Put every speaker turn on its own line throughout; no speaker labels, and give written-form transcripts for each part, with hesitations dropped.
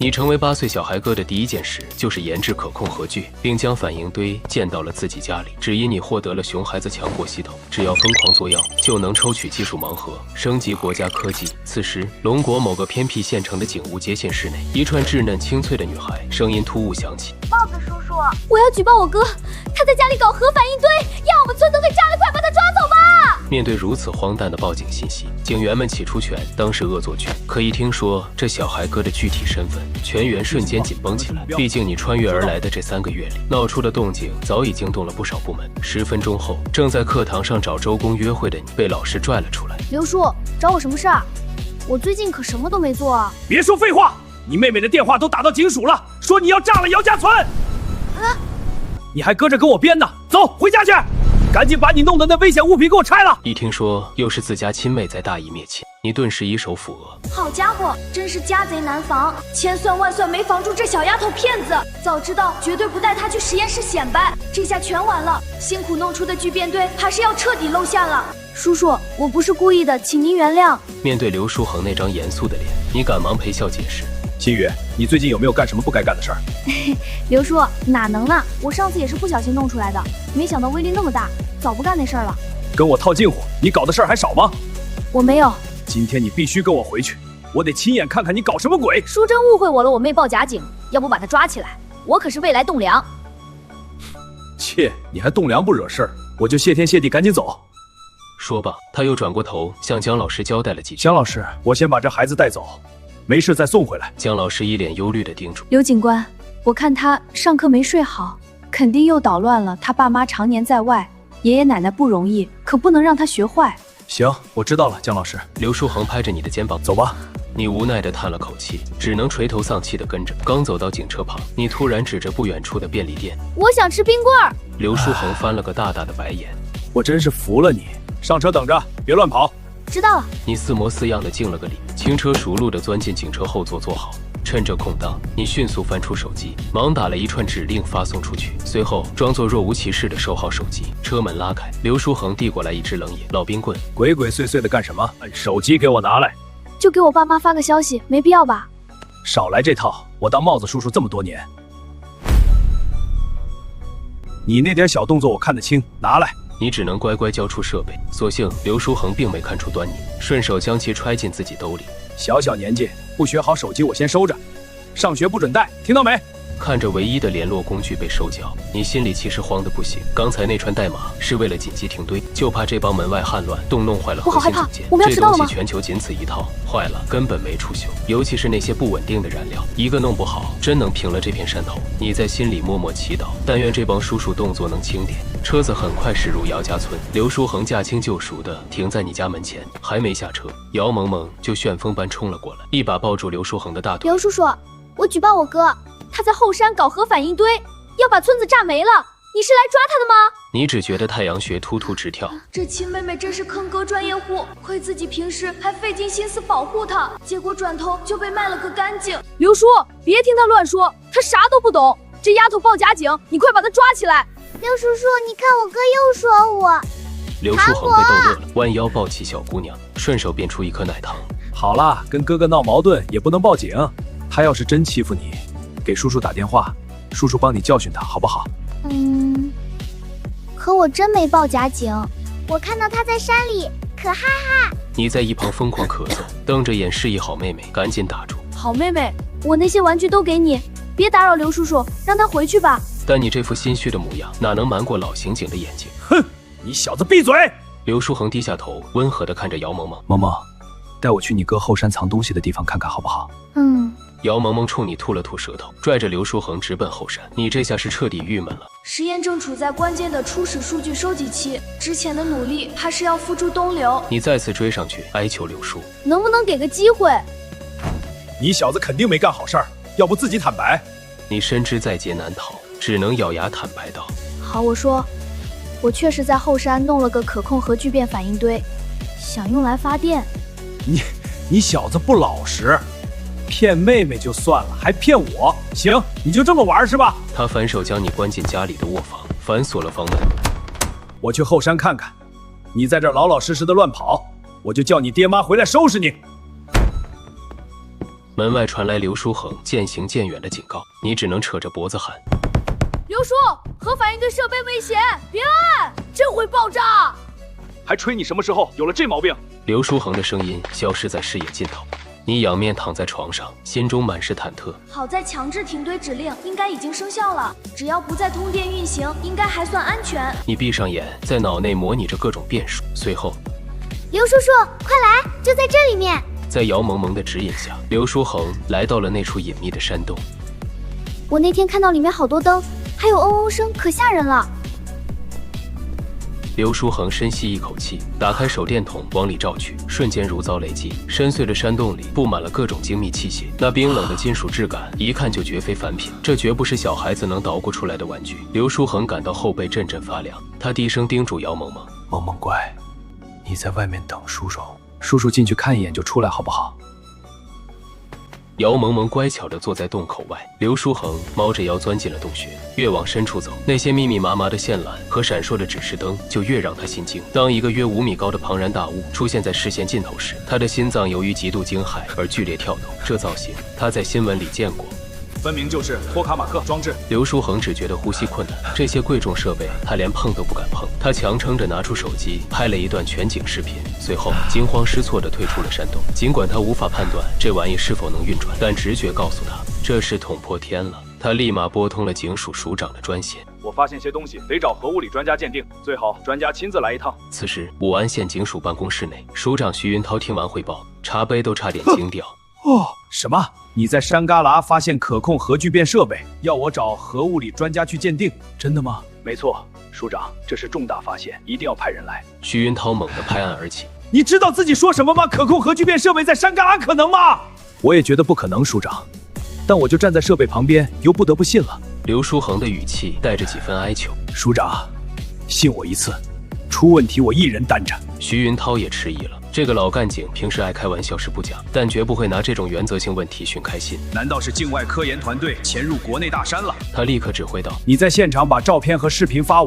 你成为8岁小孩哥的第一件事就是研制可控核聚，并将反应堆建到了自己家里。只因你获得了熊孩子强国系统，只要疯狂作妖，就能抽取技术盲盒，升级国家科技。此时，龙国某个偏僻县城的景物街县室内，一串稚嫩清脆的女孩声音突兀响起：“
豹子叔叔，我要举报我哥，他在家里搞核反应堆，让我们村都给炸了，快把他抓走吧！”
面对如此荒诞的报警信息，警员们起初全当是恶作剧，可一听说这小孩哥的具体身份，全员瞬间紧绷起来。毕竟你穿越而来的这3个月里，闹出的动静早已惊动了不少部门。10分钟后，正在课堂上找周公约会的你被老师拽了出来。
刘叔，找我什么事儿？我最近可什么都没做啊！
别说废话，你妹妹的电话都打到警署了，说你要炸了姚家村。
啊！
你还搁着跟我编呢？走，回家去！赶紧把你弄的那危险物品给我拆了！
一听说又是自家亲妹在大义灭亲，你顿时一手抚额。
好家伙，真是家贼难防，千算万算没防住这小丫头骗子。早知道绝对不带她去实验室显摆，这下全完了。辛苦弄出的聚变堆还是要彻底露馅了。叔叔，我不是故意的，请您原谅。
面对刘书恒那张严肃的脸，你赶忙陪笑解释。
新宇，你最近有没有干什么不该干的事儿？
刘叔，哪能呢？我上次也是不小心弄出来的，没想到威力那么大，早不干那事儿了。
跟我套近乎，你搞的事儿还少吗？
我没有。
今天你必须跟我回去，我得亲眼看看你搞什么鬼。
叔真误会我了，我妹报假警，要不把她抓起来，我可是未来栋梁。
切，你还栋梁不惹事儿，我就谢天谢地赶紧走。
说罢，他又转过头向姜老师交代了几句。
姜老师，我先把这孩子带走，没事再送回来。
姜老师一脸忧虑地叮嘱。
刘警官，我看他上课没睡好，肯定又捣乱了。他爸妈常年在外，爷爷奶奶不容易，可不能让他学坏。
行，我知道了，姜老师。
刘书恒拍着你的肩膀，
走吧。
你无奈地叹了口气，只能垂头丧气地跟着。刚走到警车旁，你突然指着不远处的便利店：“
我想吃冰棍儿。”
刘书恒翻了个大大的白眼：“
我真是服了你，上车等着，别乱跑。”
知道了。
你似模似样地敬了个礼，轻车熟路地钻进警车后座坐好。趁着空档，你迅速翻出手机，忙打了一串指令发送出去，随后装作若无其事地收好手机。车门拉开，刘书恒递过来一支冷饮、老冰棍。
鬼鬼祟祟的干什么？手机给我拿来。
就给我爸妈发个消息，没必要吧？
少来这套，我当帽子叔叔这么多年，你那点小动作我看得清，拿来。
你只能乖乖交出设备。所幸刘书恒并没看出端倪，顺手将其揣进自己兜里。
小小年纪不学好手机我先收着，上学不准带，听到没？
看着唯一的联络工具被收缴，你心里其实慌得不行。刚才那串代码是为了紧急停堆，就怕这帮门外汉乱动弄坏了核心组件。
我们要迟到了吗？
这东西全球仅此一套，坏了根本没处修。尤其是那些不稳定的燃料，一个弄不好，真能平了这片山头。你在心里默默祈祷，但愿这帮叔叔动作能轻点。车子很快驶入姚家村，刘书恒驾轻就熟地停在你家门前，还没下车，姚萌萌就旋风般冲了过来，一把抱住刘书恒的大腿。
刘叔叔，我举报我哥，他在后山搞核反应堆，要把村子炸没了。你是来抓他的吗？
你只觉得太阳穴突突直跳。
这亲妹妹真是坑哥专业户，亏自己平时还费尽心思保护她，结果转头就被卖了个干净。刘叔，别听他乱说，他啥都不懂。这丫头报假警，你快把她抓起来。
刘叔叔，你看我哥又说我。
刘书恒被逗乐了，弯腰抱起小姑娘，顺手变出一颗奶糖。
好啦，跟哥哥闹矛盾也不能报警，他要是真欺负你，给叔叔打电话，叔叔帮你教训他，好不好？
可我真没报假警，我看到他在山里，可害怕。
你在一旁疯狂咳嗽，瞪着眼示意好妹妹赶紧打住。
好妹妹，我那些玩具都给你，别打扰刘叔叔，让他回去吧。
但你这副心虚的模样，哪能瞒过老刑警的眼睛？
哼，你小子闭嘴！
刘书恒低下头，温和地看着姚萌萌。
萌萌，带我去你哥后山藏东西的地方看看好不好？
姚萌萌冲你吐了吐舌头，拽着刘书恒直奔后山。你这下是彻底郁闷了。
实验正处在关键的初始数据收集期，之前的努力还是要付诸东流。
你再次追上去哀求刘叔，
能不能给个机会？
你小子肯定没干好事儿，要不自己坦白。
你深知在劫难逃，只能咬牙坦白道：
好，我说，我确实在后山弄了个可控核聚变反应堆，想用来发电。
你小子不老实，骗妹妹就算了，还骗我。行，你就这么玩是吧？
他反手将你关进家里的卧房，反锁了房门。
我去后山看看，你在这儿老老实实的乱跑，我就叫你爹妈回来收拾你。
门外传来刘书恒渐行渐远的警告，你只能扯着脖子喊：
刘叔，核反应堆设备危险，别按，这会爆炸！
还吹你什么时候有了这毛病？
刘书恒的声音消失在视野尽头。你仰面躺在床上，心中满是忐忑。
好在强制停堆指令应该已经生效了，只要不再通电运行，应该还算安全。
你闭上眼，在脑内模拟着各种变数。随后，
刘叔叔，快来，就在这里面。
在姚萌萌的指引下，刘书恒来到了那处隐秘的山洞。
我那天看到里面好多灯，还有嗡嗡声，可吓人了。
刘书恒深吸一口气，打开手电筒往里照去，瞬间如遭雷击。深邃的山洞里布满了各种精密器械，那冰冷的金属质感一看就绝非凡品，这绝不是小孩子能捣鼓出来的玩具。刘书恒感到后背阵阵发凉，他低声叮嘱姚萌萌：
萌萌乖，你在外面等叔叔，叔叔进去看一眼就出来好不好？
姚萌萌乖巧地坐在洞口外，刘书恒猫着腰钻进了洞穴。越往深处走，那些密密麻麻的线缆和闪烁的指示灯就越让他心惊。当一个约5米高的庞然大物出现在视线尽头时，他的心脏由于极度惊骇而剧烈跳动。这造型他在新闻里见过，
分明就是托卡马克装置。
刘书恒只觉得呼吸困难，这些贵重设备他连碰都不敢碰。他强撑着拿出手机拍了一段全景视频，随后惊慌失措地退出了山洞。尽管他无法判断这玩意是否能运转，但直觉告诉他这是捅破天了。他立马拨通了警署署长的专线。
我发现些东西，得找核物理专家鉴定，最好专家亲自来一趟。
此时，武安县警署办公室内，署长徐云涛听完汇报，茶杯都差点惊掉。
什么？你在山旮旯发现可控核聚变设备，要我找核物理专家去鉴定？真的吗？没错，署长，这是重大发现，一定要派人来。
徐云涛猛地拍案而起。
你知道自己说什么吗？可控核聚变设备在山旮旯可能吗？我也觉得不可能，署长，但我就站在设备旁边，又不得不信了。
刘书恒的语气带着几分哀求。
署长，信我一次，出问题我一人担着。
徐云涛也迟疑了。这个老干警平时爱开玩笑是不假，但绝不会拿这种原则性问题寻开心。
难道是境外科研团队潜入国内大山了？
他立刻指挥道：
你在现场把照片和视频发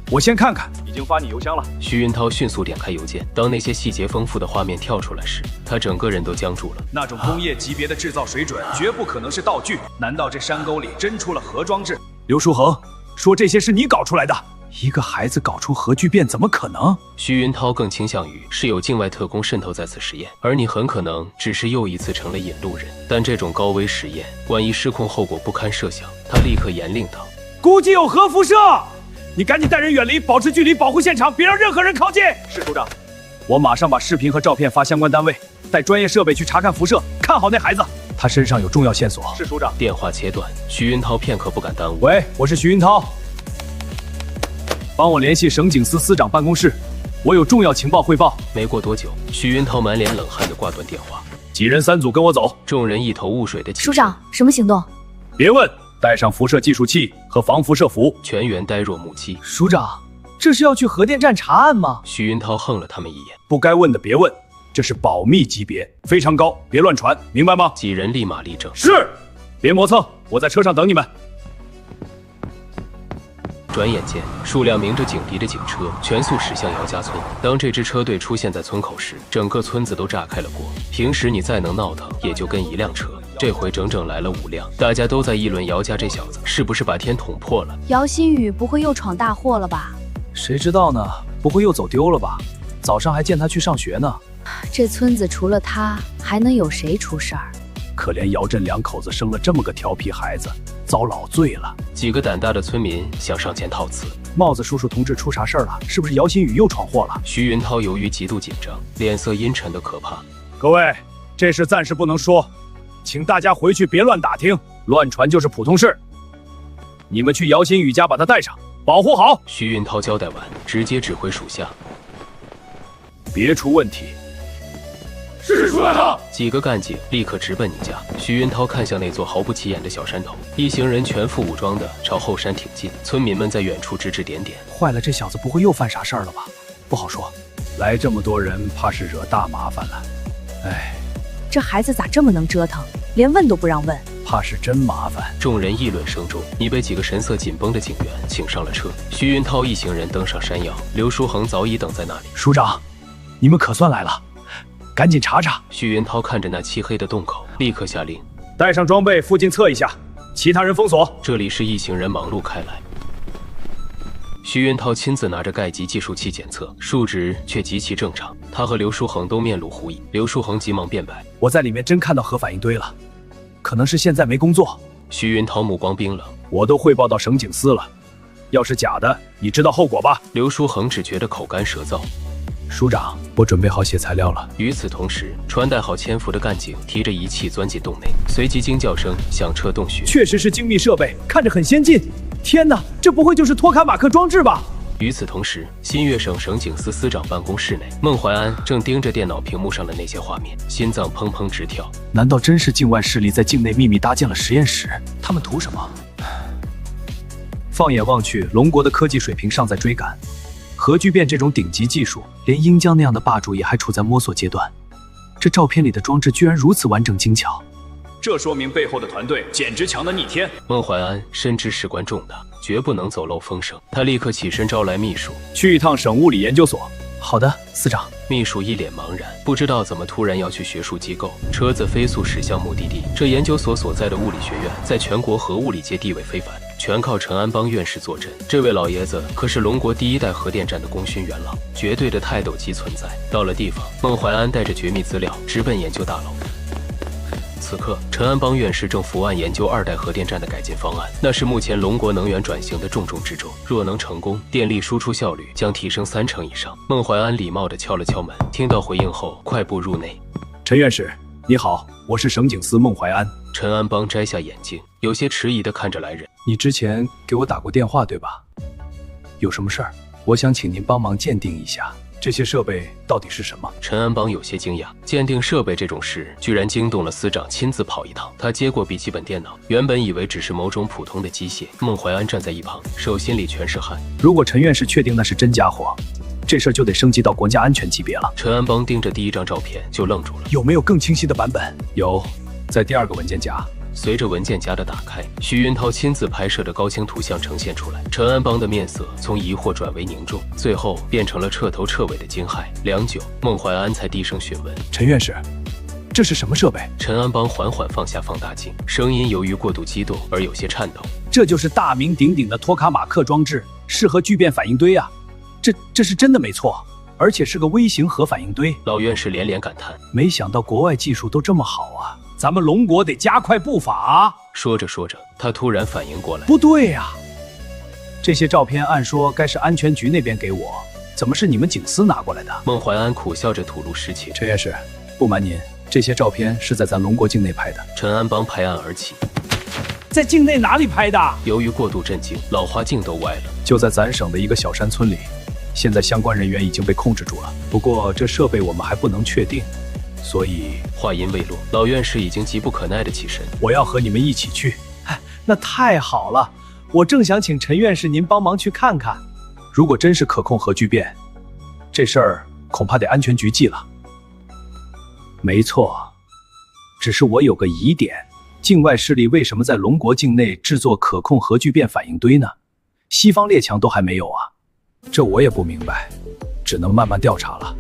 我先看看。已经发你邮箱了。
徐云涛迅速点开邮件，当那些细节丰富的画面跳出来时，他整个人都僵住了。
那种工业级别的制造水准，绝不可能是道具。难道这山沟里真出了核装置？刘书恒说这些是你搞出来的。一个孩子搞出核聚变怎么可能？
徐云涛更倾向于是有境外特工渗透在此实验，而你很可能只是又一次成了引路人。但这种高危实验，万一失控，后果不堪设想。他立刻严令道：
估计有核辐射，你赶紧带人远离，保持距离，保护现场，别让任何人靠近。是署长。我马上把视频和照片发相关单位，带专业设备去查看辐射，看好那孩子，他身上有重要线索。是署长。
电话切断，徐云涛片刻不敢耽误。
喂，我是徐云涛。帮我联系省警司司长办公室，我有重要情报汇报。
没过多久，徐云涛满脸冷汗地挂断电话。
几人3组跟我走。
众人一头雾水的起身。
署长，什么行动？
别问，带上辐射计数器和防辐射服。
全员呆若木鸡。
署长，这是要去核电站查案吗？
徐云涛横了他们一眼。
不该问的别问，这是保密级别，非常高，别乱传，明白吗？
几人立马立正。
是。别磨蹭，我在车上等你们。
转眼间，数辆鸣着警笛的警车全速驶向姚家村。当这支车队出现在村口时，整个村子都炸开了锅。平时你再能闹腾，也就跟1辆车，这回整整来了5辆。大家都在议论姚家这小子是不是把天捅破了。
姚新宇不会又闯大祸了吧？
谁知道呢？不会又走丢了吧？早上还见他去上学呢。
这村子除了他，还能有谁出事儿？
可怜姚振2口子生了这么个调皮孩子，遭老罪了。
几个胆大的村民想上前套词：
帽子叔叔同志出啥事儿了？是不是姚新宇又闯祸了？
徐云涛由于极度紧张，脸色阴沉的可怕。
各位，这事暂时不能说，请大家回去别乱打听，乱传就是普通事。你们去姚新宇家把他带上，保护好。
徐云涛交代完，直接指挥属下，
别出问题。是出来了。
几个干警立刻直奔你家。徐云涛看向那座毫不起眼的小山头，一行人全副武装的朝后山挺进。村民们在远处指指点点。
坏了，这小子不会又犯啥事儿了吧？不好说。
来这么多人，怕是惹大麻烦了。哎，
这孩子咋这么能折腾，连问都不让问？
怕是真麻烦。
众人议论声中，你被几个神色紧绷的警员请上了车。徐云涛一行人登上山腰，刘书恒早已等在那里。
署长，你们可算来了。赶紧查查。
徐云涛看着那漆黑的洞口，立刻下令：
带上装备，附近测一下，其他人封锁。
这里是一行人忙碌开来。徐云涛亲自拿着盖级计数器检测，数值却极其正常。他和刘书恒都面露狐疑。刘书恒急忙辩白：
我在里面真看到核反应堆了，可能是现在没工作。
徐云涛目光冰冷：
我都汇报到省警司了，要是假的，你知道后果吧？
刘书恒只觉得口干舌燥。
署长，我准备好写材料了。
与此同时，穿戴好潜伏的干警提着仪器钻进洞内，随即惊叫声响彻洞穴。
确实是精密设备，看着很先进。天哪，这不会就是托卡马克装置吧？
与此同时，新月省省警司司长办公室内，孟怀安正盯着电脑屏幕上的那些画面，心脏砰砰直跳。
难道真是境外势力在境内秘密搭建了实验室？他们图什么？放眼望去，龙国的科技水平尚在追赶，核聚变这种顶级技术，连英江那样的霸主也还处在摸索阶段。这照片里的装置居然如此完整精巧，
这说明背后的团队简直强得逆天。
孟怀安深知事关重大，绝不能走漏风声。他立刻起身招来秘书，
去一趟省物理研究所。
好的，司长。
秘书一脸茫然，不知道怎么突然要去学术机构。车子飞速驶向目的地。这研究所所在的物理学院，在全国核物理界地位非凡，全靠陈安邦院士坐镇。这位老爷子可是龙国第一代核电站的功勋元老，绝对的泰斗级存在。到了地方，孟怀安带着绝密资料直奔研究大楼。此刻，陈安邦院士正伏案研究2代核电站的改进方案，那是目前龙国能源转型的重中之重。若能成功，电力输出效率将提升30%以上。孟怀安礼貌地敲了敲门，听到回应后，快步入内。
陈院士，你好，我是省警司孟怀安。
陈安邦摘下眼镜，有些迟疑地看着来人。
你之前给我打过电话对吧？有什么事儿？我想请您帮忙鉴定一下。
这些设备到底是什么？
陈安邦有些惊讶，鉴定设备这种事居然惊动了司长亲自跑一趟。他接过笔记本电脑，原本以为只是某种普通的机械。孟怀安站在一旁，手心里全是汗。
如果陈院士确定那是真家伙，这事儿就得升级到国家安全级别了。
陈安邦盯着第一张照片就愣住了。
有没有更清晰的版本？有，在第2个文件夹。
随着文件夹的打开，徐云涛亲自拍摄的高清图像呈现出来。陈安邦的面色从疑惑转为凝重，最后变成了彻头彻尾的惊骇。良久，孟怀安才低声询问：
陈院士，这是什么设备？
陈安邦缓缓放下放大镜，声音由于过度激动而有些颤抖。
这就是大名鼎鼎的托卡马克装置，是核聚变反应堆啊！这是真的没错，而且是个微型核反应堆。
老院士连连感叹，
没想到国外技术都这么好啊！咱们龙国得加快步伐啊！
说着说着，他突然反应过来，
不对呀，这些照片按说该是安全局那边给我，怎么是你们警司拿过来的？
孟怀安苦笑着吐露实情。
陈院士，不瞒您，这些照片是在咱龙国境内拍的。
陈安邦拍案而起，
在境内哪里拍的？
由于过度震惊，老花镜都歪了。
就在咱省的一个小山村里，现在相关人员已经被控制住了，不过这设备我们还不能确定。所以
话音未落，老院士已经急不可耐地起身。
我要和你们一起去。
那太好了，我正想请陈院士您帮忙去看看。
如果真是可控核聚变，这事儿恐怕得安全局记了。没错，只是我有个疑点，境外势力为什么在龙国境内制作可控核聚变反应堆呢？西方列强都还没有啊，这我也不明白，只能慢慢调查了。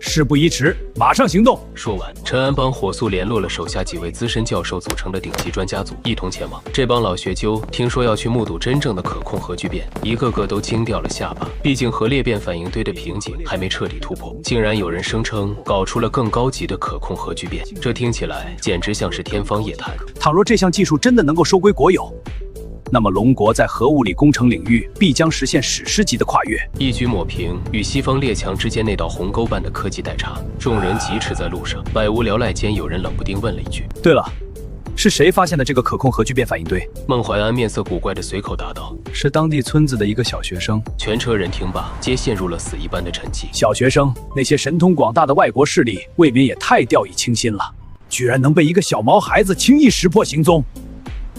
事不宜迟，马上行动。
说完，陈安邦火速联络了手下几位资深教授组成的顶级专家组，一同前往。这帮老学究听说要去目睹真正的可控核聚变，一个个都惊掉了下巴。毕竟核裂变反应堆的瓶颈还没彻底突破，竟然有人声称搞出了更高级的可控核聚变，这听起来简直像是天方夜谭。
倘若这项技术真的能够收归国有，那么龙国在核物理工程领域必将实现史诗级的跨越，
一举抹平与西方列强之间那道鸿沟般的科技代差。众人疾驰在路上，百无聊赖间，有人冷不丁问了一句：
对了，是谁发现的这个可控核聚变反应堆？
孟怀安面色古怪的随口答道：
是当地村子的一个小学生。
全车人听罢，皆陷入了死一般的沉寂。
小学生，那些神通广大的外国势力未免也太掉以轻心了，居然能被一个小毛孩子轻易识破行踪。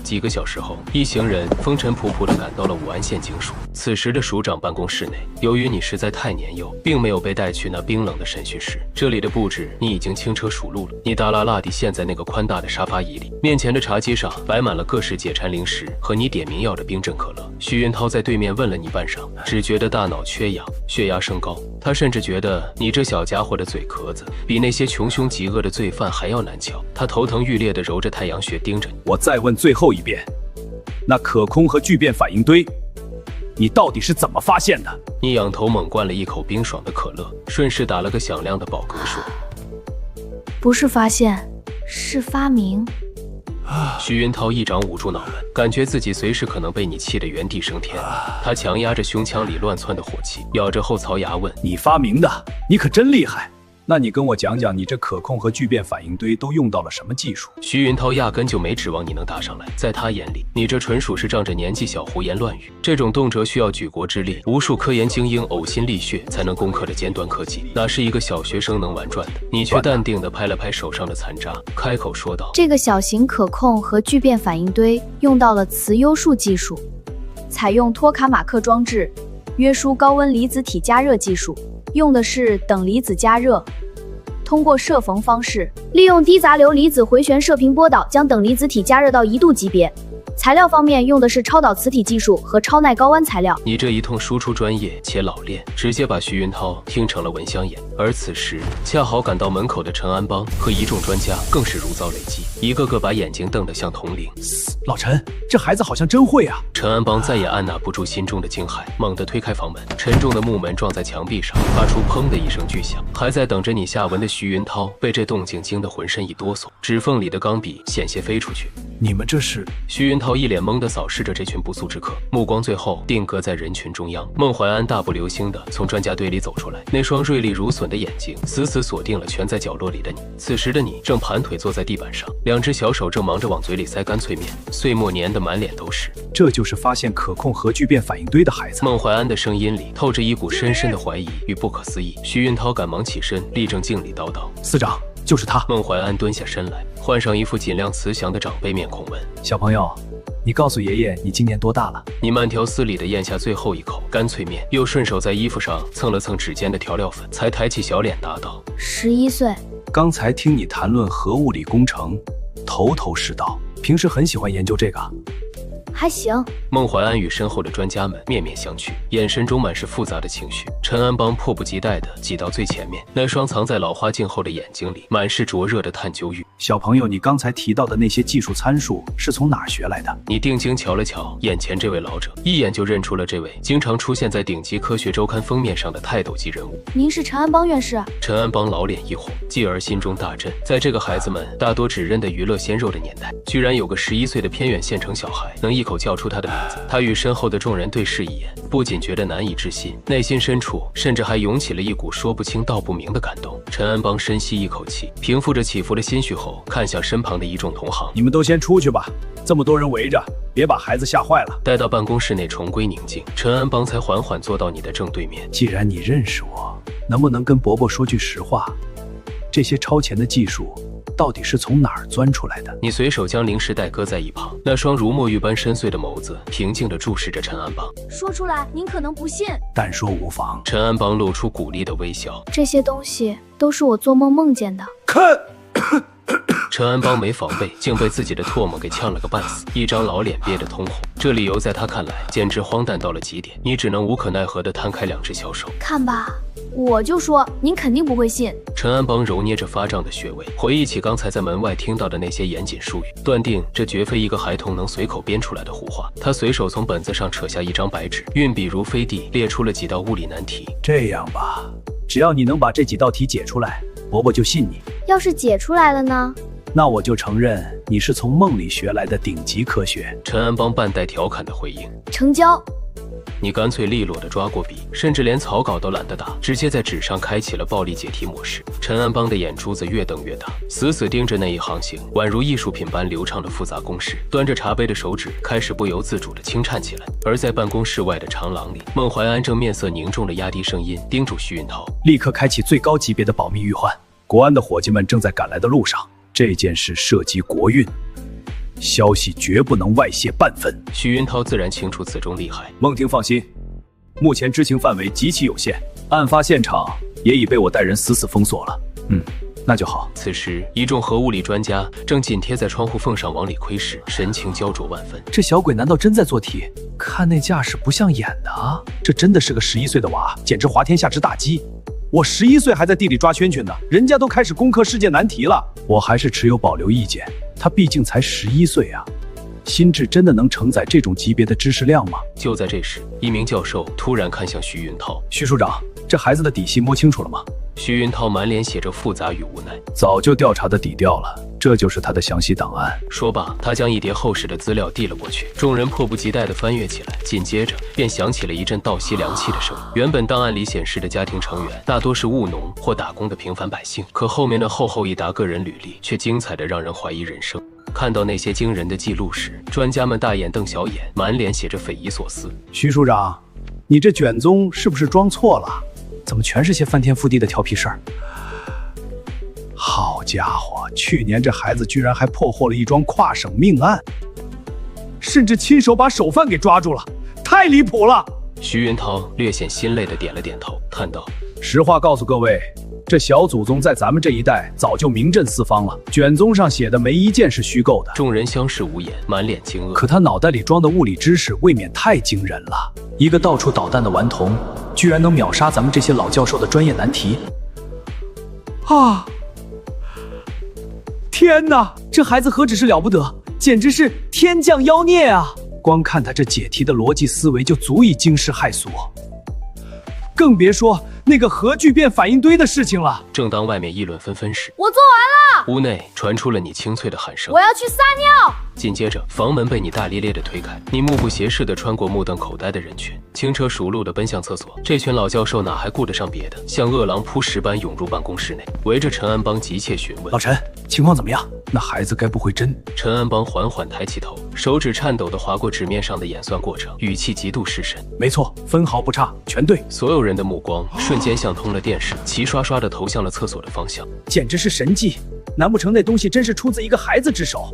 几个小时后，一行人风尘仆仆地赶到了武安县警署。此时的署长办公室内，由于你实在太年幼，并没有被带去那冰冷的审讯室，这里的布置你已经轻车熟路了。你大拉拉地陷在那个宽大的沙发椅里，面前的茶几上摆满了各式解馋零食和你点名要的冰镇可乐。徐云涛在对面问了你半晌，只觉得大脑缺氧，血压升高。他甚至觉得你这小家伙的嘴壳子比那些穷凶极恶的罪犯还要难瞧。他头疼欲裂地揉着太阳穴盯着你。
我再问最后一遍，那可空和聚变反应堆，你到底是怎么发现的？
你仰头猛灌了一口冰爽的可乐，顺势打了个响亮的饱嗝，说：“
不是发现，是发明。”
徐云涛一掌捂住脑门，感觉自己随时可能被你气得原地升天。他强压着胸腔里乱窜的火气，咬着后槽牙问：“
你发明的？你可真厉害！那你跟我讲讲，你这可控和聚变反应堆都用到了什么技术？”
徐云涛压根就没指望你能答上来，在他眼里，你这纯属是仗着年纪小胡言乱语。这种动辄需要举国之力、无数科研精英呕心沥血才能攻克的尖端科技，哪是一个小学生能玩转的？你却淡定地拍了拍手上的残渣，开口说道：“
这个小型可控和聚变反应堆用到了磁优束技术，采用托卡马克装置，约束高温离子体加热技术，用的是等离子加热。通过射缝方式，利用低杂流离子回旋射频波导将等离子体加热到1度级别。材料方面用的是超导磁体技术和超耐高温材料。”
你这一通输出专业且老练，直接把徐云涛听成了闻香眼。而此时，恰好赶到门口的陈安邦和一众专家更是如遭雷击，一个个把眼睛瞪得像铜铃。
老陈，这孩子好像真会啊！
陈安邦再也按捺不住心中的惊骇，猛地推开房门，沉重的木门撞在墙壁上，发出砰的一声巨响。还在等着你下文的徐云涛被这动静惊得浑身一哆嗦，指缝里的钢笔险些飞出去。
你们这是？
徐云涛一脸懵地扫视着这群不速之客，目光最后定格在人群中央。孟怀安大步流星地从专家堆里走出来，那双锐利如笋的眼睛死死锁定了蜷在角落里的你。此时的你正盘腿坐在地板上，两只小手正忙着往嘴里塞干脆面，碎末粘得满脸都是。
这就是发现可控核聚变反应堆的孩子。
孟怀安的声音里透着一股深深的怀疑与不可思议。徐云涛赶忙起身，立正敬礼叨叨：“
司长，就是他。”
孟怀安蹲下身来，换上一副尽量慈祥的长辈面孔问：“
小朋友，你告诉爷爷你今年多大了？”
你慢条斯理地咽下最后一口干脆面，又顺手在衣服上蹭了蹭指尖的调料粉，才抬起小脸答道
：“11岁。”
刚才听你谈论核物理工程，头头是道，平时很喜欢研究这个。
还行。
孟怀安与身后的专家们面面相觑，眼神中满是复杂的情绪。陈安邦迫不及待地挤到最前面，那双藏在老花镜后的眼睛里满是灼热的探究欲。
小朋友，你刚才提到的那些技术参数是从哪儿学来的？
你定睛瞧了瞧眼前这位老者，一眼就认出了这位经常出现在顶级科学周刊封面上的泰斗级人物。
您是陈安邦院士？
陈安邦老脸一红，继而心中大震。在这个孩子们大多只认得娱乐鲜肉的年代，居然有个11岁的偏远县城小孩能一口叫出他的名字。他与身后的众人对视一眼，不仅觉得难以置信，内心深处甚至还涌起了一股说不清道不明的感动。陈安邦深吸一口气，平复着起伏的心绪后，看向身旁的一众同行：“
你们都先出去吧，这么多人围着，别把孩子吓坏了。”
待到办公室内重归宁静，陈安邦才缓缓坐到你的正对面。
既然你认识我，能不能跟伯伯说句实话？这些超前的技术到底是从哪儿钻出来的？
你随手将零食袋搁在一旁，那双如墨玉般深邃的眸子平静地注视着陈安邦。
说出来您可能不信，
但说无妨。
陈安邦露出鼓励的微笑。
这些东西都是我做梦梦见的。
看。
陈安邦没防备，竟被自己的唾沫给呛了个半死，一张老脸憋得通红。这理由在他看来简直荒诞到了极点，你只能无可奈何地摊开两只小手。
看吧，我就说您肯定不会信。
陈安邦揉捏着发胀的穴位，回忆起刚才在门外听到的那些严谨术语，断定这绝非一个孩童能随口编出来的胡话。他随手从本子上扯下一张白纸，运笔如飞地列出了几道物理难题。
这样吧，只要你能把这几道题解出来，伯伯就信你。
要是解出来了呢？
那我就承认你是从梦里学来的顶级科学。
陈安邦半带调侃的回应。
成交。
你干脆利落地抓过笔，甚至连草稿都懒得打，直接在纸上开启了暴力解题模式。陈安邦的眼珠子越瞪越大，死死盯着那一行行宛如艺术品般流畅的复杂公式，端着茶杯的手指开始不由自主地轻颤起来。而在办公室外的长廊里，孟怀安正面色凝重地压低声音叮嘱徐云涛：
立刻开启最高级别的保密预唤，国安的伙计们正在赶来的路上。这件事涉及国运，
消息绝不能外泄半分。
徐云涛自然清楚此中利害。
孟婷放心，目前知情范围极其有限，案发现场也已被我带人死死封锁了。那就好。
此时，一众核物理专家正紧贴在窗户缝上往里窥视，神情焦灼万分。
这小鬼难道真在做题？看那架势不像演的啊！这真的是个11岁的娃，简直滑天下之大稽。我11岁还在地里抓圈圈呢，人家都开始攻克世界难题了。我还是持有保留意见，他毕竟才11岁啊，心智真的能承载这种级别的知识量吗？
就在这时，一名教授突然看向徐云涛。
徐署长，这孩子的底细摸清楚了吗？
徐云涛满脸写着复杂与无奈。
早就调查的底调了，这就是他的详细档案。
说罢，他将一叠厚实的资料递了过去，众人迫不及待地翻阅起来。紧接着，便响起了一阵倒吸凉气的声音。原本档案里显示的家庭成员大多是务农或打工的平凡百姓，可后面的厚厚一沓个人履历却精彩得让人怀疑人生。看到那些惊人的记录时，专家们大眼瞪小眼，满脸写着匪夷所思。
徐署长，你这卷宗是不是装错了？怎么全是些翻天覆地的调皮事儿？好家伙，去年这孩子居然还破获了一桩跨省命案，甚至亲手把首犯给抓住了，太离谱了！
徐云涛略显心累地点了点头，叹道：“
实话告诉各位，这小祖宗在咱们这一代早就名震四方了，卷宗上写的没一件是虚构的。”
众人相视无言，满脸惊愕。
可他脑袋里装的物理知识未免太惊人了，一个到处捣蛋的顽童，居然能秒杀咱们这些老教授的专业难题啊！天哪，这孩子何止是了不得，简直是天降妖孽啊！光看他这解题的逻辑思维就足以惊世骇俗，更别说那个核聚变反应堆的事情了。
正当外面议论纷纷时，
我做完了。
屋内传出了你清脆的喊声：“
我要去撒尿。”
紧接着，房门被你大咧咧地推开，你目不斜视地穿过目瞪口呆的人群，轻车熟路地奔向厕所。这群老教授哪还顾得上别的，像饿狼扑食般涌入办公室内，围着陈安邦急切询问：“
老陈，情况怎么样？那孩子该不会真……”
陈安邦缓缓抬起头，手指颤抖地划过纸面上的演算过程，语气极度失神：“
没错，分毫不差，全对。”
所有人的目光瞬间像通了电视，齐刷刷地投向了厕所的方向。
简直是神迹！难不成那东西真是出自一个孩子之手？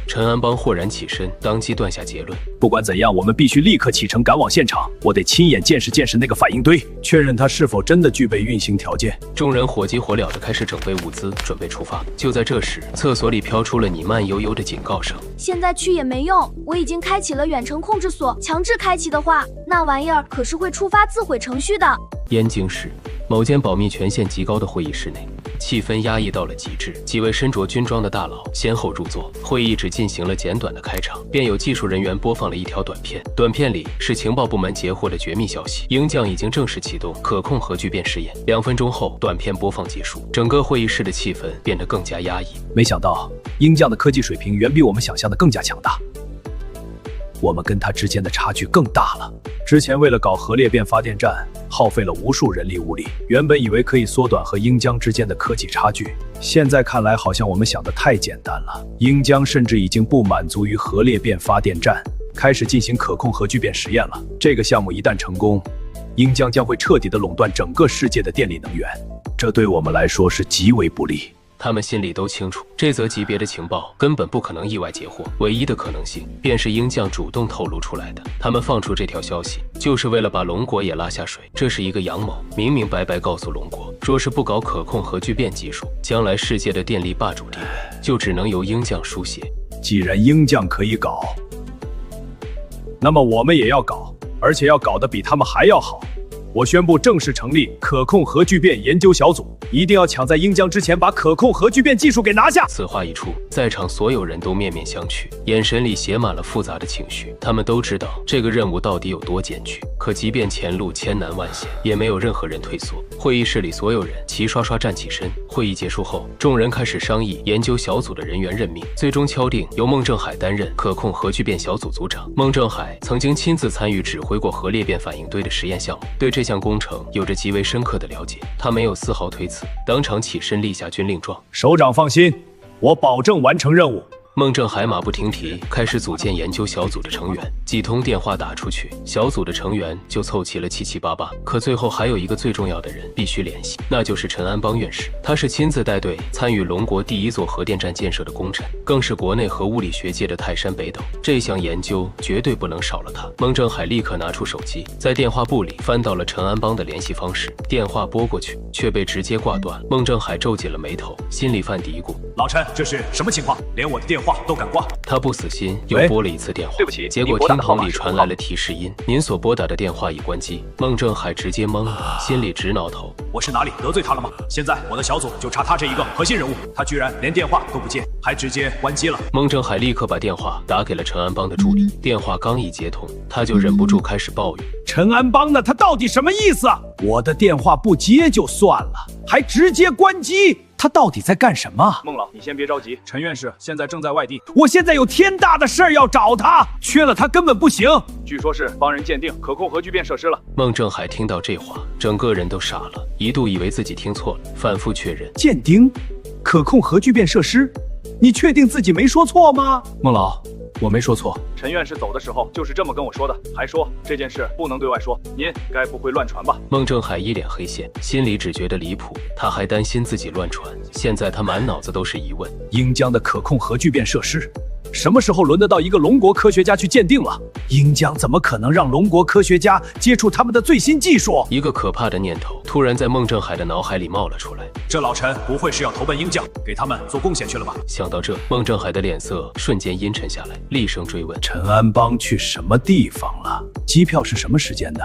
陈安邦豁然起身，当即断下结论：
不管怎样，我们必须立刻启程赶往现场。我得亲眼见识见识那个反应堆，确认它是否真的具备运行条件。
众人火急火燎地开始整备物资，准备出发。就在这时，厕所里飘出了你慢悠悠的警告声：
现在去也没用，我已经开启了远程控制锁，强制开启的话，那玩意儿可是会触发自毁程序的。
燕京市某间保密权限极高的会议室内，气氛压抑到了极致。几位身着军装的大佬先后入座，会议只进行了简短的开场，便有技术人员播放了一条短片。短片里是情报部门截获的绝密消息：鹰将已经正式启动可控核聚变试验。2分钟后，短片播放结束，整个会议室的气氛变得更加压抑。
没想到鹰将的科技水平远比我们想象的更加强大，我们跟他之间的差距更大了。之前为了搞核裂变发电站，耗费了无数人力物力，原本以为可以缩短和鹰江之间的科技差距，现在看来好像我们想的太简单了。鹰江甚至已经不满足于核裂变发电站，开始进行可控核聚变实验了。这个项目一旦成功，鹰江将会彻底的垄断整个世界的电力能源，这对我们来说是极为不利。
他们心里都清楚，这则级别的情报根本不可能意外截获，唯一的可能性便是鹰将主动透露出来的。他们放出这条消息，就是为了把龙国也拉下水。这是一个阳谋，明明白白告诉龙国，若是不搞可控核聚变技术，将来世界的电力霸主地位就只能由鹰将书写。
既然鹰将可以搞，那么我们也要搞，而且要搞得比他们还要好。我宣布正式成立可控核聚变研究小组，一定要抢在鹰江之前把可控核聚变技术给拿下。
此话一出，在场所有人都面面相觑，眼神里写满了复杂的情绪。他们都知道这个任务到底有多艰巨，可即便前路千难万险，也没有任何人退缩。会议室里所有人齐刷刷站起身。会议结束后，众人开始商议研究小组的人员任命，最终敲定由孟正海担任可控核聚变小组组长。孟正海曾经亲自参与指挥过核裂变反应堆的实验项目，对这项工程有着极为深刻的了解。他没有丝毫推辞，当场起身立下军令状：
首长放心，我保证完成任务。
孟正海马不停蹄，开始组建研究小组的成员。几通电话打出去，小组的成员就凑齐了778。可最后还有一个最重要的人必须联系，那就是陈安邦院士。他是亲自带队参与龙国第1座核电站建设的功臣，更是国内核物理学界的泰山北斗。这项研究绝对不能少了他。孟正海立刻拿出手机，在电话簿里翻到了陈安邦的联系方式，电话拨过去，却被直接挂断。孟正海皱紧了眉头，心里犯嘀咕：
老陈，这是什么情况？连我的电话都敢挂？
他不死心，又拨了一次电话。
对不起，
结果听筒里传来了提示音：您所拨打的电话已关机。孟正海直接懵了，心里直挠头。
我是哪里得罪他了吗？现在我的小组就差他这一个核心人物，他居然连电话都不接，还直接关机了。
孟正海立刻把电话打给了陈安邦的助理，电话刚一接通，他就忍不住开始抱怨：
陈安邦呢？他到底什么意思？我的电话不接就算了，还直接关机。他到底在干什么？孟老，你先别着急，陈院士现在正在外地，我现在有天大的事儿要找他，缺了他根本不行。据说是帮人鉴定可控核聚变设施了。
孟正海听到这话，整个人都傻了，一度以为自己听错了，反复确认：
鉴定可控核聚变设施？你确定自己没说错吗？
孟老，我没说错。
陈院士走的时候就是这么跟我说的，还说这件事不能对外说，您该不会乱传吧？
孟正海一脸黑线，心里只觉得离谱，他还担心自己乱传，现在他满脑子都是疑问。
英江的可控核聚变设施什么时候轮得到一个龙国科学家去鉴定了？英江怎么可能让龙国科学家接触他们的最新技术？
一个可怕的念头突然在孟正海的脑海里冒了出来。
这老陈不会是要投奔英江，给他们做贡献去了吧？
想到这，孟正海的脸色瞬间阴沉下来，厉声追问：
陈安邦去什么地方了？机票是什么时间的？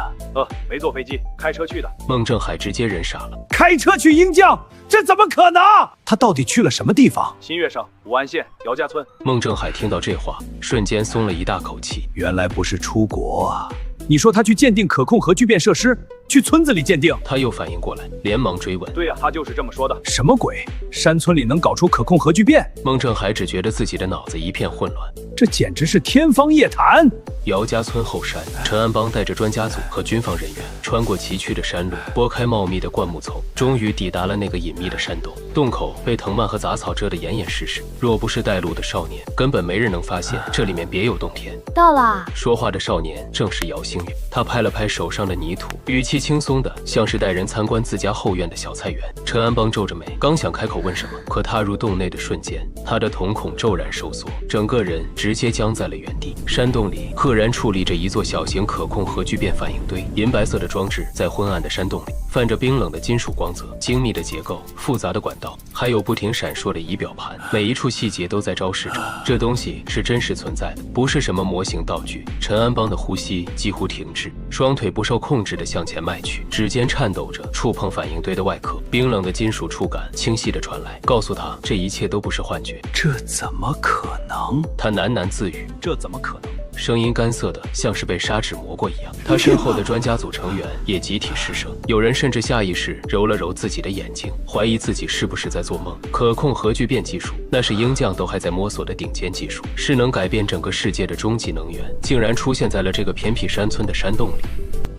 没坐飞机，开车去的。
孟正海直接人傻了，
开车去英江？这怎么可能？他到底去了什么地方？新月省武安县姚家村。
孟正海听到这话，瞬间松了一大口气。
原来不是出国啊！你说他去鉴定可控核聚变设施，去村子里鉴定？
他又反应过来，连忙追问：
对呀，他就是这么说的。什么鬼？山村里能搞出可控核聚变？
孟正海只觉得自己的脑子一片混乱，
这简直是天方夜谭。
姚家村后山，陈安邦带着专家组和军方人员穿过崎岖的山路，拨开茂密的灌木丛，终于抵达了那个隐秘的山洞。洞口被藤蔓和杂草遮得严严实实，若不是带路的少年，根本没人能发现这里面别有洞天。
到了。
说话的少年正是姚星宇，他拍了拍手上的泥土，语气轻松的像是带人参观自家后院的小菜园。陈安邦皱着眉，刚想开口问什么，可踏入洞内的瞬间，他的瞳孔骤然收缩，整个人直接僵在了原地。山洞里赫然矗立着一座小型可控核聚变反应堆，银白色的装置在昏暗的山洞里泛着冰冷的金属光泽，精密的结构，复杂的管道，还有不停闪烁的仪表盘，每一处细节都在昭示着这东西是真实存在的，不是什么模型道具。陈安邦的呼吸几乎停滞，双腿不受控制地向前迈去，指尖颤抖着触碰反应堆的外壳，冰冷的金属触感清晰地传来，告诉他这一切都不是幻觉。
这怎么可能？
他喃喃自语，
这怎么可能？
声音干涩的像是被砂纸磨过一样。他身后的专家组成员也集体失声，有人甚至下意识揉了揉自己的眼睛，怀疑自己是不是在做梦。可控核聚变技术，那是鹰将都还在摸索的顶尖技术，是能改变整个世界的终极能源，竟然出现在了这个偏僻山村的山洞里。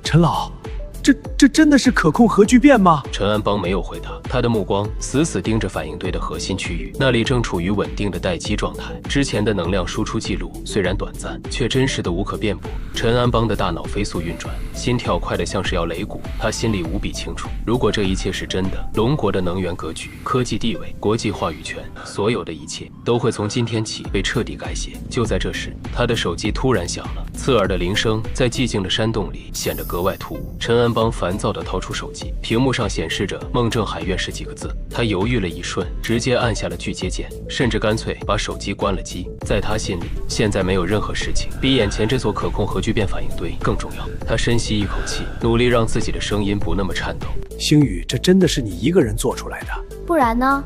陈老，这真的是可控核聚变吗？
陈安邦没有回答，他的目光死死盯着反应堆的核心区域，那里正处于稳定的待机状态。之前的能量输出记录虽然短暂，却真实的无可辩驳。陈安邦的大脑飞速运转，心跳快得像是要擂鼓。他心里无比清楚，如果这一切是真的，龙国的能源格局、科技地位、国际话语权，所有的一切都会从今天起被彻底改写。就在这时，他的手机突然响了，刺耳的铃声在寂静的山洞里显得格外突兀。陈安邦烦躁地掏出手机，屏幕上显示着孟正海院士几个字。他犹豫了一瞬，直接按下了拒接键，甚至干脆把手机关了机。在他心里，现在没有任何事情比眼前这座可控核聚变反应堆更重要。他深吸一口气，努力让自己的声音不那么颤抖。
星宇，这真的是你一个人做出来的？
不然呢？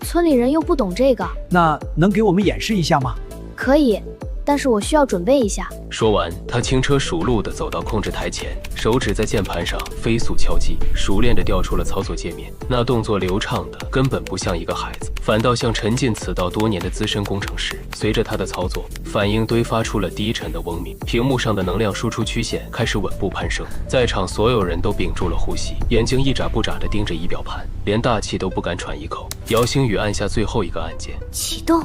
村里人又不懂这个。
那能给我们演示一下吗？
可以，但是我需要准备一下。
说完，他轻车熟路地走到控制台前，手指在键盘上飞速敲击，熟练地调出了操作界面。那动作流畅的根本不像一个孩子，反倒像沉浸此道多年的资深工程师。随着他的操作，反应堆发出了低沉的嗡鸣，屏幕上的能量输出曲线开始稳步攀升。在场所有人都屏住了呼吸，眼睛一眨不眨地盯着仪表盘，连大气都不敢喘一口。姚星宇按下最后一个按键，
启动。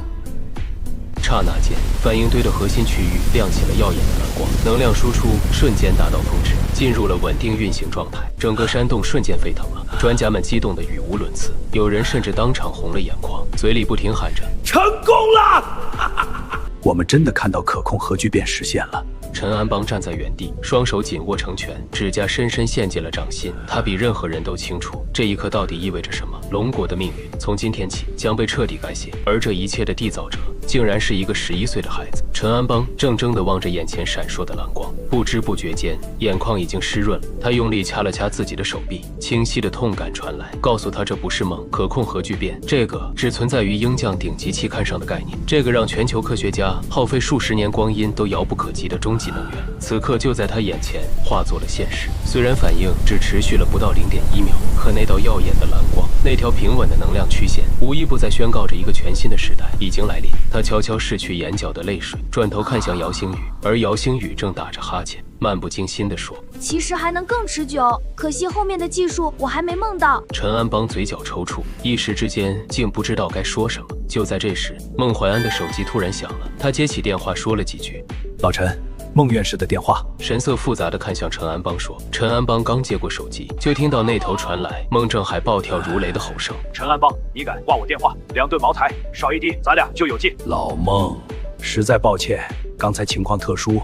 刹那间，反应堆的核心区域亮起了耀眼的蓝光，能量输出瞬间达到峰值，进入了稳定运行状态。整个山洞瞬间沸腾了，专家们激动得语无伦次，有人甚至当场红了眼眶，嘴里不停喊着：“
成功了！”我们真的看到可控核聚变实现了。
陈安邦站在原地，双手紧握成拳，指甲深深陷进了掌心。他比任何人都清楚，这一刻到底意味着什么。龙国的命运从今天起将被彻底改写，而这一切的缔造者竟然是一个11岁的孩子。陈安邦怔怔地望着眼前闪烁的蓝光，不知不觉间，眼眶已经湿润了。他用力掐了掐自己的手臂，清晰的痛感传来，告诉他这不是梦。可控核聚变，这个只存在于鹰将顶级期刊上的概念，这个让全球科学家耗费数十年光阴都遥不可及的终极能源，此刻就在他眼前化作了现实。虽然反应只持续了不到0.1秒，可那道耀眼的蓝光，那条平稳的能量曲线，无一不在宣告着一个全新的时代已经来临。他悄悄拭去眼角的泪水，转头看向姚星宇，而姚星宇正打着哈欠，漫不经心地说：“
其实还能更持久，可惜后面的技术我还没梦到。”
陈安邦嘴角抽搐，一时之间竟不知道该说什么。就在这时，孟怀安的手机突然响了，他接起电话说了几句：“
老陈，孟院士的电话。”
神色复杂地看向陈安邦说。陈安邦刚接过手机，就听到那头传来孟正海暴跳如雷的吼声：“
陈安邦，你敢挂我电话？2吨茅台，少一滴，咱俩就有劲。”老孟，实在抱歉，刚才情况特殊，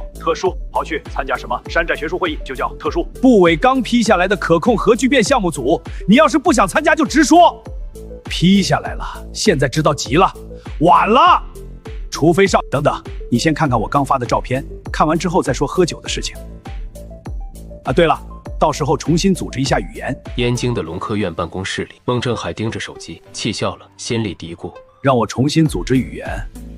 跑去参加什么山寨学术会议就叫特殊。部委刚批下来的可控核聚变项目组，你要是不想参加就直说。批下来了，现在知道急了，晚了。除非上……等等，你先看看我刚发的照片，看完之后再说喝酒的事情。啊，对了，到时候重新组织一下语言。
燕京的龙科院办公室里，孟正海盯着手机，气笑了，心里嘀咕：
让我重新组织语言，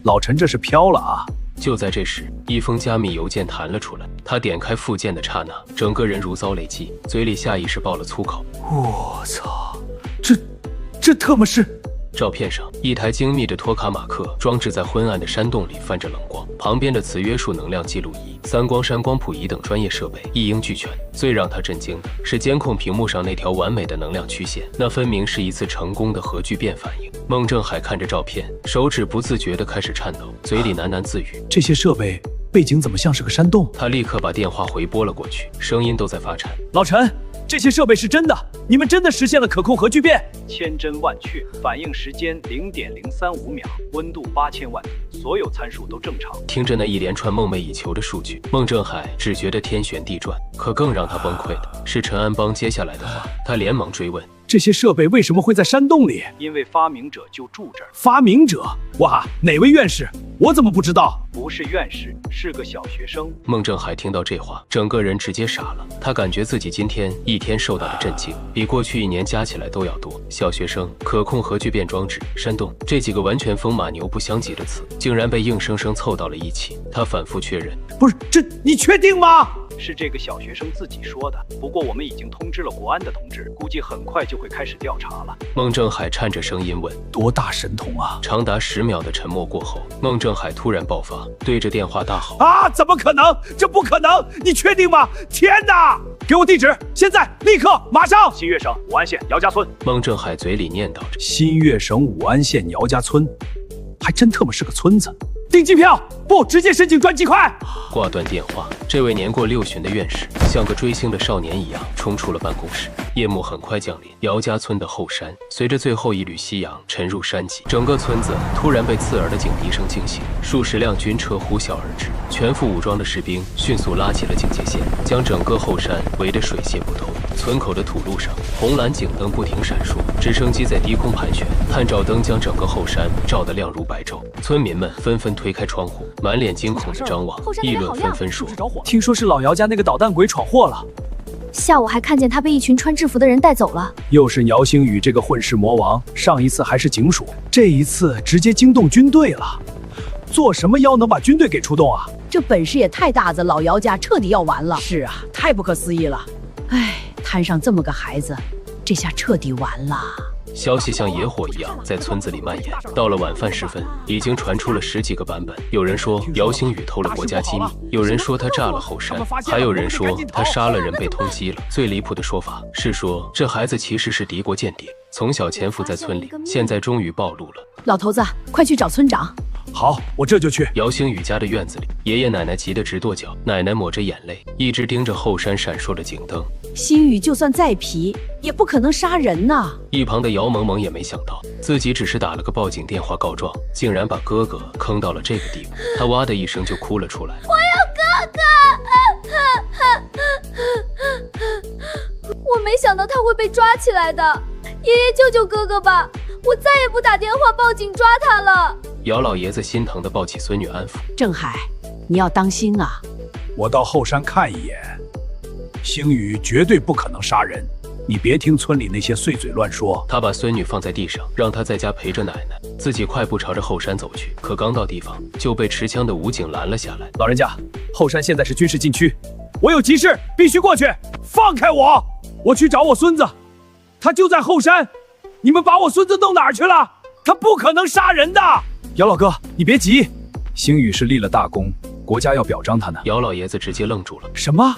老陈这是飘了啊！
就在这时，一封加密邮件弹了出来。他点开附件的刹那，整个人如遭雷击，嘴里下意识爆了粗口：
我操，这特么是……
照片上，一台精密的托卡马克装置在昏暗的山洞里泛着冷光，旁边的磁约束能量记录仪、3光山光谱仪等专业设备一应俱全。最让他震惊的是监控屏幕上那条完美的能量曲线，那分明是一次成功的核聚变反应。孟正海看着照片，手指不自觉地开始颤抖，嘴里喃喃自语：
这些设备背景怎么像是个山洞？
他立刻把电话回拨了过去，声音都在发颤：
老陈，这些设备是真的，你们真的实现了可控核聚变？千真万确，反应时间0.035秒，温度8000万度，所有参数都正常。
听着那一连串梦寐以求的数据，孟正海只觉得天旋地转。可更让他崩溃的是陈安邦接下来的话，他连忙追问：
这些设备为什么会在山洞里？因为发明者就住这儿。发明者？哇，哪位院士？我怎么不知道？不是院士，是个小学生。
孟正海听到这话，整个人直接傻了。他感觉自己今天一天受到的震惊，比过去1年加起来都要多。小学生、可控核聚变装置、山洞，这几个完全风马牛不相及的词，竟然被硬生生凑到了一起。他反复确认：
不是，这你确定吗？是这个小学生自己说的，不过我们已经通知了国安的同志，估计很快就会开始调查了。
孟正海颤着声音问：
多大神通啊？
长达10秒的沉默过后，孟正海突然爆发，对着电话大吼：
啊，怎么可能？这不可能！你确定吗？天哪！给我地址，现在，立刻，马上！新月省武安县姚家村。
孟正海嘴里念叨着：
新月省武安县姚家村，还真特么是个村子。订机票，不，直接申请专机快！
挂断电话，这位年过60旬的院士像个追星的少年一样冲出了办公室。夜幕很快降临，姚家村的后山随着最后一缕夕阳沉入山脊，整个村子突然被刺耳的警笛声惊醒，数十辆军车呼啸而至，全副武装的士兵迅速拉起了警戒线，将整个后山围得水泄不通。村口的土路上，红蓝警灯不停闪烁，直升机在低空盘旋，探照灯将整个后山照得亮如白昼。村民们纷纷推开窗户，满脸惊恐地张望，议论纷纷说：
听说是老姚家那个捣蛋鬼闯祸了。
下午还看见他被一群穿制服的人带走了。
又是姚星宇这个混世魔王，上一次还是警署，这一次直接惊动军队了。做什么妖能把军队给出动啊？
这本事也太大，老姚家彻底要完了。是啊，太不可思议了。哎，摊上这么个孩子，这下彻底完了。
消息像野火一样在村子里蔓延。到了晚饭时分，已经传出了10几个版本。有人说姚星宇偷了国家机密，有人说他炸了后山，还有人说他杀了人被通缉了。最离谱的说法是说这孩子其实是敌国间谍，从小潜伏在村里，现在终于暴露了。
老头子，快去找村长。
好，我这就去。
姚星宇家的院子里，爷爷奶奶急得直跺脚，奶奶抹着眼泪，一直盯着后山闪烁的警灯。
星宇就算再皮，也不可能杀人呐。
一旁的姚萌萌也没想到，自己只是打了个报警电话告状，竟然把哥哥坑到了这个地步。她哇的一声就哭了出来。
我要哥哥！我没想到他会被抓起来的，爷爷救救哥哥吧！我再也不打电话报警抓他了。
姚老爷子心疼地抱起孙女安抚。
郑海，你要当心啊！
我到后山看一眼，星宇绝对不可能杀人。你别听村里那些碎嘴乱说。
他把孙女放在地上，让她在家陪着奶奶，自己快步朝着后山走去。可刚到地方，就被持枪的武警拦了下来。
老人家，后山现在是军事禁区，我有急事必须过去，放开我！我去找我孙子，他就在后山。你们把我孙子弄哪儿去了？他不可能杀人的。
姚老哥，你别急，星宇是立了大功，国家要表彰他呢。
姚老爷子直接愣住了。
什么？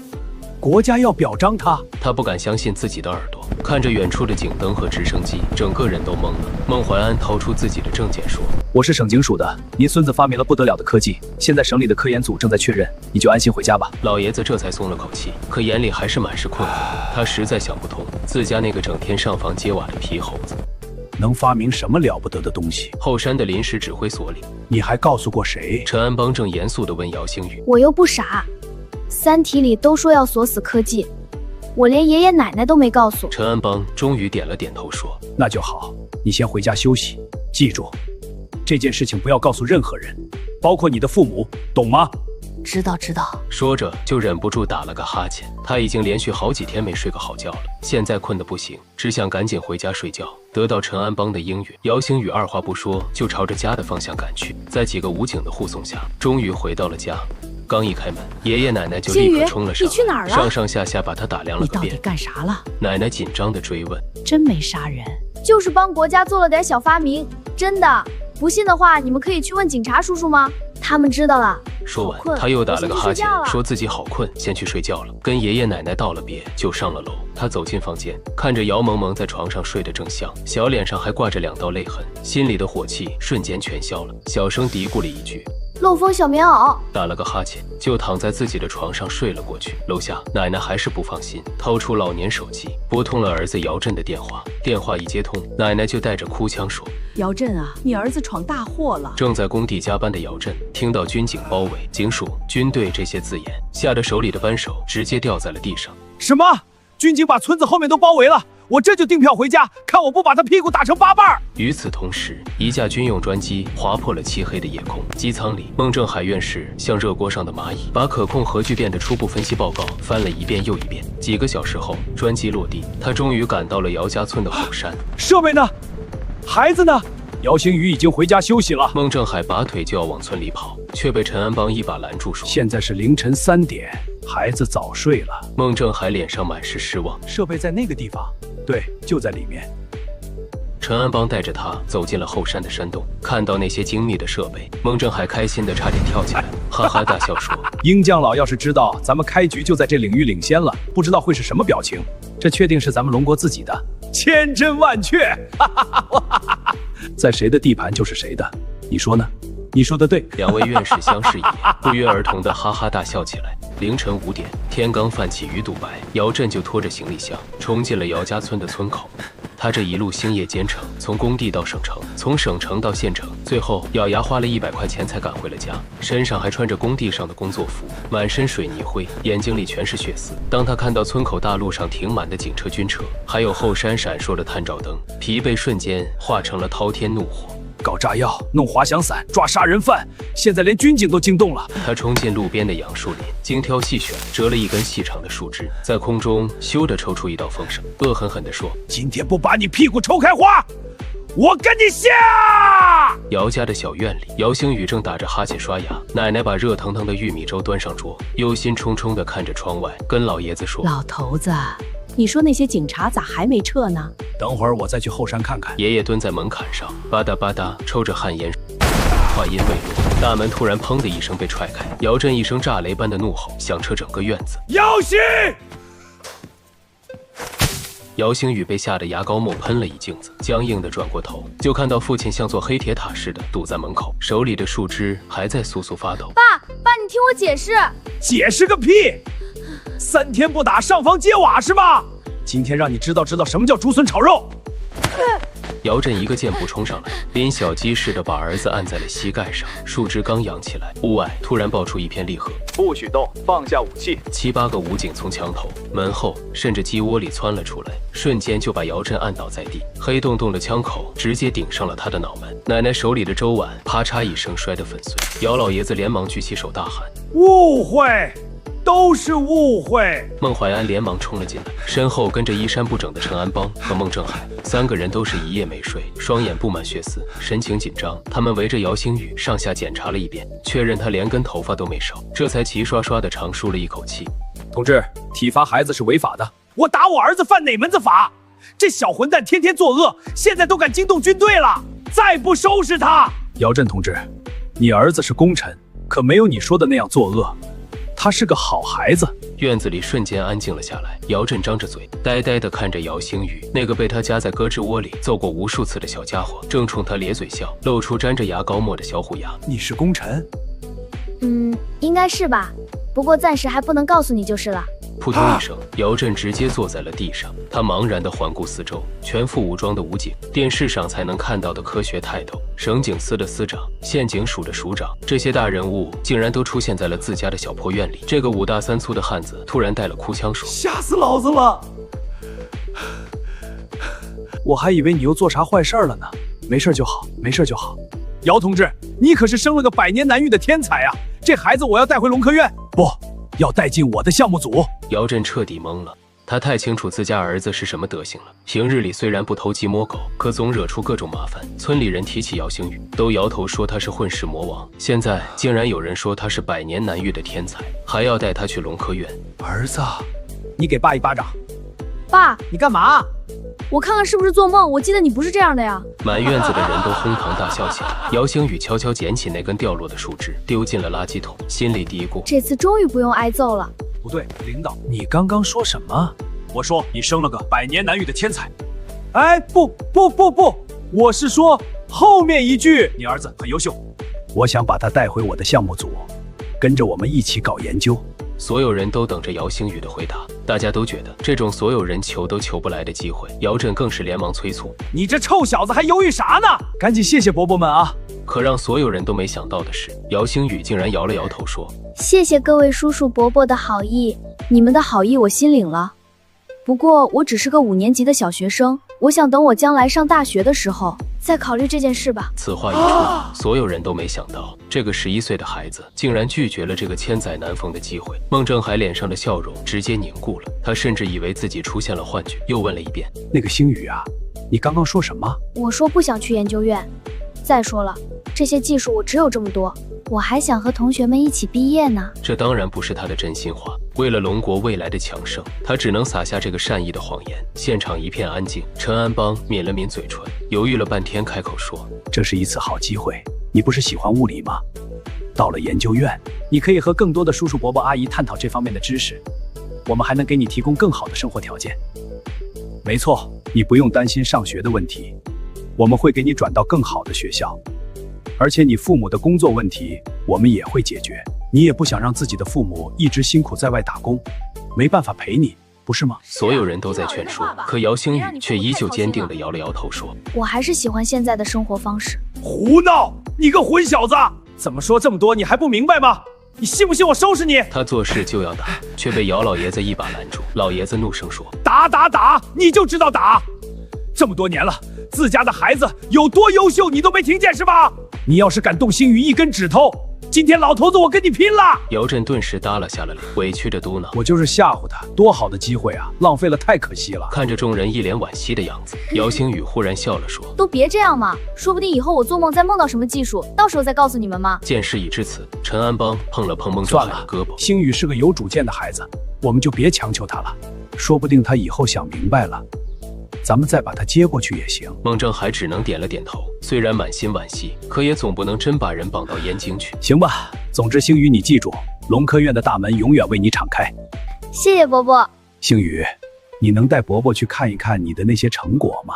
国家要表彰他？
他不敢相信自己的耳朵，看着远处的警灯和直升机，整个人都懵了。孟怀安掏出自己的证件说：“
我是省警署的，您孙子发明了不得了的科技，现在省里的科研组正在确认，你就安心回家吧。”
老爷子这才松了口气，可眼里还是满是困惑。他实在想不通，自家那个整天上房揭瓦的皮猴子，
能发明什么了不得的东西？
后山的临时指挥所里，
你还告诉过谁？
陈安邦正严肃地问姚星宇。
我又不傻，三体里都说要锁死科技，我连爷爷奶奶都没告诉。
陈安邦终于点了点头说：“
那就好，你先回家休息，记住，这件事情不要告诉任何人，包括你的父母，懂吗？”
知道知道。
说着就忍不住打了个哈欠。他已经连续好几天没睡个好觉了，现在困得不行，只想赶紧回家睡觉。得到陈安邦的应允，姚星宇二话不说就朝着家的方向赶去。在几个武警的护送下，终于回到了家。刚一开门，爷爷奶奶就立刻冲了上来，
你去哪儿了？
上上下下把他打量了个遍。
你到底干啥了？
奶奶紧张地追问。
真没杀人，
就是帮国家做了点小发明，真的。不信的话，你们可以去问警察叔叔吗？他们知道了。
说完，他又打了个哈欠，说自己好困，先去睡觉了。跟爷爷奶奶道了别，就上了楼。他走进房间，看着姚萌萌在床上睡得正香，小脸上还挂着2道泪痕，心里的火气瞬间全消了，小声嘀咕了一句：“
漏风小棉袄。”
打了个哈欠，就躺在自己的床上睡了过去。楼下，奶奶还是不放心，掏出老年手机，拨通了儿子姚振的电话。电话一接通，奶奶就带着哭腔说：“
姚振啊，你儿子闯大祸了。”
正在工地加班的姚振听到军警包围、警署、军队这些字眼，吓得手里的扳手直接掉在了地上。
什么？军警把村子后面都包围了？我这就订票回家，看我不把他屁股打成8瓣！
与此同时，一架军用专机划破了漆黑的夜空。机舱里，孟正海院士像热锅上的蚂蚁，把可控核聚变的初步分析报告翻了一遍又一遍。几个小时后，专机落地，他终于赶到了姚家村的后山。
设备呢？孩子呢？姚星宇已经回家休息了。
孟正海拔腿就要往村里跑，却被陈安邦一把拦住，说：“
现在是凌晨3点，孩子早睡了。”
孟正海脸上满是失望。
设备在那个地方？对，就在里面。
陈安邦带着他走进了后山的山洞，看到那些精密的设备，孟正海开心的差点跳起来，哈哈大笑说：“
鹰将老要是知道咱们开局就在这领域领先了，不知道会是什么表情。这确定是咱们龙国自己的，千真万确！哈哈哈哈哈！在谁的地盘就是谁的，你说呢？你说的对。”
两位院士相视一眼，不约而同的哈哈大笑起来。凌晨5点，天刚泛起鱼肚白，姚振就拖着行李箱冲进了姚家村的村口。他这一路星夜兼程，从工地到省城，从省城到县城，最后咬牙花了100块钱才赶回了家，身上还穿着工地上的工作服，满身水泥灰，眼睛里全是血丝。当他看到村口大路上停满的警车、军车，还有后山闪烁的探照灯，疲惫瞬间化成了滔天怒火。
搞炸药、弄滑翔伞、抓杀人犯，现在连军警都惊动了。
他冲进路边的杨树林，精挑细选，折了一根细长的树枝，在空中咻地抽出一道风声，恶狠狠地说：“
今天不把你屁股抽开花，我跟你下！”
姚家的小院里，姚星宇正打着哈欠刷牙，奶奶把热腾腾的玉米粥端上桌，忧心忡忡地看着窗外，跟老爷子说：“
老头子，你说那些警察咋还没撤呢？
等会儿我再去后山看看。”
爷爷蹲在门槛上，吧嗒吧嗒抽着旱烟。话音未落，大门突然砰的一声被踹开，姚振一声炸雷般的怒吼响彻整个院子。
姚希！
姚星宇被吓得牙膏沫喷了一镜子，僵硬地转过头，就看到父亲像座黑铁塔似的堵在门口，手里的树枝还在簌簌发抖。
爸，你听我解释。
解释个屁！3天不打，上房揭瓦是吗？今天让你知道什么叫竹笋炒肉。
姚振一个箭步冲上来，拎小鸡似的把儿子按在了膝盖上，树枝刚扬起来，屋外突然爆出一片厉喝：“
不许动，放下武器
！”7、8个武警从墙头、门后，甚至鸡窝里窜了出来，瞬间就把姚振按倒在地，黑洞洞的枪口直接顶上了他的脑门。奶奶手里的粥碗啪嚓一声摔得粉碎，姚老爷子连忙举起手大喊：“
误会！都是误会！”
孟怀安连忙冲了进来，身后跟着衣衫不整的陈安邦和孟正海，3个人都是一夜没睡，双眼布满血丝，神情紧张。他们围着姚星宇上下检查了一遍，确认他连根头发都没少，这才齐刷刷地长舒了一口气。
同志，体罚孩子是违法的。我打我儿子犯哪门子法？这小混蛋天天作恶，现在都敢惊动军队了，再不收拾他！
姚振同志，你儿子是功臣，可没有你说的那样作恶。他是个好孩子。
院子里瞬间安静了下来，姚振张着嘴，呆呆地看着姚星宇，那个被他夹在胳肢窝里揍过无数次的小家伙，正冲他咧嘴笑，露出沾着牙膏沫的小虎牙。
你是功臣？
应该是吧，不过暂时还不能告诉你就是了。
扑通一声，姚振直接坐在了地上。他茫然地环顾四周，全副武装的武警，电视上才能看到的科学泰斗，省警司的司长，县警署的署长，这些大人物竟然都出现在了自家的小破院里。这个5大3粗的汉子突然带了哭腔说：“
吓死老子了！
我还以为你又做啥坏事了呢。没事就好，没事就好。”
姚同志，你可是生了个百年难遇的天才啊！这孩子我要带回龙科院，不要带进我的项目组。
姚振彻底懵了，他太清楚自家儿子是什么德行了。平日里虽然不偷鸡摸狗，可总惹出各种麻烦。村里人提起姚星宇，都摇头说他是混世魔王。现在竟然有人说他是百年难遇的天才，还要带他去龙科院。
儿子，
你给爸一巴掌！
爸，
你干嘛？
我看看是不是做梦，我记得你不是这样的呀。
满院子的人都哄堂大笑起来。姚星宇悄悄捡起那根掉落的树枝，丢进了垃圾桶，心里嘀咕：
这次终于不用挨揍了。
不对，领导，
你刚刚说什么？
我说你生了个百年难遇的天才。哎，不，我是说后面一句，你儿子很优秀，
我想把他带回我的项目组，跟着我们一起搞研究。
所有人都等着姚星宇的回答，大家都觉得这种所有人求都求不来的机会，姚振更是连忙催促：
你这臭小子还犹豫啥呢？
赶紧谢谢伯伯们啊！
可让所有人都没想到的是，姚星宇竟然摇了摇头说：
谢谢各位叔叔伯伯的好意，你们的好意我心领了。不过我只是个5年级的小学生，我想等我将来上大学的时候再考虑这件事吧。
此话一出，所有人都没想到，这个11岁的孩子竟然拒绝了这个千载难逢的机会。孟正海脸上的笑容直接凝固了，他甚至以为自己出现了幻觉，又问了一遍：
那个星宇啊，你刚刚说什么？
我说不想去研究院。再说了，这些技术我只有这么多，我还想和同学们一起毕业呢。
这当然不是他的真心话。为了龙国未来的强盛，他只能撒下这个善意的谎言。现场一片安静，陈安邦抿了抿嘴唇，犹豫了半天，开口说：
这是一次好机会，你不是喜欢物理吗？到了研究院，你可以和更多的叔叔伯伯阿姨探讨这方面的知识，我们还能给你提供更好的生活条件。没错，你不用担心上学的问题，我们会给你转到更好的学校，而且你父母的工作问题我们也会解决。你也不想让自己的父母一直辛苦在外打工，没办法陪你，不是吗？
所有人都在劝说，可姚星宇却依旧坚定地摇了摇头说：
我还是喜欢现在的生活方式。
胡闹！你个混小子！怎么说这么多你还不明白吗？你信不信我收拾你？
他做事就要打，却被姚老爷子一把拦住。老爷子怒声说：
打！你就知道打！这么多年了，自家的孩子有多优秀你都没听见是吧？你要是敢动星宇一根指头，今天老头子我跟你拼了！
姚振顿时耷拉下了脸，委屈着嘟囔：
我就是吓唬他，多好的机会啊，浪费了太可惜了。
看着众人一脸惋惜的样子，姚星宇忽然笑了说：
都别这样嘛，说不定以后我做梦再梦到什么技术，到时候再告诉你们嘛。
见事已至此，陈安邦碰了碰孟正海的胳膊。
星宇是个有主见的孩子，我们就别强求他了，说不定他以后想明白了，咱们再把他接过去也行。
孟正海只能点了点头，虽然满心惋惜，可也总不能真把人绑到燕京去。
行吧，总之星宇你记住，龙科院的大门永远为你敞开。
谢谢伯伯。
星宇，
你能带伯伯去看一看你的那些成果吗？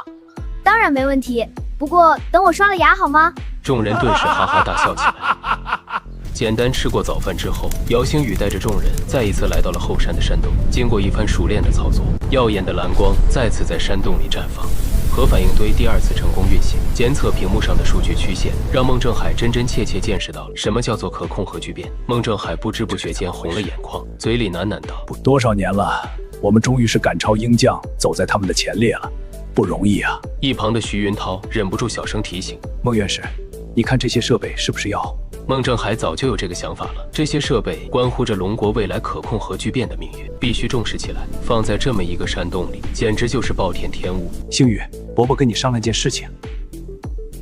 当然没问题，不过等我刷了牙好吗？
众人顿时哈哈大笑起来。简单吃过早饭之后，姚星宇带着众人再一次来到了后山的山洞。经过一番熟练的操作，耀眼的蓝光再次在山洞里绽放。核反应堆第二次成功运行，检测屏幕上的数据曲线，让孟正海真真切切见识到了什么叫做可控核聚变。孟正海不知不觉间红了眼眶，嘴里喃喃道：“
多少年了，我们终于是赶超鹰将，走在他们的前列了，不容易啊！”
一旁的徐云涛忍不住小声提醒：“
孟院士，你看这些设备是不是要？”
孟正海早就有这个想法了，这些设备关乎着龙国未来可控核聚变的命运，必须重视起来。放在这么一个山洞里，简直就是暴殄天物。
星宇，伯伯跟你商量件事情。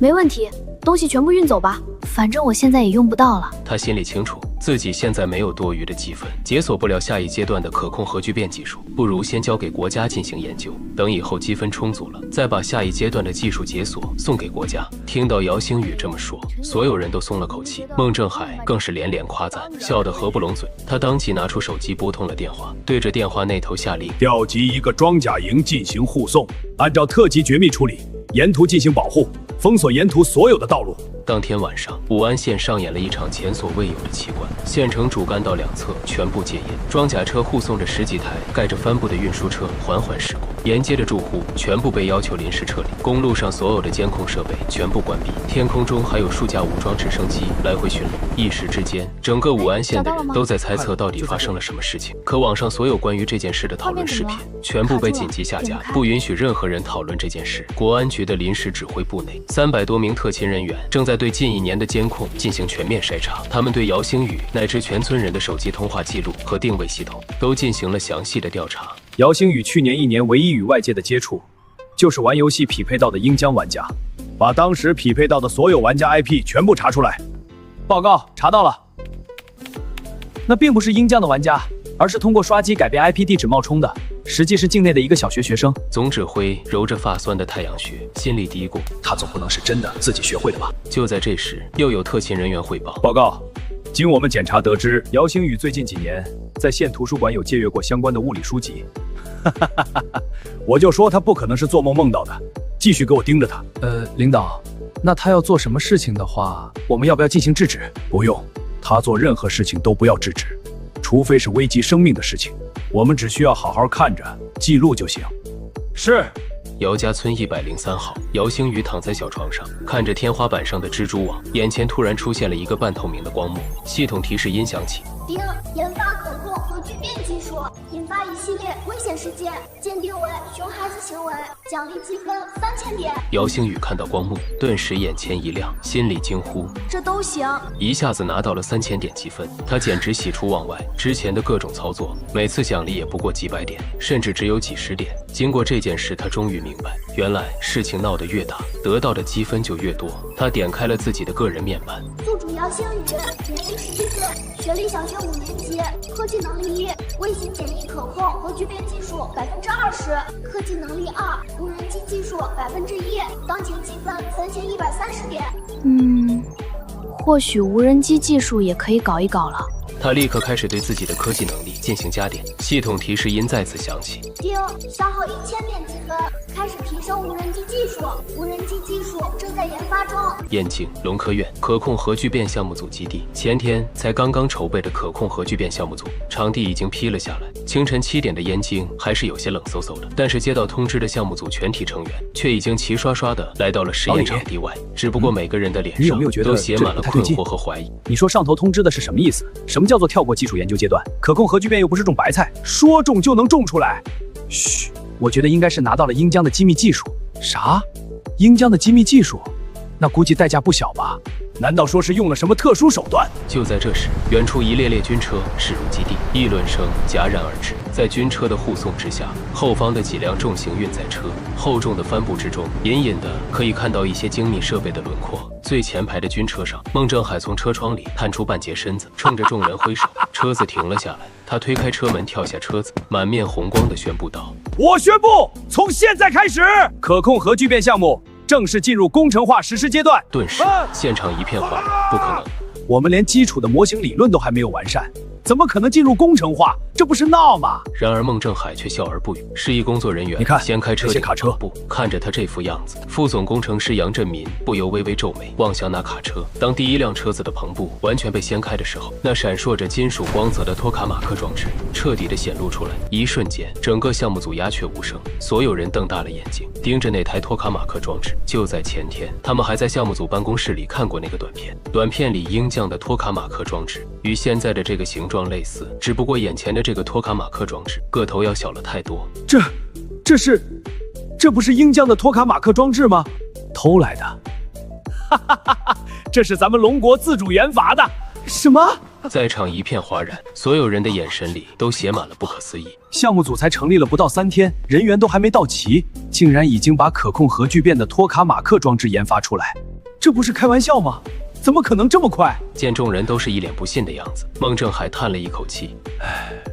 没问题，东西全部运走吧，反正我现在也用不到了。
他心里清楚，自己现在没有多余的积分，解锁不了下一阶段的可控核聚变技术，不如先交给国家进行研究，等以后积分充足了，再把下一阶段的技术解锁送给国家。听到姚星宇这么说，所有人都松了口气，孟正海更是连连夸赞，笑得合不拢嘴。他当即拿出手机拨通了电话，对着电话那头下令：
调集一个装甲营进行护送，按照特级绝密处理，沿途进行保护，封锁沿途所有的道路。
当天晚上，武安县上演了一场前所未有的奇观，县城主干道两侧全部戒严，装甲车护送着10几台盖着帆布的运输车缓缓驶过，沿街的住户全部被要求临时撤离，公路上所有的监控设备全部关闭，天空中还有数架武装直升机来回巡逻。一时之间，整个武安县的人都在猜测到底发生了什么事情。可网上所有关于这件事的讨论视频全部被紧急下架，不允许任何人讨论这件事。国安局的临时指挥部内，300多名特勤人员正在对近1年的监控进行全面筛查，他们对姚星宇乃至全村人的手机通话记录和定位系统都进行了详细的调查。
姚星宇去年1年唯一与外界的接触，就是玩游戏匹配到的鹰江玩家，
把当时匹配到的所有玩家 IP 全部查出来。
报告查到了，那并不是鹰江的玩家，而是通过刷机改变 IP 地址冒充的，实际是境内的一个小学学生。
总指挥揉着发酸的太阳穴，心里嘀咕：
他总不能是真的自己学会的吧？
就在这时，又有特勤人员汇报：
报告，经我们检查得知，
姚星宇最近几年在县图书馆有借阅过相关的物理书籍。
我就说他不可能是做梦梦到的，继续给我盯着他。
领导，那他要做什么事情的话，我们要不要进行制止？
不用，他做任何事情都不要制止，除非是危及生命的事情，我们只需要好好看着记录就行。
是。
姚家村103号，姚星宇躺在小床上，看着天花板上的蜘蛛网，眼前突然出现了一个半透明的光幕，系统提示音响起：
丁研发可控核聚变技术，引发一系列危险事件，鉴定为熊孩子行为，奖励积分3000点。
姚星宇看到光幕，顿时眼前一亮，心里惊呼：
这都行！
一下子拿到了3000点积分，他简直喜出望外。之前的各种操作，每次奖励也不过几百点，甚至只有几十点。经过这件事，他终于明白，原来事情闹得越大，得到的积分就越多。他点开了自己的个人面板，
宿主姚星宇，年龄11岁，学历小学5年级，科技能力1，卫星简易可控核聚变技术20%，科技能力2，无人机技术1%，当前积分3130点。
或许无人机技术也可以搞一搞了。
他立刻开始对自己的科技能力进行加点，系统提示音再次响起：
丁消耗1000点积分，开始提升无人机技术，无人机技术正在研发中。
燕京龙科院可控核聚变项目组基地，前天才刚刚筹备的可控核聚变项目组场地已经批了下来。清晨7点的燕京还是有些冷飕飕的，但是接到通知的项目组全体成员却已经齐刷刷的来到了实验场地外，只不过每个人的脸上都写满了困惑和怀疑。
你说上头通知的是什么意思？什么叫做跳过技术研究阶段？可控核聚变又不是种白菜，说种就能种出来。嘘，我觉得应该是拿到了鹰江的机密技术。啥？鹰江的机密技术？那估计代价不小吧？
难道说是用了什么特殊手段？
就在这时，远处一列列军车驶入基地，议论声戛然而止。在军车的护送之下，后方的几辆重型运载车，厚重的帆布之中，隐隐的可以看到一些精密设备的轮廓。最前排的军车上，孟正海从车窗里探出半截身子，冲着众人挥手。车子停了下来，他推开车门，跳下车子，满面红光地宣布道：
我宣布，从现在开始，可控核聚变项目正式进入工程化实施阶段。
顿时，现场一片哗然，不可能！
我们连基础的模型理论都还没有完善，怎么可能进入工程化？这这不是闹吗？
然而孟正海却笑而不语。示意工作人员
你看
掀开车顶
卡车
部，看着他这副样子，副总工程师杨振民不由微微皱眉，望向那卡车。当第一辆车子的篷布完全被掀开的时候，那闪烁着金属光泽的托卡马克装置彻底的显露出来。一瞬间，整个项目组鸦雀无声，所有人瞪大了眼睛，盯着那台托卡马克装置。就在前天，他们还在项目组办公室里看过那个短片，短片里鹰将的托卡马克装置与现在的这个形状类似，只不过眼前的这个托卡马克装置个头要小了太多。
这不是鹰将的托卡马克装置吗？偷来的。哈哈哈哈，这是咱们龙国自主研发的。什么？
在场一片哗然，所有人的眼神里都写满了不可思议。
项目组才成立了不到3天，人员都还没到齐，竟然已经把可控核聚变的托卡马克装置研发出来，
这不是开玩笑吗？怎么可能这么快？
见众人都是一脸不信的样子，孟正海叹了一口气。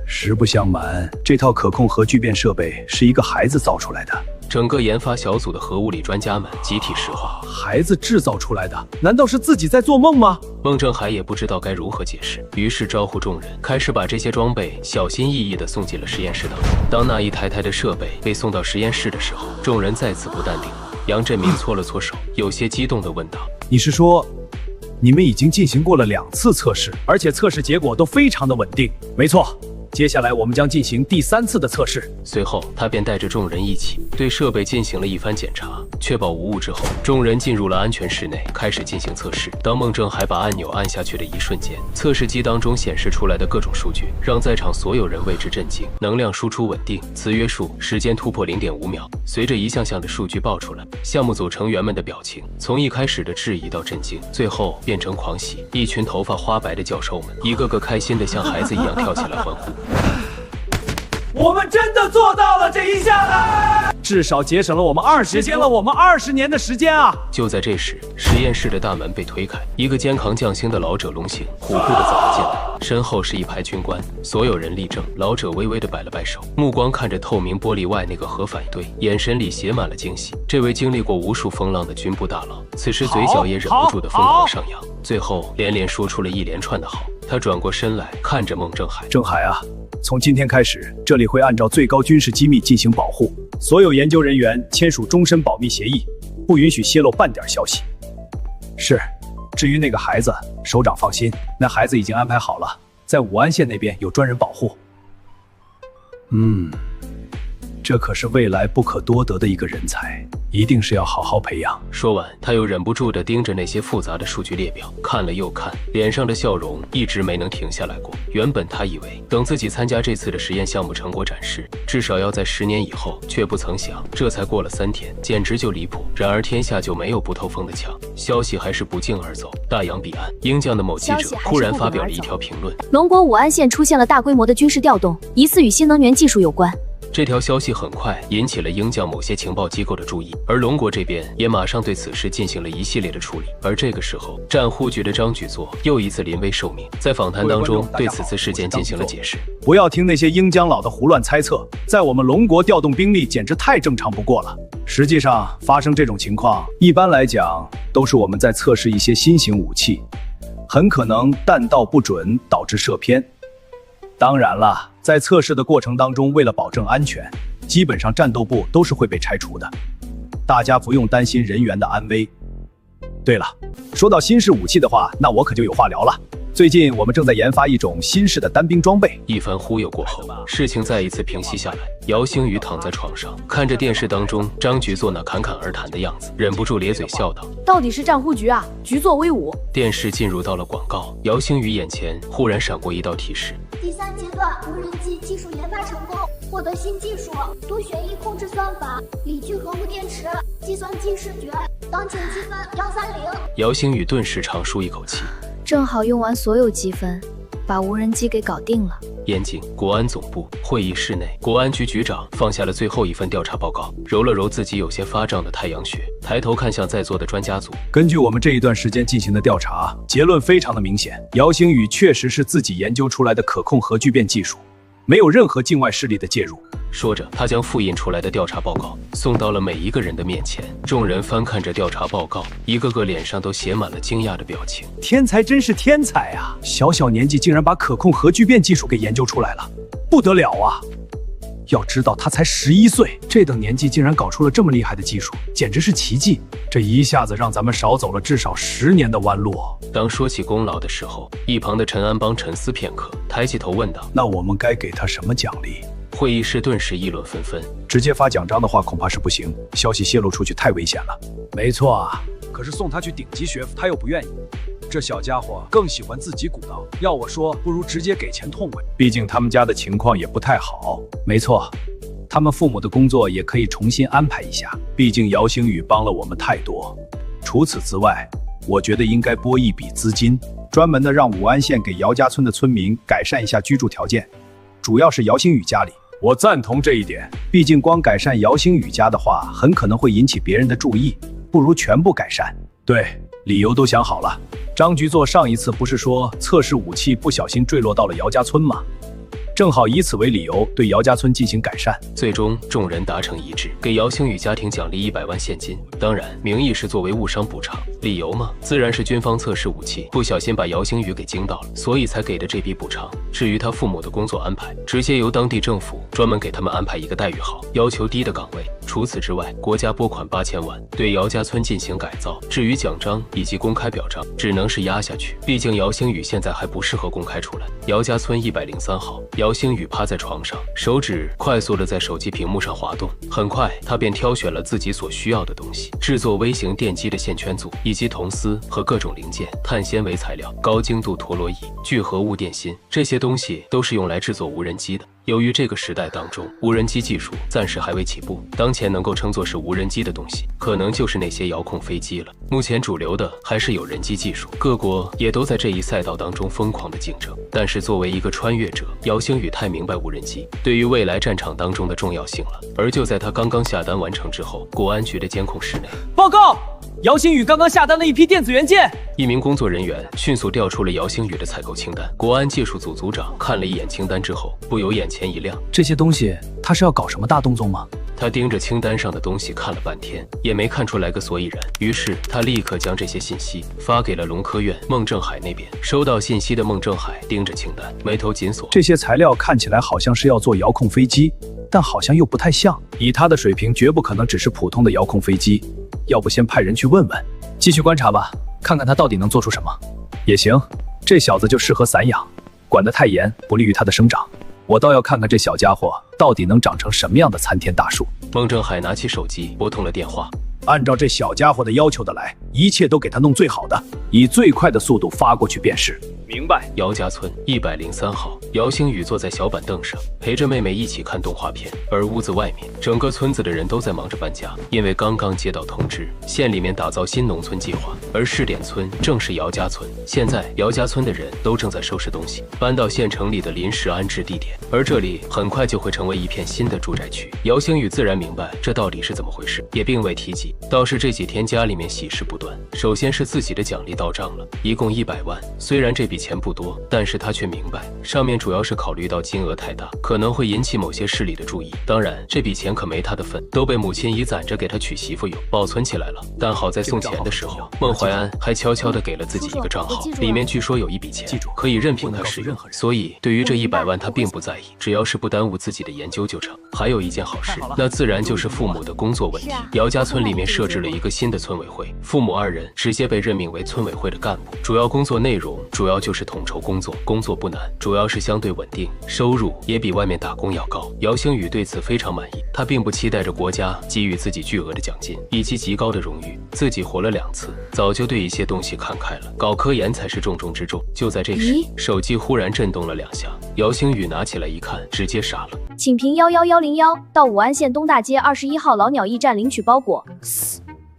实不相瞒，这套可控核聚变设备是一个孩子造出来的。
整个研发小组的核物理专家们集体石化。
孩子制造出来的？难道是自己在做梦吗？
孟正海也不知道该如何解释，于是招呼众人开始把这些装备小心翼翼地送进了实验室当中。当那一台台的设备被送到实验室的时候，众人再次不淡定了。杨振民搓了搓手，有些激动地问道：“
你是说，你们已经进行过了2次测试，
而且测试结果都非常的稳定？”没错。接下来我们将进行第3次的测试。
随后，他便带着众人一起对设备进行了一番检查，确保无误之后，众人进入了安全室内，开始进行测试。当孟正海把按钮按下去的一瞬间，测试机当中显示出来的各种数据让在场所有人为之震惊。能量输出稳定，磁约束时间突破 0.5秒。随着一项项的数据爆出来，项目组成员们的表情从一开始的质疑到震惊，最后变成狂喜。一群头发花白的教授们一个个开心的像孩子一样跳起来欢呼。
我们真的做到了这一下了，至少节省了我们20年的时间啊！
就在这时，实验室的大门被推开，一个肩扛匠心的老者龙行虎步地走了进来，身后是一排军官，所有人立正。老者微微地摆了摆手，目光看着透明玻璃外那个核反应堆，眼神里写满了惊喜。这位经历过无数风浪的军部大佬，此时嘴角也忍不住地疯狂上扬，最后连连说出了一连串的好。他转过身来，看着孟正海：“
正海啊，从今天开始，这里会按照最高军事机密进行保护，所有研究人员签署终身保密协议，不允许泄露半点消息。”是。至于那个孩子，首长放心，那孩子已经安排好了，在武安县那边有专人保护。这可是未来不可多得的一个人才，一定是要好好培养。
说完，他又忍不住地盯着那些复杂的数据列表，看了又看，脸上的笑容一直没能停下来过。原本他以为等自己参加这次的实验项目成果展示，至少要在10年以后，却不曾想这才过了3天，简直就离谱。然而天下就没有不透风的墙，消息还是不胫而走。大洋彼岸，鹰将的某记者忽然发表了一条评论：
龙国武安县出现了大规模的军事调动，疑似与新能源技术有关。
这条消息很快引起了鹰将某些情报机构的注意，而龙国这边也马上对此事进行了一系列的处理。而这个时候，战忽局的张举作又一次临危受命，在访谈当中对此次事件进行了解释。
不要听那些鹰将老的胡乱猜测，在我们龙国调动兵力简直太正常不过了。实际上发生这种情况，一般来讲都是我们在测试一些新型武器，很可能弹道不准导致射偏。当然了，在测试的过程当中，为了保证安全，基本上战斗部都是会被拆除的，大家不用担心人员的安危。对了，说到新式武器的话，那我可就有话聊了。最近我们正在研发一种新式的单兵装备。
一番忽悠过后，事情再一次平息下来。姚星宇躺在床上，看着电视当中张局座那侃侃而谈的样子，忍不住咧嘴笑道：“
到底是战忽局啊，局座威武。”
电视进入到了广告，姚星宇眼前忽然闪过一道提示：
第3阶段无人机技术研发成功，获得新技术多旋翼控制算法、理聚合物电池、计算机视觉，当前积分130。
姚星宇顿时长舒一口气，
正好用完所有积分，把无人机给搞定了。
燕京国安总部会议室内，国安局局长放下了最后一份调查报告，揉了揉自己有些发胀的太阳穴，抬头看向在座的专家组。
根据我们这一段时间进行的调查，结论非常的明显，姚星宇确实是自己研究出来的可控核聚变技术，没有任何境外势力的介入。
说着，他将复印出来的调查报告送到了每一个人的面前。众人翻看着调查报告，一个个脸上都写满了惊讶的表情。
天才真是天才啊！小小年纪竟然把可控核聚变技术给研究出来了。不得了啊！要知道他才11岁，这等年纪竟然搞出了这么厉害的技术，简直是奇迹！这一下子让咱们少走了至少10年的弯路。
当说起功劳的时候，一旁的陈安邦沉思片刻，抬起头问道：“
那我们该给他什么奖励？”
会议室顿时议论纷纷。
直接发奖章的话恐怕是不行，消息泄露出去太危险了。没错啊，可是送他去顶级学府他又不愿意。这小家伙更喜欢自己鼓捣，要我说，不如直接给钱痛快。毕竟他们家的情况也不太好。没错，他们父母的工作也可以重新安排一下，毕竟姚星宇帮了我们太多。除此之外，我觉得应该拨一笔资金，专门的让武安县给姚家村的村民改善一下居住条件，主要是姚星宇家里。我赞同这一点，毕竟光改善姚星宇家的话，很可能会引起别人的注意，不如全部改善。对，理由都想好了。张局座上一次不是说测试武器不小心坠落到了姚家村吗？正好以此为理由对姚家村进行改善。
最终众人达成一致，给姚星宇家庭奖励100万现金，当然名义是作为误伤补偿，理由嘛，自然是军方测试武器不小心把姚星宇给惊到了，所以才给的这笔补偿。至于他父母的工作安排，直接由当地政府专门给他们安排一个待遇好、要求低的岗位。除此之外，国家拨款8000万对姚家村进行改造。至于奖章以及公开表彰，只能是压下去，毕竟姚星宇现在还不适合公开出来。姚家村103号，姚星宇趴在床上，手指快速地在手机屏幕上滑动。很快，他便挑选了自己所需要的东西：制作微型电机的线圈组，以及铜丝和各种零件、碳纤维材料、高精度陀螺仪、聚合物电芯，这些东西都是用来制作无人机的。由于这个时代当中，无人机技术暂时还未起步，当前能够称作是无人机的东西，可能就是那些遥控飞机了。目前主流的还是有人机技术，各国也都在这一赛道当中疯狂的竞争。但是作为一个穿越者，姚星宇太明白无人机对于未来战场当中的重要性了。而就在他刚刚下单完成之后，国安局的监控室内，
报告，姚星宇刚刚下单了一批电子元件。
一名工作人员迅速调出了姚星宇的采购清单。国安技术组组长看了一眼清单之后，不由眼前一亮。
这些东西他是要搞什么大动作吗？
他盯着清单上的东西看了半天，也没看出来个所以然。于是他立刻将这些信息发给了龙科院孟正海那边。收到信息的孟正海盯着清单，眉头紧锁。
这些材料看起来好像是要做遥控飞机，但好像又不太像。以他的水平，绝不可能只是普通的遥控飞机。要不先派人去问问，继续观察吧，看看他到底能做出什么。也行，这小子就适合散养，管得太严不利于他的生长。我倒要看看这小家伙到底能长成什么样的参天大树。
孟正海拿起手机拨通了电话。
按照这小家伙的要求的来，一切都给他弄最好的，以最快的速度发过去便是。
明白。
姚家村103号，姚星宇坐在小板凳上，陪着妹妹一起看动画片。而屋子外面，整个村子的人都在忙着搬家，因为刚刚接到通知，县里面打造新农村计划，而试点村正是姚家村。现在姚家村的人都正在收拾东西，搬到县城里的临时安置地点，而这里很快就会成为一片新的住宅区。姚星宇自然明白这到底是怎么回事，也并未提及。倒是这几天家里面喜事不断，首先是自己的奖励到账了，一共100万。虽然这笔钱不多，但是他却明白，上面主要是考虑到金额太大，可能会引起某些势力的注意。当然，这笔钱可没他的份，都被母亲姨攒着给他娶媳妇用，保存起来了。但好在送钱的时候，孟怀安还悄悄地给了自己一个账号，里面据说有一笔钱，可以任凭他使用。所以对于这100万，他并不在意，只要是不耽误自己的研究就成。还有一件好事，那自然就是父母的工作问题。姚家村里面设置了一个新的村委会，父母2人直接被任命为村委会的干部，主要工作内容主要就是统筹工作，工作不难，主要是相对稳定，收入也比外面打工要高。姚星宇对此非常满意，他并不期待着国家给予自己巨额的奖金以及极高的荣誉，自己活了2次，早就对一些东西看开了，搞科研才是重中之重。就在这时，手机忽然震动了2下，姚星宇拿起来一看，直接傻了。
请凭11101到武安县东大街21号老鸟驿站领取包裹。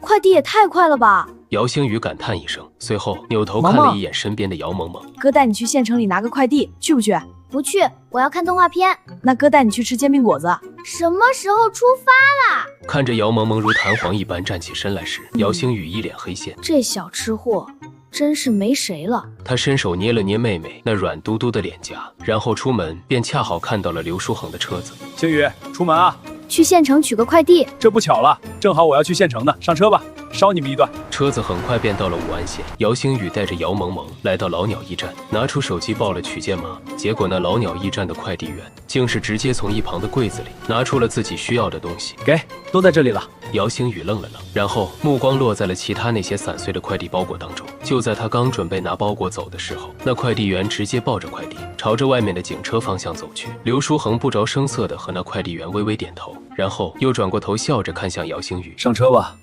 快递也太快了吧！
姚星宇感叹一声，随后扭头看了一眼身边的姚萌萌。
哥带你去县城里拿个快递，去不去？
不去，我要看动画片。
那哥带你去吃煎饼果子。
什么时候出发啦？
看着姚萌萌如弹簧一般站起身来时，姚星宇一脸黑线。
这小吃货真是没谁了。
他伸手捏了捏妹妹那软嘟嘟的脸颊，然后出门便恰好看到了刘书恒的车子。
星宇，出门啊！
去县城取个快递。
这不巧了，正好我要去县城呢，上车吧。捎你们一段。
车子很快便到了武安县，姚星宇带着姚萌萌来到老鸟驿站，拿出手机报了取件码。结果那老鸟驿站的快递员竟是直接从一旁的柜子里拿出了自己需要的东西，
给，都在这里了。
姚星宇愣了愣，然后目光落在了其他那些散碎的快递包裹当中。就在他刚准备拿包裹走的时候，那快递员直接抱着快递朝着外面的警车方向走去。刘书恒不着声色地和那快递员微微点头，然后又转过头笑着看向姚星宇，
上车吧，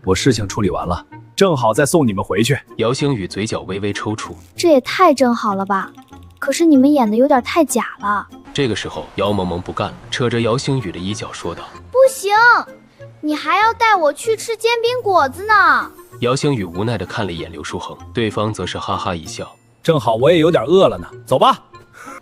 我事情处理完了，正好再送你们回去。
姚星宇嘴角微微抽搐，
这也太正好了吧？可是你们演的有点太假了。
这个时候，姚萌萌不干了，扯着姚星宇的衣角说道：“
不行，你还要带我去吃煎饼果子呢。”
姚星宇无奈地看了一眼刘书恒，对方则是哈哈一笑：“
正好我也有点饿了呢，走吧。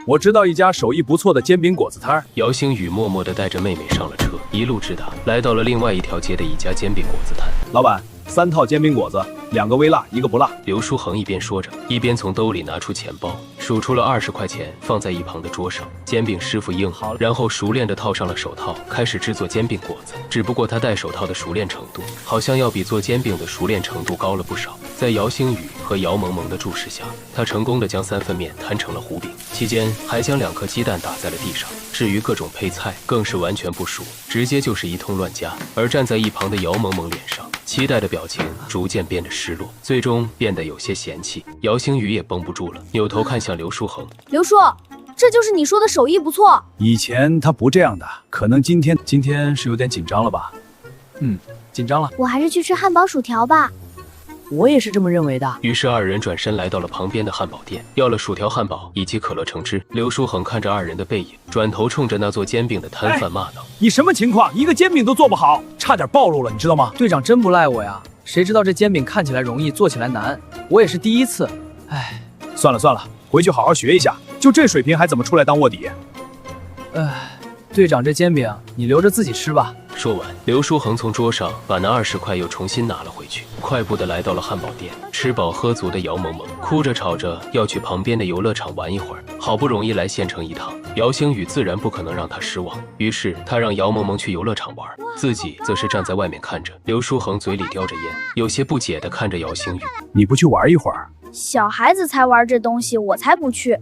我知道一家手艺不错的煎饼果子摊。”
姚星宇默默地带着妹妹上了车，一路直达，来到了另外一条街的一家煎饼果子摊。
老板，3套煎饼果子，2个微辣，1个不辣。
刘书恒一边说着，一边从兜里拿出钱包，数出了20块钱，放在一旁的桌上。煎饼师傅应好，然后熟练地套上了手套，开始制作煎饼果子。只不过他戴手套的熟练程度，好像要比做煎饼的熟练程度高了不少。在姚星宇和姚萌萌的注视下，他成功地将3份面摊成了糊饼，期间还将2颗鸡蛋打在了地上。至于各种配菜，更是完全不熟，直接就是一通乱加。而站在一旁的姚萌萌脸上期待的表情逐渐变得失落，最终变得有些嫌弃。姚星宇也绷不住了，扭头看向刘书恒：“
刘叔，这就是你说的手艺不错。
以前他不这样的，可能今天是有点紧张了吧？
紧张了。
我还是去吃汉堡薯条吧。”
我也是这么认为的。
于是2人转身来到了旁边的汉堡店，要了薯条汉堡以及可乐橙汁。刘书恒看着2人的背影，转头冲着那做煎饼的摊贩骂道：“
你什么情况？一个煎饼都做不好，差点暴露了，你知道吗？”
队长真不赖我呀，谁知道这煎饼看起来容易，做起来难，我也是第一次。唉，
算了，回去好好学一下。就这水平还怎么出来当卧底？
队长这煎饼你留着自己吃吧。
说完，刘书恒从桌上把那20块又重新拿了回去，快步地来到了汉堡店。吃饱喝足的姚萌萌哭着吵着要去旁边的游乐场玩一会儿，好不容易来县城一趟，姚星宇自然不可能让她失望，于是他让姚萌萌去游乐场玩，自己则是站在外面看着。刘书恒嘴里叼着烟，有些不解地看着姚星宇：“
你不去玩一会儿？
小孩子才玩这东西，我才不去。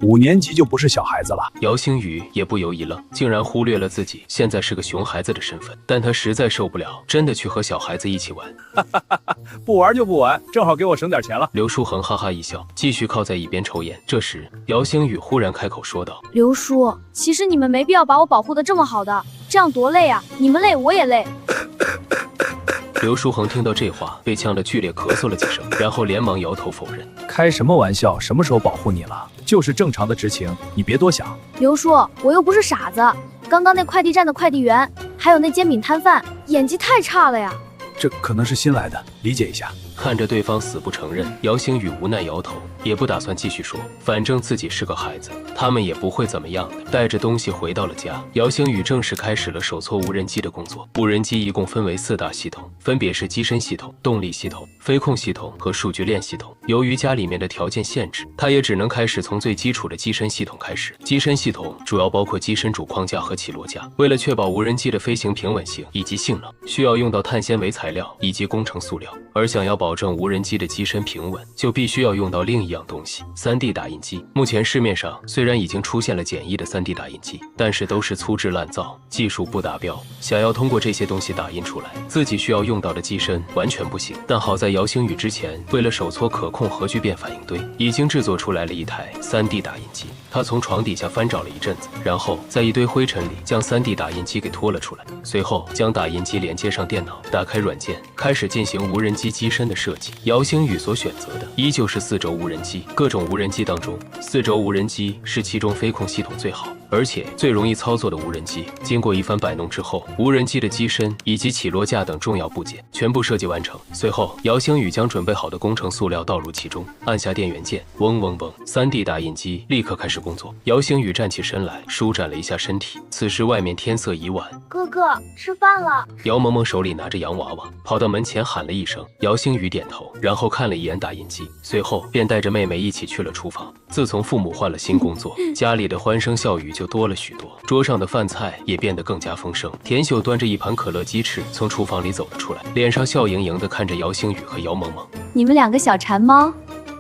5年级就不是小孩子了。”
姚星宇也不由一愣，竟然忽略了自己现在是个熊孩子的身份，但他实在受不了真的去和小孩子一起玩。
不玩就不玩，正好给我省点钱了。
刘书恒哈哈一笑，继续靠在一边抽烟。这时，姚星宇忽然开口说道：“
刘叔，其实你们没必要把我保护得这么好的，这样多累啊！你们累，我也累。”
刘书恒听到这话，被呛得剧烈咳嗽了几声，然后连忙摇头否认：“
开什么玩笑？什么时候保护你了？就是正常的执勤，你别多想。”
刘叔，我又不是傻子，刚刚那快递站的快递员，还有那煎饼摊贩，演技太差了呀。
这可能是新来的，理解一下。
看着对方死不承认，姚星宇无奈摇头，也不打算继续说，反正自己是个孩子，他们也不会怎么样的。带着东西回到了家，姚星宇正式开始了手搓无人机的工作。无人机一共分为4大系统，分别是机身系统、动力系统、飞控系统和数据链系统。由于家里面的条件限制，他也只能开始从最基础的机身系统开始。机身系统主要包括机身主框架和起落架，为了确保无人机的飞行平稳性以及性能，需要用到碳纤维材料以及工程塑料。而想要保证无人机的机身平稳，就必须要用到另一样东西 ——3D 打印机。目前市面上虽然已经出现了简易的3D 打印机，但是都是粗制滥造，技术不达标。想要通过这些东西打印出来自己需要用到的机身，完全不行。但好在姚星宇之前为了手搓可控核聚变反应堆，已经制作出来了一台 3D 打印机。他从床底下翻找了一阵子，然后在一堆灰尘里将 3D 打印机给拖了出来，随后将打印机连接上电脑，打开软件，开始进行无人机机身的设计。姚星宇所选择的依旧是4轴无人机。各种无人机当中，4轴无人机是其中飞控系统最好，而且最容易操作的无人机。经过一番摆弄之后，无人机的机身以及起落架等重要部件全部设计完成。随后，姚星宇将准备好的工程塑料倒入其中，按下电源键，嗡嗡嗡，3D 打印机立刻开始工作。姚星宇站起身来，舒展了一下身体。此时外面天色已晚，
哥哥，吃饭了。
姚萌萌手里拿着洋娃娃，跑到门前喊了一声。姚星宇点头，然后看了一眼打印机，随后便带着妹妹一起去了厨房。自从父母换了新工作，家里的欢声笑语就就多了许多，桌上的饭菜也变得更加丰盛。田秀端着一盘可乐鸡翅从厨房里走了出来，脸上笑盈盈地看着姚星宇和姚萌萌。
你们两个小馋猫，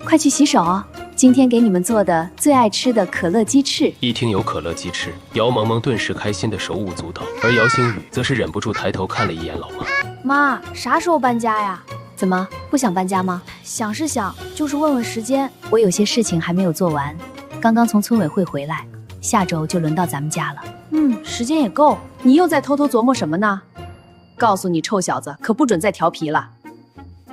快去洗手啊！今天给你们做的最爱吃的可乐鸡翅。
一听有可乐鸡翅，姚萌萌顿时开心的手舞足蹈，而姚星宇则是忍不住抬头看了一眼老妈。
妈，啥时候搬家呀？
怎么不想搬家吗？
想是想，就是问问时间。
我有些事情还没有做完，刚刚从村委会回来，下周就轮到咱们家了。
时间也够。
你又在偷偷琢磨什么呢？告诉你臭小子，可不准再调皮了。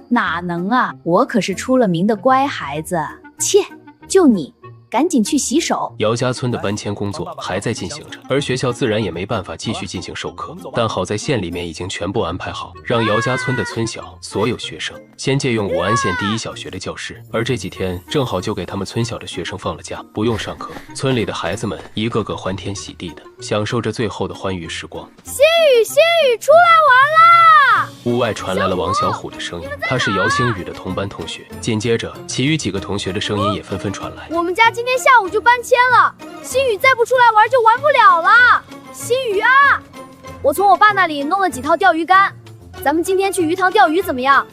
哪能啊，我可是出了名的乖孩子。切，就你，赶紧去洗手。
姚家村的搬迁工作还在进行着，而学校自然也没办法继续进行授课。但好在县里面已经全部安排好，让姚家村的村小所有学生先借用武安县第1小学的教室。而这几天正好就给他们村小的学生放了假，不用上课。村里的孩子们一个个欢天喜地的享受着最后的欢愉时光。
星宇出来玩啦！
屋外传来了王小虎的声音，他是姚星宇的同班同学。紧接着，其余几个同学的声音也纷纷传来。
我们家今天下午就搬迁了，星宇再不出来玩就玩不了了。星宇啊，
我从我爸那里弄了几套钓鱼竿，咱们今天去鱼塘钓鱼怎么样？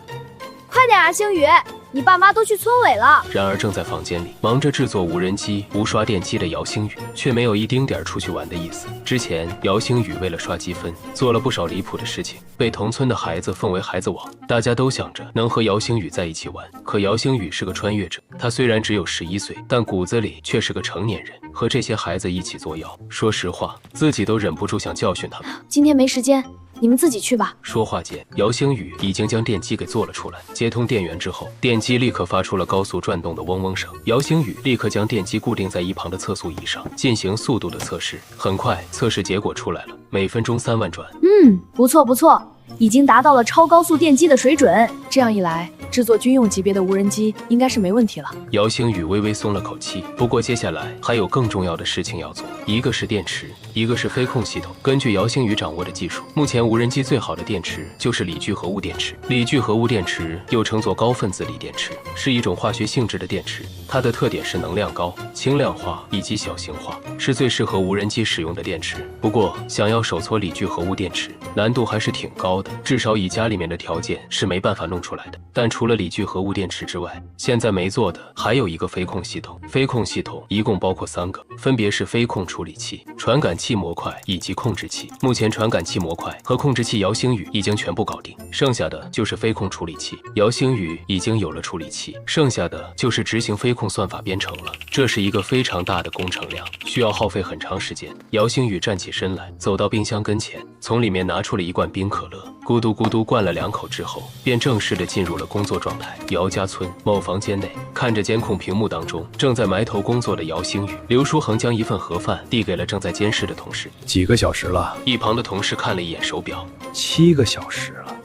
快点啊，星宇！你爸妈都去村委了。
然而正在房间里忙着制作无人机、无刷电机的姚星宇，却没有一丁点出去玩的意思。之前姚星宇为了刷积分，做了不少离谱的事情，被同村的孩子奉为孩子王。大家都想着能和姚星宇在一起玩，可姚星宇是个穿越者，他虽然只有11岁，但骨子里却是个成年人，和这些孩子一起作妖。说实话，自己都忍不住想教训他们。
今天没时间，你们自己去吧。
说话间，姚星宇已经将电机给做了出来。接通电源之后，电机立刻发出了高速转动的嗡嗡声。姚星宇立刻将电机固定在一旁的测速仪上，进行速度的测试。很快，测试结果出来了，每分钟3万转。
不错不错，已经达到了超高速电机的水准。
这样一来，制作军用级别的无人机应该是没问题了。
姚星宇微微松了口气，不过接下来还有更重要的事情要做，一个是电池，一个是飞控系统。根据姚星宇掌握的技术，目前无人机最好的电池就是锂聚合物电池。锂聚合物电池又称作高分子锂电池，是一种化学性质的电池，它的特点是能量高、轻量化以及小型化，是最适合无人机使用的电池。不过，想要手搓锂聚合物电池，难度还是挺高的，至少以家里面的条件是没办法弄出来的。但除了锂聚合物电池之外，现在没做的还有一个飞控系统。飞控系统一共包括3个，分别是飞控处理器、传感器模块以及控制器。目前传感器模块和控制器姚星宇已经全部搞定，剩下的就是飞控处理器。姚星宇已经有了处理器，剩下的就是执行飞控算法编程了。这是一个非常大的工程量，需要耗费很长时间。姚星宇站起身来，走到冰箱跟前，从里面拿出了一罐冰可乐，咕嘟咕嘟灌了2口之后，便正式的进入了工作状态。姚家村某房间内，看着监控屏幕当中正在埋头工作的姚星宇，刘书恒将一份盒饭递给了正在监视的同事。
几个小时了？
一旁的同事看了一眼手表
，7个小时了。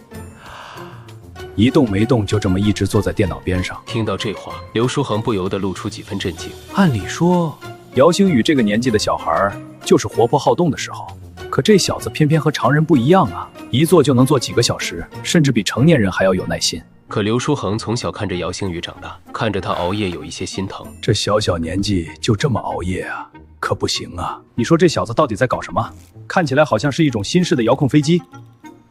一动没动，就这么一直坐在电脑边上。
听到这话，刘书恒不由得露出几分震惊。
按理说，姚星宇这个年纪的小孩就是活泼好动的时候，可这小子偏偏和常人不一样啊！一坐就能坐几个小时，甚至比成年人还要有耐心。
可刘书恒从小看着姚星宇长大，看着他熬夜有一些心疼。
这小小年纪就这么熬夜啊，可不行啊！你说这小子到底在搞什么？看起来好像是一种新式的遥控飞机。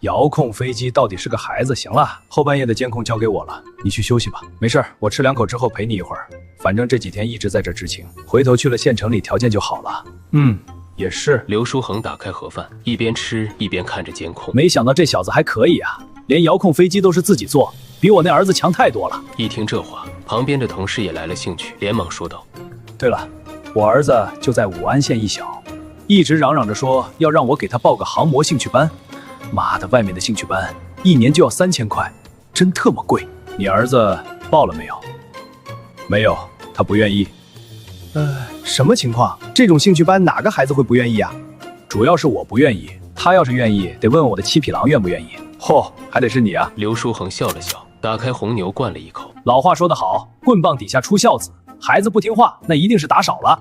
遥控飞机到底是个孩子。行了，后半夜的监控交给我了，你去休息吧。没事，我吃2口之后陪你一会儿。反正这几天一直在这执勤，回头去了县城里条件就好了。也是。
刘书恒打开盒饭，一边吃一边看着监控。
没想到这小子还可以啊，连遥控飞机都是自己做，比我那儿子强太多了。
一听这话，旁边的同事也来了兴趣，连忙说道：
对了，我儿子就在武安县一小，一直嚷嚷着说要让我给他报个航模兴趣班。妈的，外面的兴趣班1年就要3000块，真特么贵。你儿子报了没有？没有，他不愿意。什么情况？这种兴趣班哪个孩子会不愿意啊？主要是我不愿意，他要是愿意，得问问我的七匹狼愿不愿意。嚯，还得是你啊！
刘书恒笑了笑，打开红牛灌了一口。
老话说得好，棍棒底下出孝子，孩子不听话，那一定是打少了。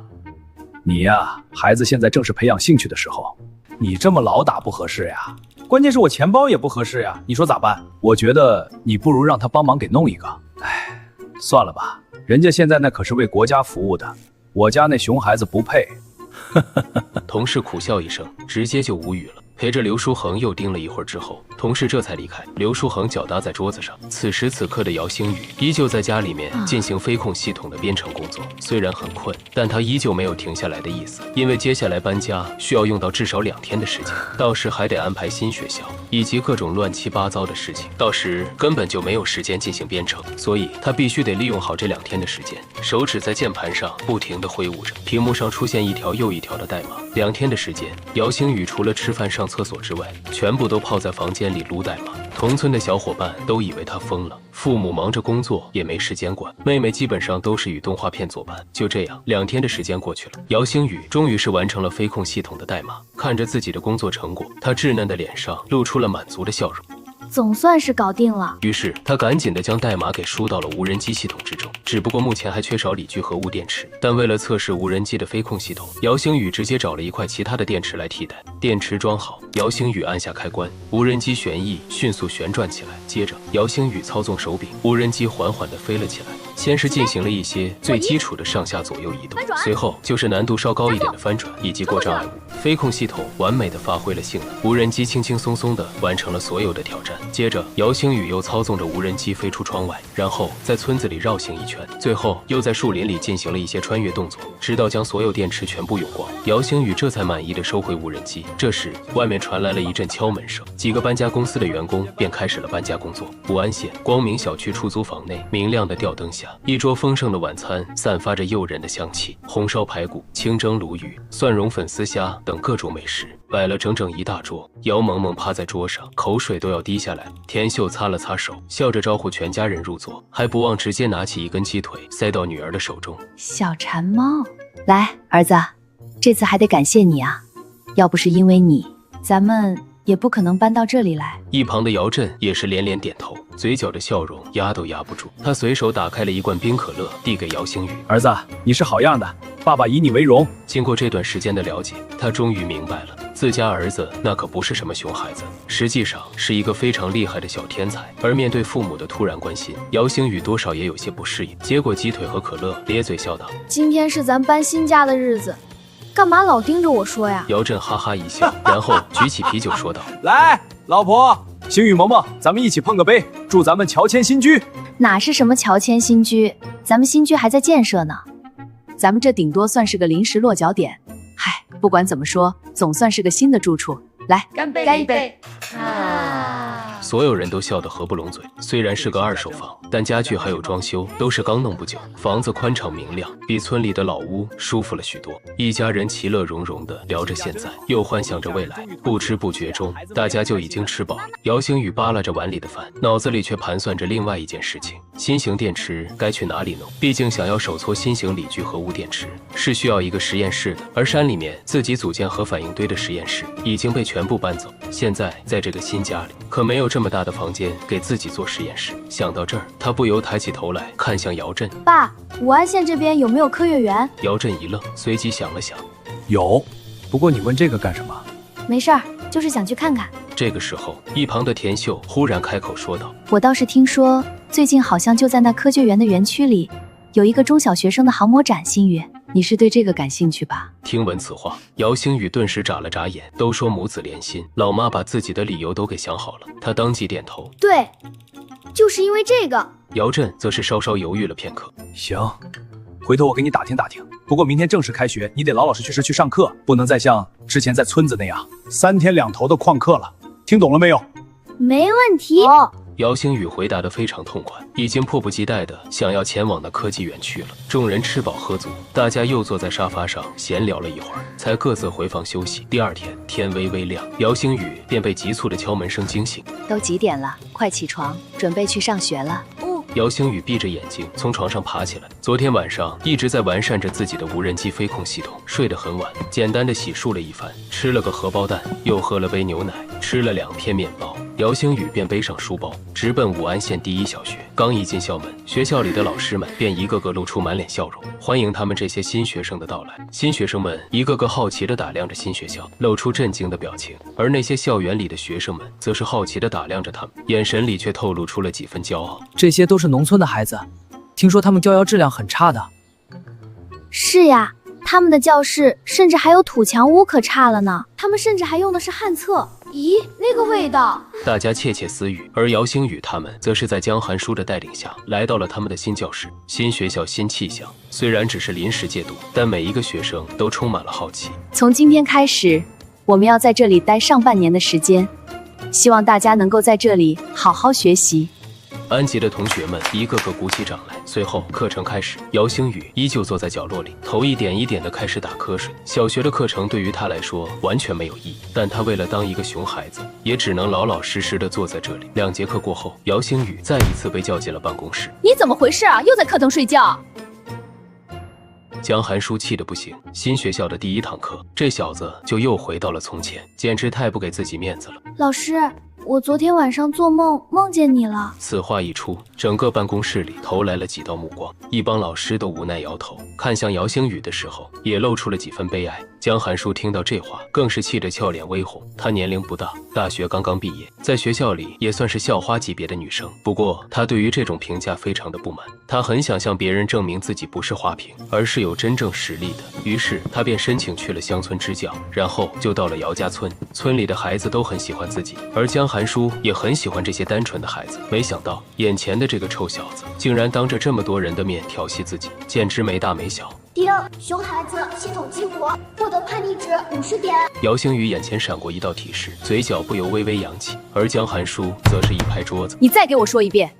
你呀，孩子现在正是培养兴趣的时候，你这么老打不合适呀。关键是我钱包也不合适呀，你说咋办？我觉得你不如让他帮忙给弄一个。唉，算了吧，人家现在那可是为国家服务的，我家那熊孩子不配。
同事苦笑一声，直接就无语了。陪着刘书恒又盯了一会儿之后，同事这才离开。刘书恒脚搭在桌子上，此时此刻的姚星宇依旧在家里面进行飞控系统的编程工作。虽然很困，但他依旧没有停下来的意思，因为接下来搬家需要用到至少2天的时间，到时还得安排新学校以及各种乱七八糟的事情，到时根本就没有时间进行编程，所以他必须得利用好这2天的时间。手指在键盘上不停地挥舞着，屏幕上出现一条又一条的代码。2天的时间，姚星宇除了吃饭上厕所之外，全部都泡在房间里撸代码。同村的小伙伴都以为他疯了，父母忙着工作也没时间管，妹妹基本上都是与动画片作伴。就这样，2天的时间过去了，姚星宇终于是完成了飞控系统的代码。看着自己的工作成果，他稚嫩的脸上露出了满足的笑容。
总算是搞定了。
于是他赶紧地将代码给输到了无人机系统之中，只不过目前还缺少锂聚合物电池。但为了测试无人机的飞控系统，姚星宇直接找了一块其他的电池来替代。电池装好，姚星宇按下开关，无人机旋翼迅速旋转起来。接着，姚星宇操纵手柄，无人机缓缓地飞了起来。先是进行了一些最基础的上下左右移动，随后就是难度稍高一点的翻转以及过障碍物。飞控系统完美地发挥了性能，无人机轻轻松松地完成了所有的挑战。接着，姚星宇又操纵着无人机飞出窗外，然后在村子里绕行一圈，最后又在树林里进行了一些穿越动作，直到将所有电池全部用光。姚星宇这才满意地收回无人机。这时，外面传来了一阵敲门声，几个搬家公司的员工便开始了搬家工作。武安县光明小区出租房内，明亮的吊灯下，一桌丰盛的晚餐散发着诱人的香气，红烧排骨、清蒸鲈鱼、蒜蓉粉丝虾等各种美食摆了整整一大桌。姚萌萌趴在桌上，口水都要滴下来了。田秀擦了擦手，笑着招呼全家人入座，还不忘直接拿起一根鸡腿塞到女儿的手中。
小馋猫，来，儿子，这次还得感谢你啊，要不是因为你，咱们也不可能搬到这里来。
一旁的姚振也是连连点头，嘴角的笑容压都压不住。他随手打开了一罐冰可乐，递给姚星宇。
儿子，你是好样的，爸爸以你为荣。
经过这段时间的了解，他终于明白了，自家儿子那可不是什么熊孩子，实际上是一个非常厉害的小天才。而面对父母的突然关心，姚星宇多少也有些不适应，接过鸡腿和可乐，咧嘴笑道：“
今天是咱搬新家的日子，干嘛老盯着我说呀？”
姚振哈哈一笑，然后举起啤酒说道：“
来，老婆，星宇萌萌，咱们一起碰个杯，祝咱们乔迁新居。”
哪是什么乔迁新居，咱们新居还在建设呢，咱们这顶多算是个临时落脚点。嗨，不管怎么说，总算是个新的住处。来，
干杯！干一杯！
所有人都笑得合不拢嘴。虽然是个二手房，但家具还有装修都是刚弄不久，房子宽敞明亮，比村里的老屋舒服了许多。一家人其乐融融地聊着现在，又幻想着未来。不知不觉中，大家就已经吃饱了。姚星宇扒拉着碗里的饭，脑子里却盘算着另外一件事情：新型电池该去哪里弄？毕竟想要手搓新型锂聚合物电池，是需要一个实验室的。而山里面自己组建核反应堆的实验室已经被全部搬走，现在在这个新家里，可没有这么大的房间给自己做实验室。想到这儿，他不由抬起头来看向姚振。
爸，武安县这边有没有科学园？
姚振一愣，随即想了想，
有，不过你问这个干什么？
没事儿，就是想去看看。
这个时候，一旁的田秀忽然开口说道：“
我倒是听说，最近好像就在那科学园的园区里，有一个中小学生的航模展。新宇，你是对这个感兴趣吧？”
听闻此话，姚星宇顿时眨了眨眼。都说母子连心，老妈把自己的理由都给想好了，他当即点头。
对，就是因为这个。
姚振则是稍稍犹豫了片刻。
行，回头我给你打听打听。不过明天正式开学，你得老老实实去上课，不能再像之前在村子那样3天2头的旷课了。听懂了没有？
没问题。
姚星宇回答得非常痛快，已经迫不及待地想要前往那科技园区了。众人吃饱喝足，大家又坐在沙发上闲聊了一会儿，才各自回房休息。第二天天微微亮，姚星宇便被急促的敲门声惊醒。
都几点了？快起床，准备去上学了。
姚星宇闭着眼睛从床上爬起来。昨天晚上一直在完善着自己的无人机飞控系统，睡得很晚，简单的洗漱了一番，吃了个荷包蛋，又喝了杯牛奶，吃了2片面包。姚星宇便背上书包，直奔武安县第一小学。刚一进校门，学校里的老师们便一个个露出满脸笑容，欢迎他们这些新学生的到来。新学生们一个个好奇地打量着新学校，露出震惊的表情，而那些校园里的学生们则是好奇地打量着他们，眼神里却透露出了几分骄傲。
这些都是农村的孩子，听说他们教育质量很差的。
是呀，
他们的教室甚至还有土墙屋，可差了呢。他们甚至还用的是旱厕。咦，那个味道！
大家窃窃私语，而姚星宇他们则是在江寒书的带领下来到了他们的新教室。新学校新气象，虽然只是临时借读，但每一个学生都充满了好奇。
从今天开始，我们要在这里待上半年的时间，希望大家能够在这里好好学习。
安吉的同学们一个个鼓起掌来。随后课程开始，姚星宇依旧坐在角落里，头一点一点的开始打瞌睡。小学的课程对于他来说完全没有意义，但他为了当一个熊孩子，也只能老老实实的坐在这里。2节课过后，姚星宇再一次被叫进了办公室。
你怎么回事啊？又在课堂睡觉？
江寒书气得不行，新学校的第1堂课，这小子就又回到了从前，简直太不给自己面子了。
老师，我昨天晚上做梦梦见你了。
此话一出，整个办公室里投来了几道目光，一帮老师都无奈摇头，看向姚星宇的时候，也露出了几分悲哀。江寒书听到这话，更是气得俏脸微红。她年龄不大，大学刚刚毕业，在学校里也算是校花级别的女生。不过，她对于这种评价非常的不满，她很想向别人证明自己不是花瓶，而是有真正实力的。于是，她便申请去了乡村支教，然后就到了姚家村。村里的孩子都很喜欢自己，而江寒书也很喜欢这些单纯的孩子。没想到，眼前的这个臭小子，竟然当着这么多人的面调戏自己，简直没大没小。
丁，熊孩子系统激活，获得叛逆值50点。
姚星宇眼前闪过一道提示，嘴角不由微微扬起，而江寒书则是一拍桌子：“
你再给我说一遍，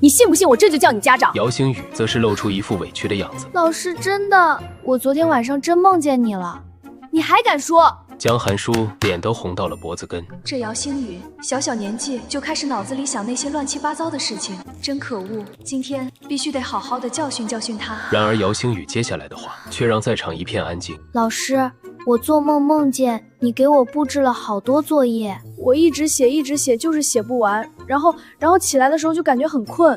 你信不信我这就叫你家长？”
姚星宇则是露出一副委屈的样子：“
老师，真的，我昨天晚上真梦见你了，
你还敢说？”
江寒书脸都红到了脖子根。
这姚星宇小年纪就开始脑子里想那些乱七八糟的事情，真可恶！今天必须得好好的教训教训他。
然而姚星宇接下来的话却让在场一片安静。
老师，我做梦梦见你给我布置了好多作业，
我一直写就是写不完，然后起来的时候就感觉很困。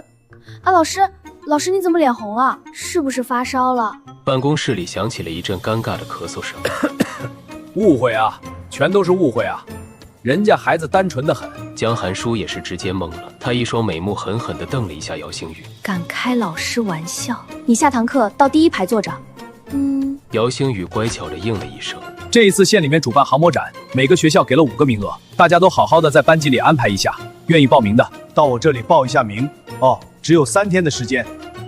啊，老师你怎么脸红了？
是不是发烧了？
办公室里响起了一阵尴尬的咳嗽声。
误会啊，全都是误会啊！人家孩子单纯的很。
江寒书也是直接懵了，他一双美目狠狠地瞪了一下姚星宇。
敢开老师玩笑？你下堂课到第1排坐着。
姚星宇乖巧地应了一声。
这一次县里面主办航模展，每个学校给了5个名额，大家都好好的在班级里安排一下，愿意报名的到我这里报一下名哦。只有3天的时间，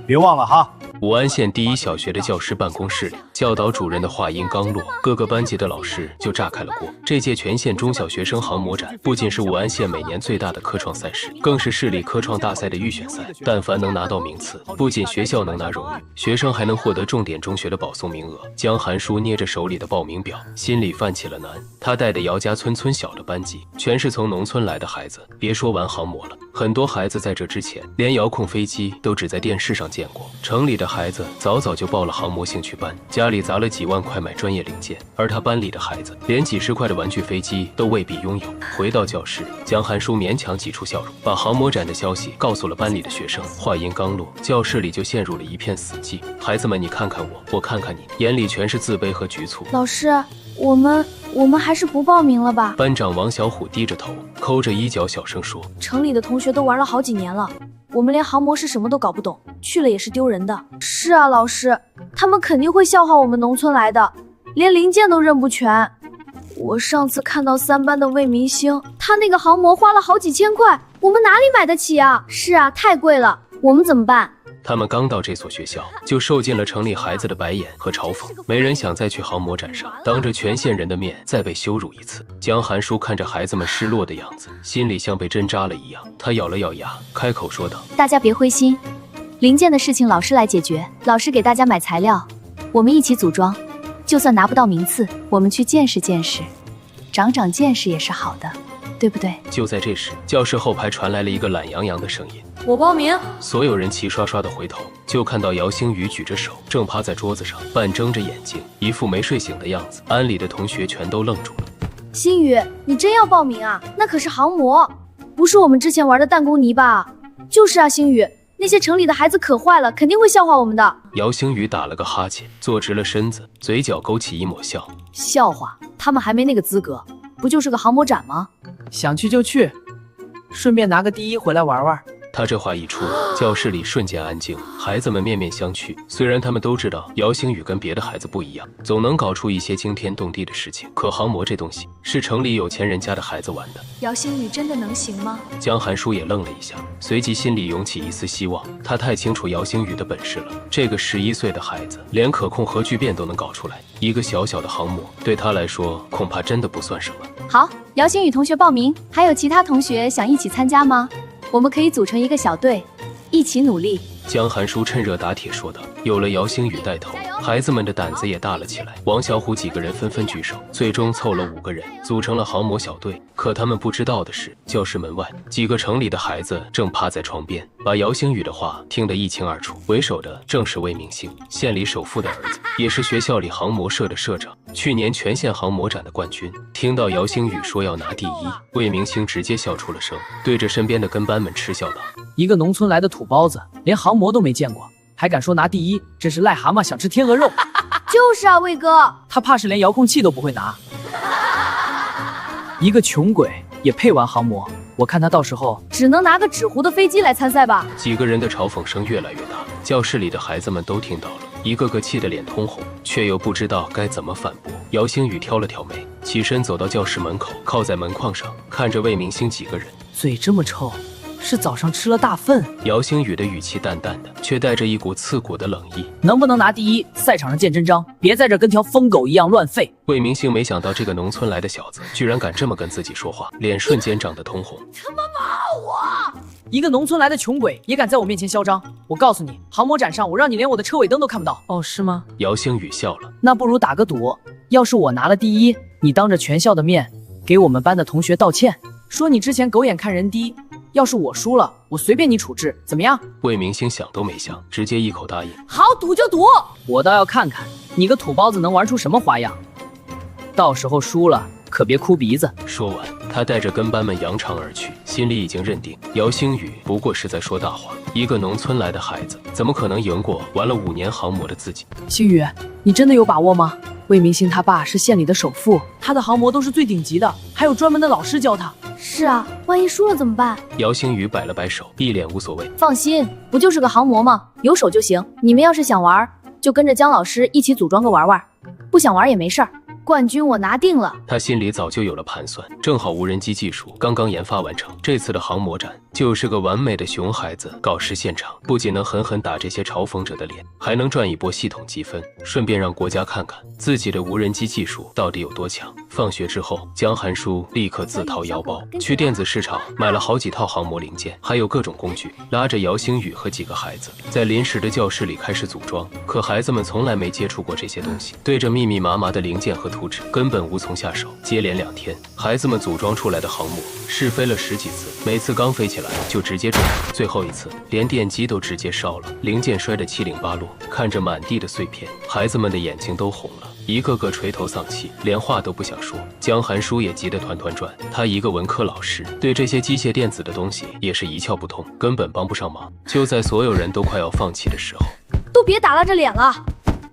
别忘了哈。
武安县第1小学的教师办公室里，教导主任的话音刚落，各个班级的老师就炸开了锅。这届全县中小学生航模展不仅是武安县每年最大的科创赛事，更是市里科创大赛的预选赛。但凡能拿到名次，不仅学校能拿荣誉，学生还能获得重点中学的保送名额。江寒书捏着手里的报名表，心里泛起了难。他带的姚家村村小的班级，全是从农村来的孩子。别说玩航模了，很多孩子在这之前，连遥控飞机都只在电视上见过。城里的孩子早早就报了航模兴趣班，家里砸了几万块买专业零件，而他班里的孩子连几10块的玩具飞机都未必拥有。回到教室，江寒书勉强挤出笑容，把航模展的消息告诉了班里的学生。话音刚落，教室里就陷入了一片死寂。孩子们，你看看我，我看看你，眼里全是自卑和局促。
老师，我们还是不报名了吧？
班长王小虎低着头，抠着衣角小声说：“
城里的同学都玩了好几年了，我们连航模是什么都搞不懂，去了也是丢人的。”
是啊，老师，他们肯定会笑话我们农村来的，连零件都认不全。我上次看到3班的魏明星，他那个航模花了好几千块，我们哪里买得起啊？是啊，太贵了，我们怎么办？
他们刚到这所学校，就受尽了城里孩子的白眼和嘲讽，没人想再去航模展上，当着全县人的面再被羞辱一次。江寒书看着孩子们失落的样子，心里像被针扎了一样。他咬了咬牙，开口说道：“
大家别灰心，零件的事情老师来解决，老师给大家买材料，我们一起组装。就算拿不到名次，我们去见识见识，长长见识也是好的，对不对？”就在这时，教室后排传来了一个懒洋洋的声音：“
我报名。”
所有人齐刷刷的回头，就看到姚星宇举着手，正趴在桌子上，半睁着眼睛，一副没睡醒的样子。班里的同学全都愣住了。
星宇，你真要报名啊？那可是航模，不是我们之前玩的弹弓泥巴。就是啊，星宇，那些城里的孩子可坏了，肯定会笑话我们的。
姚星宇打了个哈欠，坐直了身子，嘴角勾起一抹笑。
笑话，他们还没那个资格，不就是个航模展吗？
想去就去，顺便拿个第1回来玩玩。
他这话一出，教室里瞬间安静，孩子们面面相觑。虽然他们都知道姚星宇跟别的孩子不一样，总能搞出一些惊天动地的事情，可航模这东西是城里有钱人家的孩子玩的。
姚星宇真的能行吗？
江寒书也愣了一下，随即心里涌起一丝希望。他太清楚姚星宇的本事了，这个11岁的孩子连可控核聚变都能搞出来，一个小小的航模对他来说恐怕真的不算什么。
好，姚星宇同学报名，还有其他同学想一起参加吗？我们可以组成一个小队，一起努力。
江寒书趁热打铁说道。有了姚星宇带头，孩子们的胆子也大了起来。王小虎几个人纷纷举手，最终凑了5个人，组成了航模小队。可他们不知道的是，教室门外几个城里的孩子正趴在窗边，把姚星宇的话听得一清二楚。为首的正是魏明星，县里首富的儿子，也是学校里航模社的社长，去年全县航模展的冠军。听到姚星宇说要拿第一，魏明星直接笑出了声，对着身边的跟班们嗤笑道：
一个农村来的土包子，连航模都没见过，还敢说拿第一，真是癞蛤蟆想吃天鹅肉。
就是啊，魏哥，
他怕是连遥控器都不会拿。一个穷鬼也配玩航模？我看他到时候
只能拿个纸糊的飞机来参赛吧。
几个人的嘲讽声越来越大，教室里的孩子们都听到了，一个个气得脸通红，却又不知道该怎么反驳。姚星宇挑了挑眉，起身走到教室门口，靠在门框上，看着魏明星几个人，
嘴这么臭，是早上吃了大粪。
姚星宇的语气淡淡的，却带着一股刺骨的冷意。
能不能拿第一，赛场上见真章，别在这跟条疯狗一样乱吠。
魏明星没想到这个农村来的小子居然敢这么跟自己说话，脸瞬间涨得通红。
他妈骂我！
一个农村来的穷鬼也敢在我面前嚣张？我告诉你，航模展上我让你连我的车尾灯都看不到。哦，是吗？
姚星宇笑了。
那不如打个赌，要是我拿了第一，你当着全校的面给我们班的同学道歉，说你之前狗眼看人低。要是我输了，我随便你处置，怎么样？
魏明星想都没想，直接一口答应。
好，赌就赌。我倒要看看你个土包子能玩出什么花样，到时候输了可别哭鼻子。
说完，他带着跟班们扬长而去，心里已经认定姚星宇不过是在说大话。一个农村来的孩子，怎么可能赢过玩了5年航模的自己？
星宇，你真的有把握吗？魏明星他爸是县里的首富，他的航模都是最顶级的，还有专门的老师教他。
是啊，万一输了怎么办？
姚星宇摆了摆手，一脸无所谓。
放心，不就是个航模吗？有手就行。你们要是想玩，就跟着姜老师一起组装个玩玩，不想玩也没事儿。冠军我拿定了。
他心里早就有了盘算，正好无人机技术刚刚研发完成，这次的航模展就是个完美的熊孩子搞事现场，不仅能狠狠打这些嘲讽者的脸，还能赚一波系统积分，顺便让国家看看自己的无人机技术到底有多强。放学之后，江寒书立刻自掏腰包，去电子市场买了好几套航模零件，还有各种工具，拉着姚星宇和几个孩子在临时的教室里开始组装。可孩子们从来没接触过这些东西，对着密密麻麻的零件和图纸根本无从下手。接连2天，孩子们组装出来的航模试飞了10几次，每次刚飞起来就直接中，最后一次连电机都直接烧了，零件摔得七零八落。看着满地的碎片，孩子们的眼睛都红了，一个个垂头丧气，连话都不想说。江寒书也急得团团转，他一个文科老师，对这些机械电子的东西也是一窍不通，根本帮不上忙。就在所有人都快要放弃的时候，
都别打拉着脸了，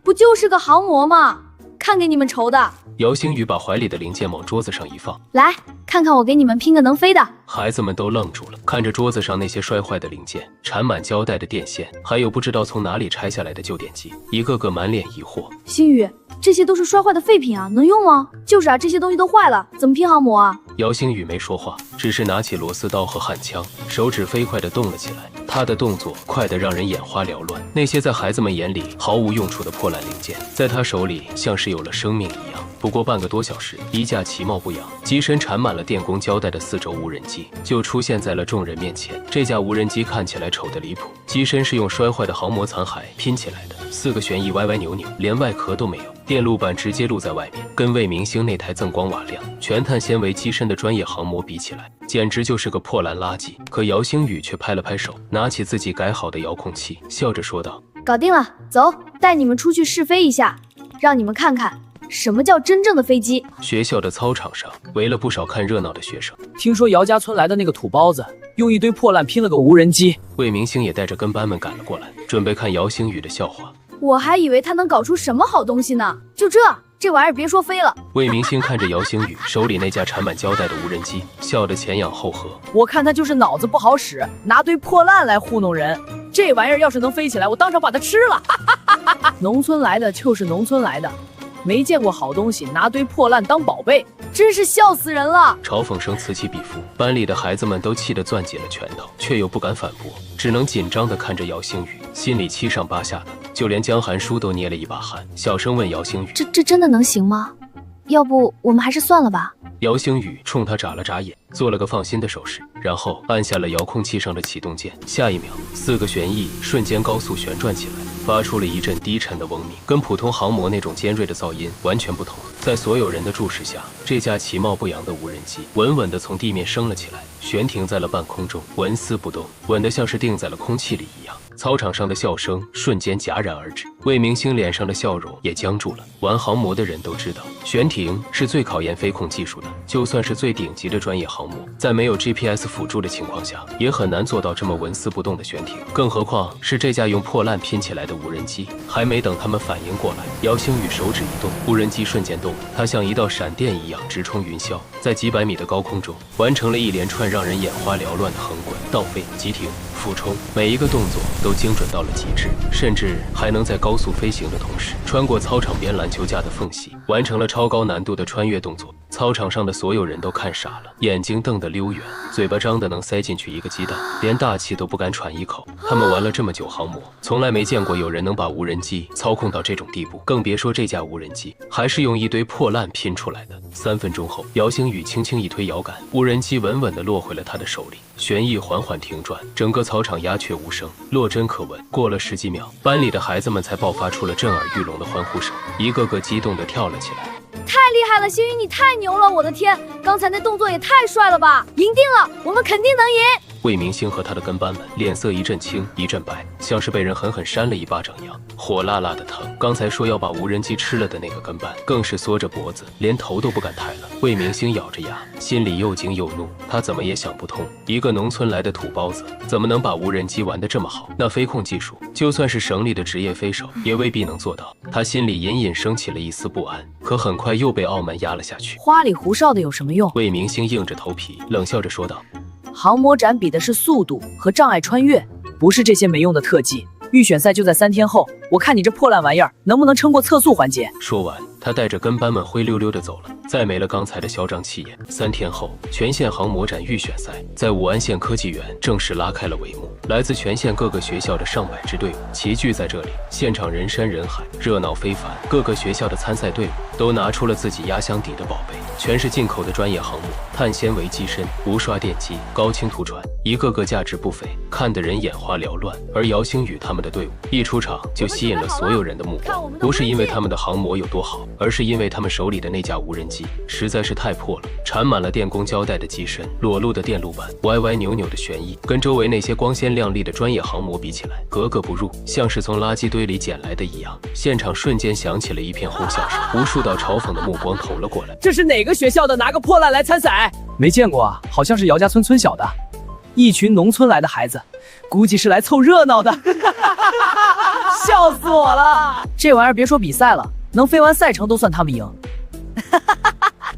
不就是个航模吗？看给你们愁的。
姚星宇把怀里的零件往桌子上一放，
来看看我给你们拼个能飞的。
孩子们都愣住了，看着桌子上那些摔坏的零件，缠满胶带的电线，还有不知道从哪里拆下来的旧电机，一个个满脸疑惑。
星宇，这些都是摔坏的废品啊，能用吗？就是啊，这些东西都坏了，怎么拼航模啊？
姚星宇没说话，只是拿起螺丝刀和焊枪，手指飞快地动了起来。他的动作快得让人眼花缭乱，那些在孩子们眼里毫无用处的破烂零件，在他手里像是有了生命一样。不过半个多小时，一架其貌不扬、机身缠满了电工胶带的4轴无人机就出现在了众人面前。这架无人机看起来丑得离谱，机身是用摔坏的航模残骸拼起来的，4个旋翼歪歪扭扭，连外壳都没有，电路板直接露在外面，跟魏明星那台锃光瓦亮、全碳纤维机身的专业航模比起来，简直就是个破烂垃圾。可姚星宇却拍了拍手，拿起自己改好的遥控器，笑着说道：“
搞定了，走，带你们出去试飞一下，让你们看看什么叫真正的飞机。”
学校的操场上围了不少看热闹的学生。
听说姚家村来的那个土包子用一堆破烂拼了个无人机。
魏明星也带着跟班们赶了过来，准备看姚星宇的笑话。
我还以为他能搞出什么好东西呢。就这玩意儿别说飞了。
魏明星看着姚星宇手里那架缠满胶带的无人机，笑得前仰后合。
我看他就是脑子不好使，拿堆破烂来糊弄人。这玩意儿要是能飞起来，我当场把它吃了。农村来的就是农村来的，没见过好东西，拿堆破烂当宝贝，真是笑死人了。
嘲讽声此起彼伏，班里的孩子们都气得攥紧了拳头，却又不敢反驳，只能紧张地看着姚星宇，心里七上八下的。就连江寒书都捏了一把汗，小声问姚星宇：“
这真的能行吗？要不我们还是算了吧。”
姚星宇冲他眨了眨眼，做了个放心的手势，然后按下了遥控器上的启动键。下一秒，4个旋翼瞬间高速旋转起来，发出了一阵低沉的嗡鸣，跟普通航模那种尖锐的噪音完全不同。在所有人的注视下，这架其貌不扬的无人机稳稳地从地面升了起来，悬停在了半空中，纹丝不动，稳得像是定在了空气里一样。操场上的笑声瞬间戛然而止，魏明星脸上的笑容也僵住了。玩航模的人都知道，悬停是最考验飞控技术的，就算是最顶级的专业航模，在没有 GPS 辅助的情况下，也很难做到这么纹丝不动的悬停，更何况是这架用破烂拼起来的无人机。还没等他们反应过来，姚星宇手指一动，无人机瞬间动，它像一道闪电一样直冲云霄，在几百米的高空中完成了一连串让人眼花缭乱的横滚、倒飞、急停、俯冲，每一个动作都精准到了极致，甚至还能在高速飞行的同时，穿过操场边篮球架的缝隙，完成了超高难度的穿越动作。操场上的所有人都看傻了，眼睛瞪得溜圆，嘴巴张得能塞进去一个鸡蛋，连大气都不敢喘一口。他们玩了这么久航模，从来没见过有人能把无人机操控到这种地步，更别说这架无人机还是用一堆破烂拼出来的。3分钟后，姚星宇轻轻一推摇杆，无人机稳稳地落回了他的手里，旋翼缓缓停转，整个操场鸦雀无声，落针可闻。过了10几秒，班里的孩子们才爆发出了震耳欲聋的欢呼声，一个个激动地跳了起来。
太厉害了，星宇，你太牛了！我的天，刚才那动作也太帅了吧！赢定了，我们肯定能赢！
魏明星和他的跟班们脸色一阵青一阵白，像是被人狠狠扇了一巴掌一样，火辣辣的疼。刚才说要把无人机吃了的那个跟班更是缩着脖子，连头都不敢抬了。魏明星咬着牙，心里又惊又怒，他怎么也想不通，一个农村来的土包子怎么能把无人机玩得这么好？那飞控技术，就算是省里的职业飞手也未必能做到。他心里隐隐升起了一丝不安，可很快又被傲慢压了下去。
花里胡哨的有什么用？
魏明星硬着头皮冷笑着说道：“
航模展比的是速度和障碍穿越，不是这些没用的特技。预选赛就在3天后，我看你这破烂玩意儿能不能撑过测速环节。”
说完，他带着跟班们灰溜溜地走了，再没了刚才的嚣张气焰。3天后，全县航模展预选赛在武安县科技园正式拉开了帷幕。来自全县各个学校的上百支队伍齐聚在这里，现场人山人海，热闹非凡。各个学校的参赛队伍都拿出了自己压箱底的宝贝，全是进口的专业航模，碳纤维机身、无刷电机、高清图传，一个个价值不菲，看得人眼花缭乱。而姚星宇他们的队伍一出场就吸引了所有人的目光，不是因为他们的航模有多好，而是因为他们手里的那架无人机实在是太破了，缠满了电工胶带的机身，裸露的电路板，歪歪扭扭的旋翼，跟周围那些光鲜亮丽的专业航模比起来，格格不入，像是从垃圾堆里捡来的一样。现场瞬间响起了一片哄笑声，无数道嘲讽的目光投了过来。
这是哪个学校的？拿个破烂来参赛？
没见过啊，好像是姚家村村小的，一群农村来的孩子，估计是来凑热闹的。
笑死我了！这玩意儿别说比赛了，能飞完赛程都算他们赢。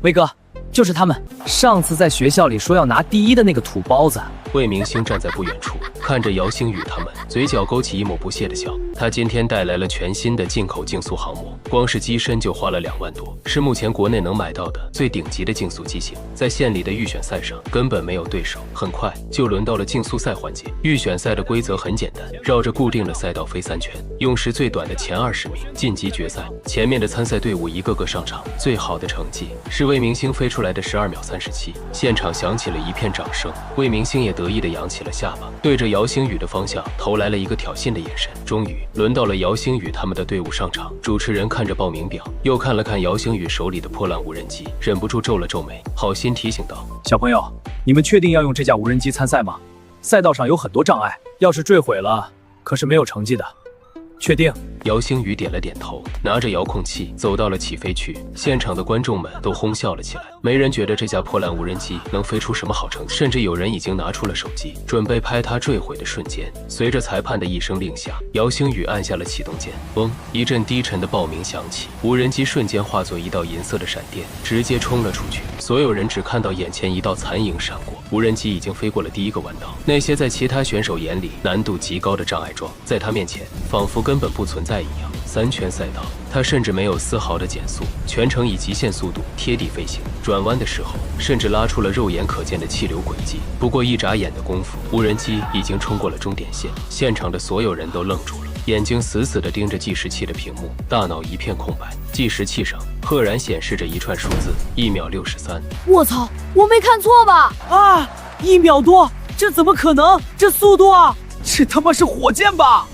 威哥，就是他们，上次在学校里说要拿第1的那个土包子。
魏明星站在不远处，看着姚星宇他们，嘴角勾起一抹不屑的笑。他今天带来了全新的进口竞速航模，光是机身就花了2万多，是目前国内能买到的最顶级的竞速机型。在县里的预选赛上根本没有对手，很快就轮到了竞速赛环节。预选赛的规则很简单，绕着固定的赛道飞3圈，用时最短的前20名晋级决赛。前面的参赛队伍一个个上场，最好的成绩是魏明星飞出来的12秒37。现场响起了一片掌声，魏明星也得意地扬起了下巴，对着姚星宇的方向投来了一个挑衅的眼神。终于轮到了姚星宇他们的队伍上场，主持人看着报名表，又看了看姚星宇手里的破烂无人机，忍不住皱了皱眉，好心提醒道：“
小朋友，你们确定要用这架无人机参赛吗？赛道上有很多障碍，要是坠毁了，可是没有成绩的。确定？”
姚星宇点了点头，拿着遥控器走到了起飞区。现场的观众们都哄笑了起来，没人觉得这架破烂无人机能飞出什么好成绩，甚至有人已经拿出了手机，准备拍它坠毁的瞬间。随着裁判的一声令下，姚星宇按下了启动键，嗡，一阵低沉的爆鸣响起，无人机瞬间化作一道银色的闪电，直接冲了出去。所有人只看到眼前一道残影闪过，无人机已经飞过了第一个弯道。那些在其他选手眼里难度极高的障碍桩，在他面前仿佛根本不存在一样。3圈赛道，他甚至没有丝毫的减速，全程以极限速度贴地飞行。转弯的时候，甚至拉出了肉眼可见的气流轨迹。不过一眨眼的功夫，无人机已经冲过了终点线。现场的所有人都愣住了，眼睛死死地盯着计时器的屏幕，大脑一片空白。计时器上赫然显示着一串数字：1秒63。
我操，我没看错吧？
啊，1秒多，这怎么可能？这速度啊，这他妈是火箭吧？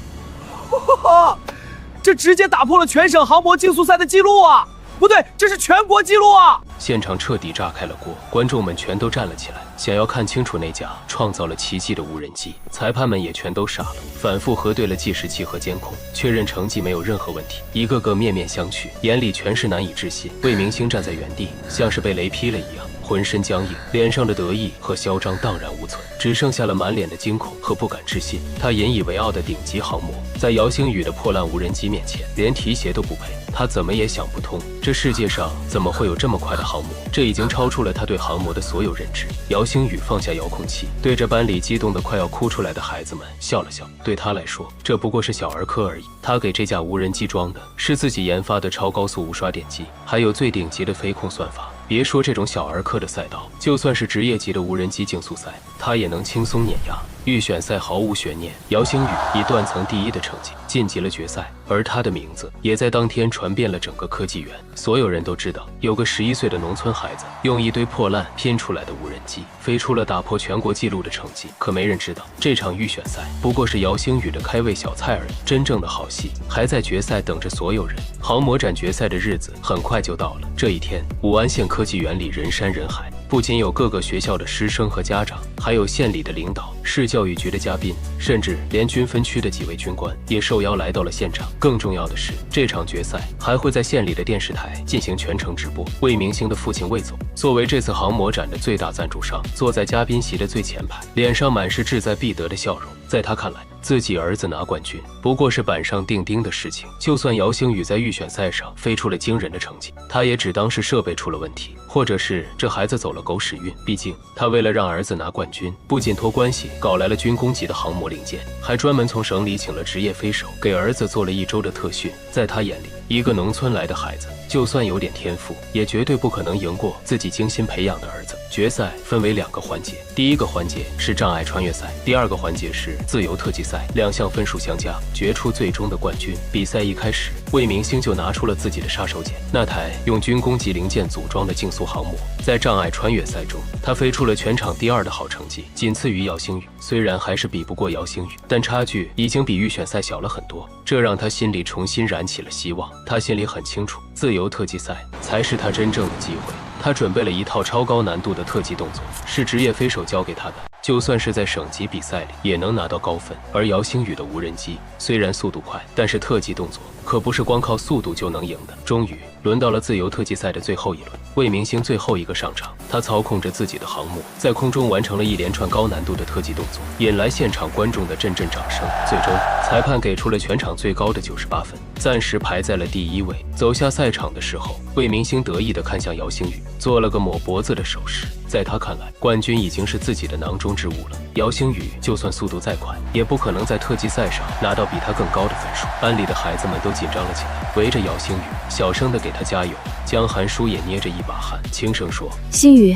这直接打破了全省航模竞速赛的记录啊！不对，这是全国纪录啊！
现场彻底炸开了锅，观众们全都站了起来，想要看清楚那架创造了奇迹的无人机。裁判们也全都傻了，反复核对了计时器和监控，确认成绩没有任何问题。一个个面面相觑，眼里全是难以置信。魏明星站在原地，像是被雷劈了一样，浑身僵硬，脸上的得意和嚣张荡然无存，只剩下了满脸的惊恐和不敢置信。他引以为傲的顶级航模，在姚星宇的破烂无人机面前，连提鞋都不配。他怎么也想不通，这世界上怎么会有这么快的航模？这已经超出了他对航模的所有认知。姚星宇放下遥控器，对着班里激动得快要哭出来的孩子们笑了笑。对他来说，这不过是小儿科而已。他给这架无人机装的是自己研发的超高速无刷电机，还有最顶级的飞控算法。别说这种小儿科的赛道，就算是职业级的无人机竞速赛，他也能轻松碾压。预选赛毫无悬念，姚星宇以断层第一的成绩晋级了决赛，而他的名字也在当天传遍了整个科技园。所有人都知道，有个11岁的农村孩子用一堆破烂拼出来的无人机飞出了打破全国纪录的成绩，可没人知道这场预选赛不过是姚星宇的开胃小菜而已，真正的好戏还在决赛等着所有人。航模展决赛的日子很快就到了，这一天，武安县科技园里人山人海。不仅有各个学校的师生和家长，还有县里的领导、市教育局的嘉宾，甚至连军分区的几位军官也受邀来到了现场。更重要的是，这场决赛还会在县里的电视台进行全程直播。魏明星的父亲魏总作为这次航模展的最大赞助商，坐在嘉宾席的最前排，脸上满是志在必得的笑容。在他看来，自己儿子拿冠军不过是板上钉钉的事情。就算姚星宇在预选赛上飞出了惊人的成绩，他也只当是设备出了问题，或者是这孩子走了狗屎运。毕竟他为了让儿子拿冠军，不仅托关系搞来了军工级的航模零件，还专门从省里请了职业飞手给儿子做了1周的特训。在他眼里，一个农村来的孩子就算有点天赋，也绝对不可能赢过自己精心培养的儿子。决赛分为2个环节，第一个环节是障碍穿越赛，第2个环节是自由特技赛，2项分数相加，决出最终的冠军。比赛一开始，魏明星就拿出了自己的杀手锏，那台用军工级零件组装的竞速航模。在障碍穿越赛中，他飞出了全场第2的好成绩，仅次于姚星宇。虽然还是比不过姚星宇，但差距已经比预选赛小了很多，这让他心里重新燃起了希望。他心里很清楚，自由特技赛才是他真正的机会。他准备了一套超高难度的特技动作，是职业飞手教给他的，就算是在省级比赛里也能拿到高分。而姚星宇的无人机虽然速度快，但是特技动作可不是光靠速度就能赢的。终于轮到了自由特技赛的最后一轮，魏明星最后一个上场，他操控着自己的航模，在空中完成了一连串高难度的特技动作，引来现场观众的阵阵掌声。最终，裁判给出了全场最高的98分，暂时排在了第1位。走下赛场的时候，魏明星得意地看向姚星宇，做了个抹脖子的手势。在他看来，冠军已经是自己的囊中之物了。姚星宇就算速度再快，也不可能在特技赛上拿到比他更高的分数。班里的孩子们都紧张了起来，围着姚星宇，小声地给他加油。江寒书也捏着一把汗，轻声说：“
星宇，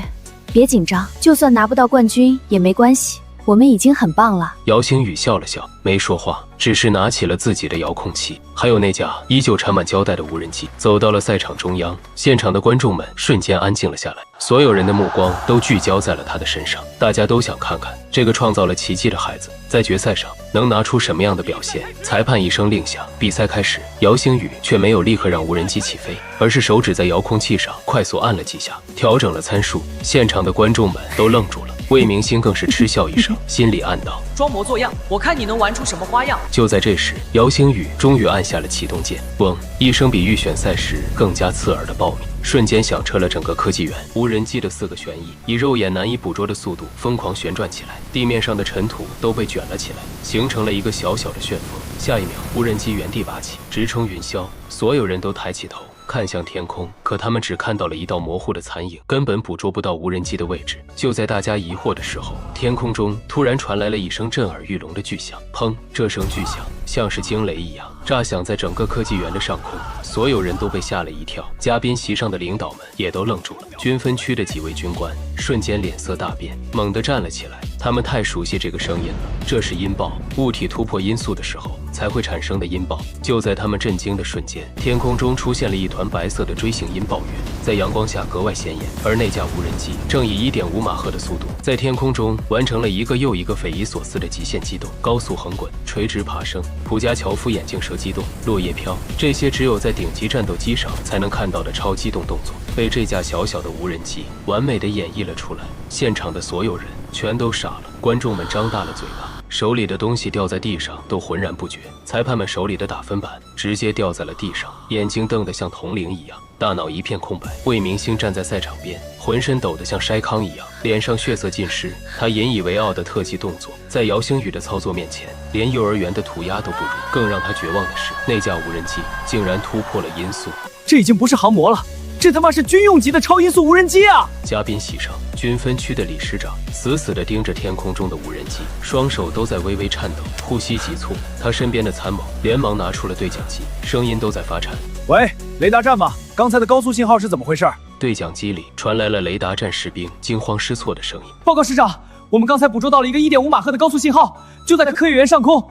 别紧张，就算拿不到冠军也没关系，我们已经很棒了。”
姚星宇笑了笑，没说话，只是拿起了自己的遥控器，还有那架依旧缠满胶带的无人机，走到了赛场中央。现场的观众们瞬间安静了下来，所有人的目光都聚焦在了他的身上，大家都想看看这个创造了奇迹的孩子在决赛上能拿出什么样的表现。裁判一声令下，比赛开始。姚星宇却没有立刻让无人机起飞，而是手指在遥控器上快速按了几下，调整了参数。现场的观众们都愣住了。魏明星更是嗤笑一声，心里暗道：
装模作样，我看你能玩出什么花样。
就在这时，姚星宇终于按下了启动键，嗡一声比预选赛时更加刺耳的爆鸣，瞬间响彻了整个科技园。无人机的4个旋翼以肉眼难以捕捉的速度疯狂旋转起来，地面上的尘土都被卷了起来，形成了一个小小的旋风。下一秒，无人机原地拔起，直冲云霄，所有人都抬起头看向天空，可他们只看到了一道模糊的残影，根本捕捉不到无人机的位置。就在大家疑惑的时候，天空中突然传来了一声震耳欲聋的巨响，砰！这声巨响像是惊雷一样，炸响在整个科技园的上空，所有人都被吓了一跳。嘉宾席上的领导们也都愣住了，军分区的几位军官瞬间脸色大变，猛地站了起来。他们太熟悉这个声音了，这是音爆，物体突破音速的时候才会产生的音爆。就在他们震惊的瞬间，天空中出现了一团白色的锥形音爆云，在阳光下格外显眼。而那架无人机正以1.5马赫的速度在天空中完成了一个又一个匪夷所思的极限机动，高速横滚、垂直爬升、普加乔夫眼镜蛇机动、落叶飘，这些只有在顶级战斗机上才能看到的超机动动作，被这架小小的无人机完美的演绎了出来。现场的所有人全都傻了，观众们张大了嘴巴，手里的东西掉在地上都浑然不觉，裁判们手里的打分板直接掉在了地上，眼睛瞪得像铜铃一样，大脑一片空白。魏明星站在赛场边，浑身抖得像筛糠一样，脸上血色尽失。他引以为傲的特技动作，在姚星宇的操作面前，连幼儿园的涂鸦都不如。更让他绝望的是，那架无人机竟然突破了音速。
这已经不是航模了，这他妈是军用级的超音速无人机啊！
嘉宾席上，军分区的理事长死死地盯着天空中的无人机，双手都在微微颤抖，呼吸急促。他身边的参谋连忙拿出了对讲机，声音都在发颤。
喂，雷达站吗？刚才的高速信号是怎么回事？
对讲机里传来了雷达站士兵惊慌失措的声音。
报告师长，我们刚才捕捉到了一个1.5马赫的高速信号，就在科学园上空。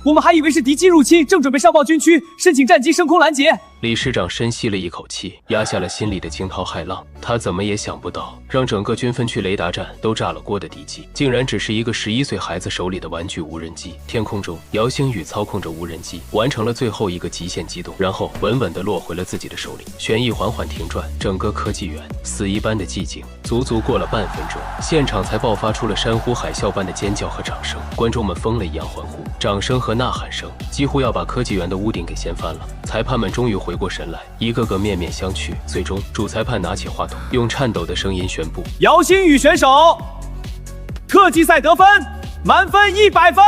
我们还以为是敌机入侵，正准备上报军区，申请战机升空拦截。
理事长深吸了一口气，压下了心里的惊涛骇浪。他怎么也想不到，让整个军分区雷达站都炸了锅的敌机，竟然只是一个11岁孩子手里的玩具无人机。天空中，姚星宇操控着无人机，完成了最后一个极限机动，然后稳稳地落回了自己的手里。旋翼缓缓停转，整个科技园死一般的寂静。足足过了半分钟，现场才爆发出了山呼海啸般的尖叫和掌声，观众们疯了一样欢呼，掌声和呐喊声几乎要把科技园的屋顶给掀翻了。裁判们终于回过神来，一个个面面相觑。最终，主裁判拿起话筒，用颤抖的声音宣布：
姚星宇选手特技赛得分满分100分。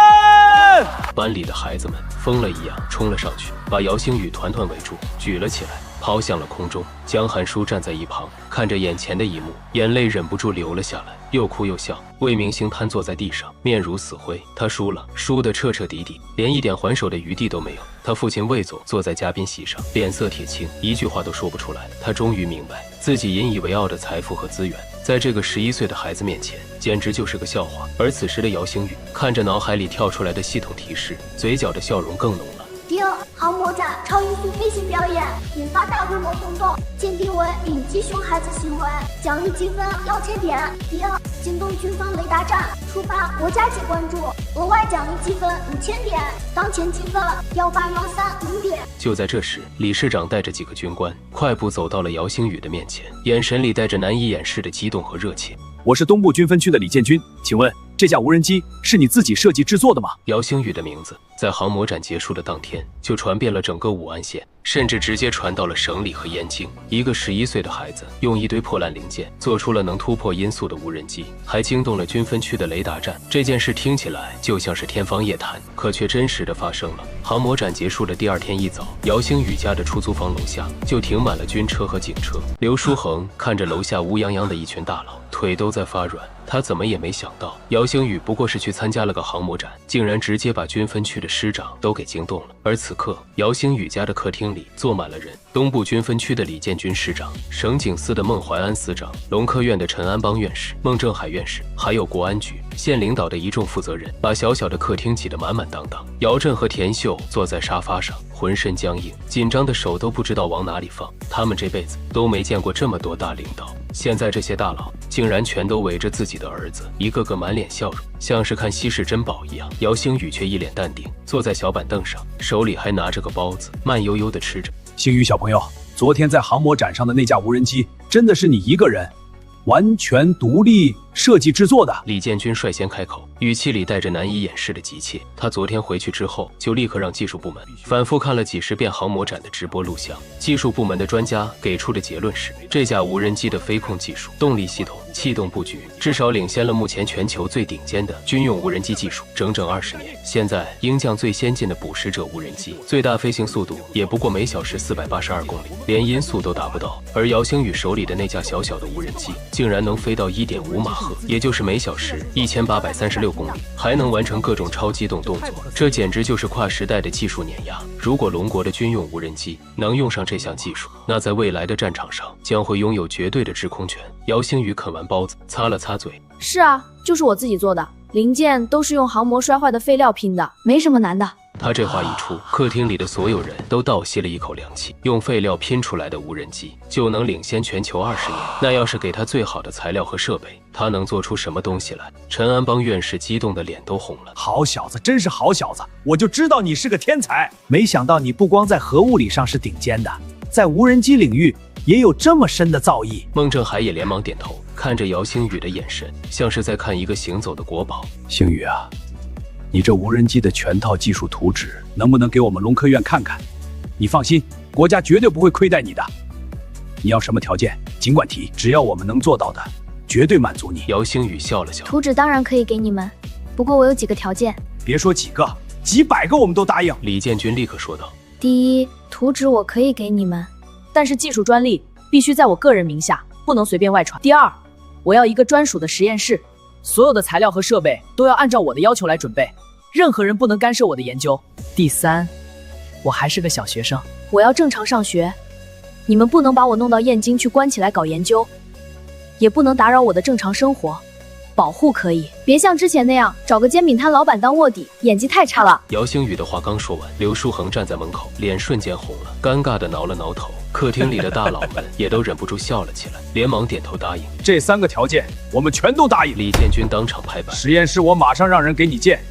班里的孩子们疯了一样冲了上去，把姚星宇团团围住，举了起来，抛向了空中。江寒书站在一旁，看着眼前的一幕，眼泪忍不住流了下来，又哭又笑。魏明星瘫坐在地上，面如死灰。他输了，输得彻彻底底，连一点还手的余地都没有。他父亲魏总坐在嘉宾席上，脸色铁青，一句话都说不出来。他终于明白，自己引以为傲的财富和资源，在这个11岁的孩子面前，简直就是个笑话。而此时的姚星宇看着脑海里跳出来的系统提示，嘴角的笑容更浓了。
丁航模展超音速飞行表演引发大规模轰动，鉴定为顶级熊孩子行为，奖励积分1000点。丁京东军方雷达站触发国家级关注，额外奖励积分5000点，当前积分18130点。
就在这时，理事长带着几个军官快步走到了姚星宇的面前，眼神里带着难以掩饰的激动和热切。
我是东部军分区的李建军，请问这架无人机是你自己设计制作的吗？
姚星宇的名字在航模展结束的当天就传遍了整个武安县，甚至直接传到了省里和燕京。一个11岁的孩子用一堆破烂零件做出了能突破音速的无人机，还惊动了军分区的雷达站。这件事听起来就像是天方夜谭，可却真实的发生了。航模展结束的第2天一早，姚星宇家的出租房楼下就停满了军车和警车。刘书恒看着楼下乌泱泱的一群大佬，腿都在发软。他怎么也没想到，姚星宇不过是去参加了个航模展，竟然直接把军分区的师长都给惊动了。而此刻，姚星宇家的客厅里坐满了人，东部军分区的李建军师长，省警司的孟怀安司长，龙科院的陈安邦院士，孟正海院士，还有国安局县领导的一众负责人，把小小的客厅挤得满满当当。姚震和田秀坐在沙发上，浑身僵硬，紧张的手都不知道往哪里放。他们这辈子都没见过这么多大领导，现在这些大佬竟然全都围着自己的儿子，一个个满脸笑容，像是看稀世珍宝一样。姚星宇却一脸淡定，坐在小板凳上，手里还拿着个包子，慢悠悠地吃着。
星宇小朋友，昨天在航模展上的那架无人机，真的是你一个人完全独立设计制作的。
李建军率先开口，语气里带着难以掩饰的急切。他昨天回去之后，就立刻让技术部门反复看了几10遍航模展的直播录像。技术部门的专家给出的结论是，这架无人机的飞控技术、动力系统、气动布局，至少领先了目前全球最顶尖的军用无人机技术整整20年。现在鹰将最先进的捕食者无人机，最大飞行速度也不过每小时482公里，连音速都达不到。而姚星宇手里的那架小小的无人机，竟然能飞到1.5马赫，也就是每小时1836公里，还能完成各种超机动动作，这简直就是跨时代的技术碾压。如果龙国的军用无人机能用上这项技术，那在未来的战场上将会拥有绝对的制空权。姚星宇啃完包子，擦了擦嘴。
是啊，就是我自己做的，零件都是用航模摔坏的废料拼的，没什么难的。
他这话一出，客厅里的所有人都倒吸了一口凉气。用废料拼出来的无人机就能领先全球20年，那要是给他最好的材料和设备，他能做出什么东西来？陈安邦院士激动的脸都红了。
好小子，真是好小子，我就知道你是个天才。没想到你不光在核物理上是顶尖的，在无人机领域也有这么深的造诣。
孟正海也连忙点头，看着姚星宇的眼神，像是在看一个行走的国宝。
星宇啊，你这无人机的全套技术图纸能不能给我们龙科院看看？你放心，国家绝对不会亏待你的。你要什么条件尽管提，只要我们能做到的，绝对满足你。
姚星宇笑了笑，
图纸当然可以给你们，不过我有几个条件。
别说几个，几百个我们都答应。
李建军立刻说道。
第一，图纸我可以给你们，
但是技术专利必须在我个人名下，不能随便外传。第二，我要一个专属的实验室，所有的材料和设备都要按照我的要求来准备，任何人不能干涉我的研究。第三，我还是个小学生，
我要正常上学，你们不能把我弄到燕京去关起来搞研究，也不能打扰我的正常生活。保护可以，别像之前那样找个煎饼摊老板当卧底，演技太差了。
姚星宇的话刚说完，刘书恒站在门口，脸瞬间红了，尴尬的挠了挠头。客厅里的大佬们也都忍不住笑了起来，连忙点头答应。
这3个条件我们全都答应。
李建军当场拍板，
实验室我马上让人给你建，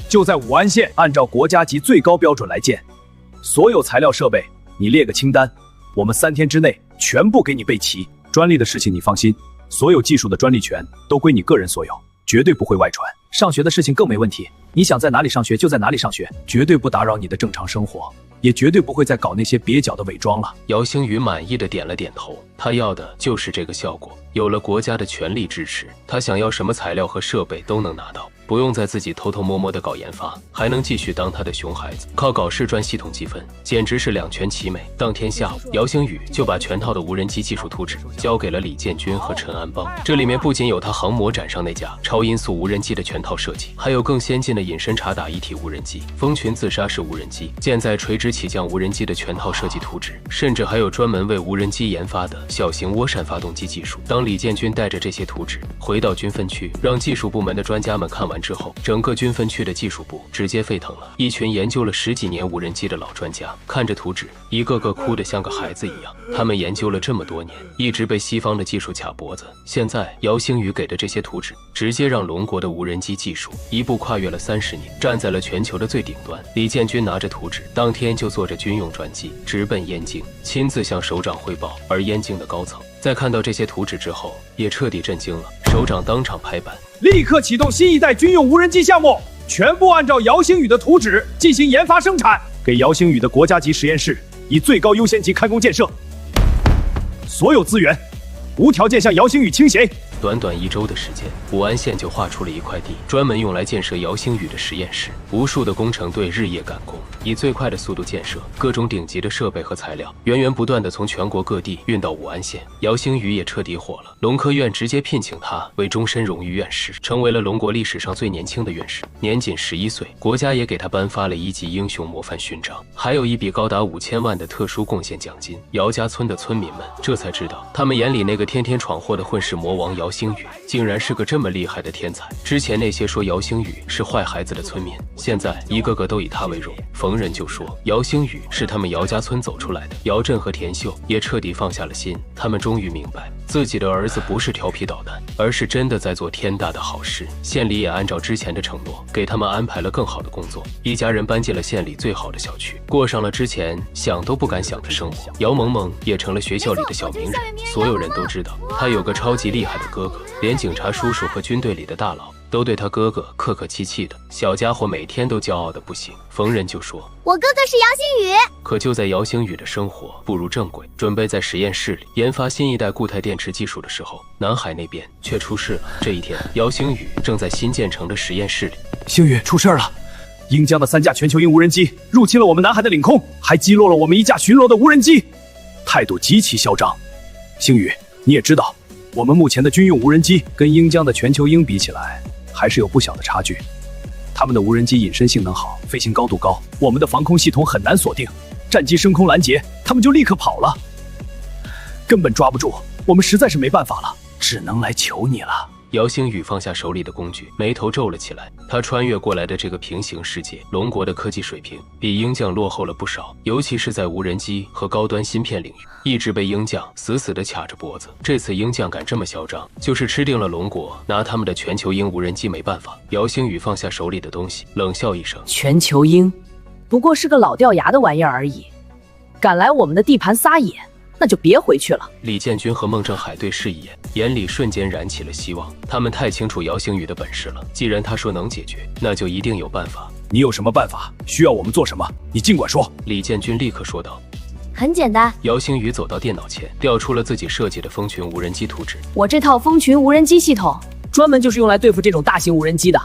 就在武安县，按照国家级最高标准来建。所有材料设备你列个清单，我们3天之内全部给你备齐。专利的事情你放心，所有技术的专利权都归你个人所有，绝对不会外传。上学的事情更没问题，你想在哪里上学就在哪里上学，绝对不打扰你的正常生活，也绝对不会再搞那些蹩脚的伪装了。
姚星宇满意的点了点头，他要的就是这个效果。有了国家的全力支持，他想要什么材料和设备都能拿到，不用再自己偷偷摸摸的搞研发，还能继续当他的熊孩子，靠搞试专系统积分，简直是两全其美。当天下午，姚星宇就把全套的无人机技术图纸交给了李建军和陈安邦。这里面不仅有他航模展上那架超音速无人机的全套设计，还有更先进的隐身察打一体无人机、蜂群自杀式无人机、舰载垂直起降无人机的全套设计图纸，甚至还有专门为无人机研发的小型涡扇发动机技术。当李建军带着这些图纸回到军分区，让技术部门的专家们看完之后，整个军分区的技术部直接沸腾了。一群研究了10几年无人机的老专家看着图纸，一个个哭得像个孩子一样。他们研究了这么多年，一直被西方的技术卡脖子，现在姚星宇给的这些图纸，直接让龙国的无人机技术一步跨越了30年，站在了全球的最顶端。李建军拿着图纸，当天就坐着军用专机直奔燕京，亲自向首长汇报。而燕京的高层在看到这些图纸之后，也彻底震惊了。首长当场拍板，
立刻启动新一代军用无人机项目，全部按照姚星宇的图纸进行研发生产，给姚星宇的国家级实验室以最高优先级开工建设，所有资源无条件向姚星宇倾斜。
短短1周的时间，武安县就划出了一块地，专门用来建设姚星宇的实验室。无数的工程队日夜赶工，以最快的速度建设，各种顶级的设备和材料源源不断的从全国各地运到武安县。姚星宇也彻底火了，龙科院直接聘请他为终身荣誉院士，成为了龙国历史上最年轻的院士，年仅11岁。国家也给他颁发了1级英雄模范勋章，还有一笔高达5000万的特殊贡献奖金。姚家村的村民们这才知道，他们眼里那个天天闯祸的混世魔王姚星宇竟然是个这么厉害的天才。之前那些说姚星宇是坏孩子的村民，现在一个个都以他为荣，逢人就说姚星宇是他们姚家村走出来的。姚振和田秀也彻底放下了心，他们终于明白自己的儿子不是调皮捣蛋，而是真的在做天大的好事。县里也按照之前的承诺，给他们安排了更好的工作，一家人搬进了县里最好的小区，过上了之前想都不敢想的生活。姚萌萌也成了学校里的小名人，所有人都知道他有个超级厉害的哥哥哥，连警察叔叔和军队里的大佬都对他哥哥客客气气的。小家伙每天都骄傲的不行，逢人就说
我哥哥是姚星宇。
可就在姚星宇的生活步入正轨，准备在实验室里研发新一代固态电池技术的时候，南海那边却出事了。这一天，姚星宇正在新建成的实验室里。
星宇，出事了！鹰江的3架全球鹰无人机入侵了我们南海的领空，还击落了我们1架巡逻的无人机，态度极其嚣张。星宇，你也知道，我们目前的军用无人机跟鹰江的全球鹰比起来，还是有不小的差距。他们的无人机隐身性能好，飞行高度高，我们的防空系统很难锁定，战机升空拦截，他们就立刻跑了，根本抓不住。我们实在是没办法了，只能来求你了。
姚星宇放下手里的工具，眉头皱了起来。他穿越过来的这个平行世界，龙国的科技水平比鹰将落后了不少，尤其是在无人机和高端芯片领域，一直被鹰将死死地卡着脖子。这次鹰将敢这么嚣张，就是吃定了龙国，拿他们的全球鹰无人机没办法。姚星宇放下手里的东西，冷笑一声：
全球鹰不过是个老掉牙的玩意儿而已，敢来我们的地盘撒野，那就别回去了。
李建军和孟正海对视一眼，眼里瞬间燃起了希望。他们太清楚姚星宇的本事了，既然他说能解决，那就一定有办法。
你有什么办法？需要我们做什么？你尽管说。
李建军立刻说道。
很简单，
姚星宇走到电脑前，调出了自己设计的蜂群无人机图纸。
我这套蜂群无人机系统
专门就是用来对付这种大型无人机的。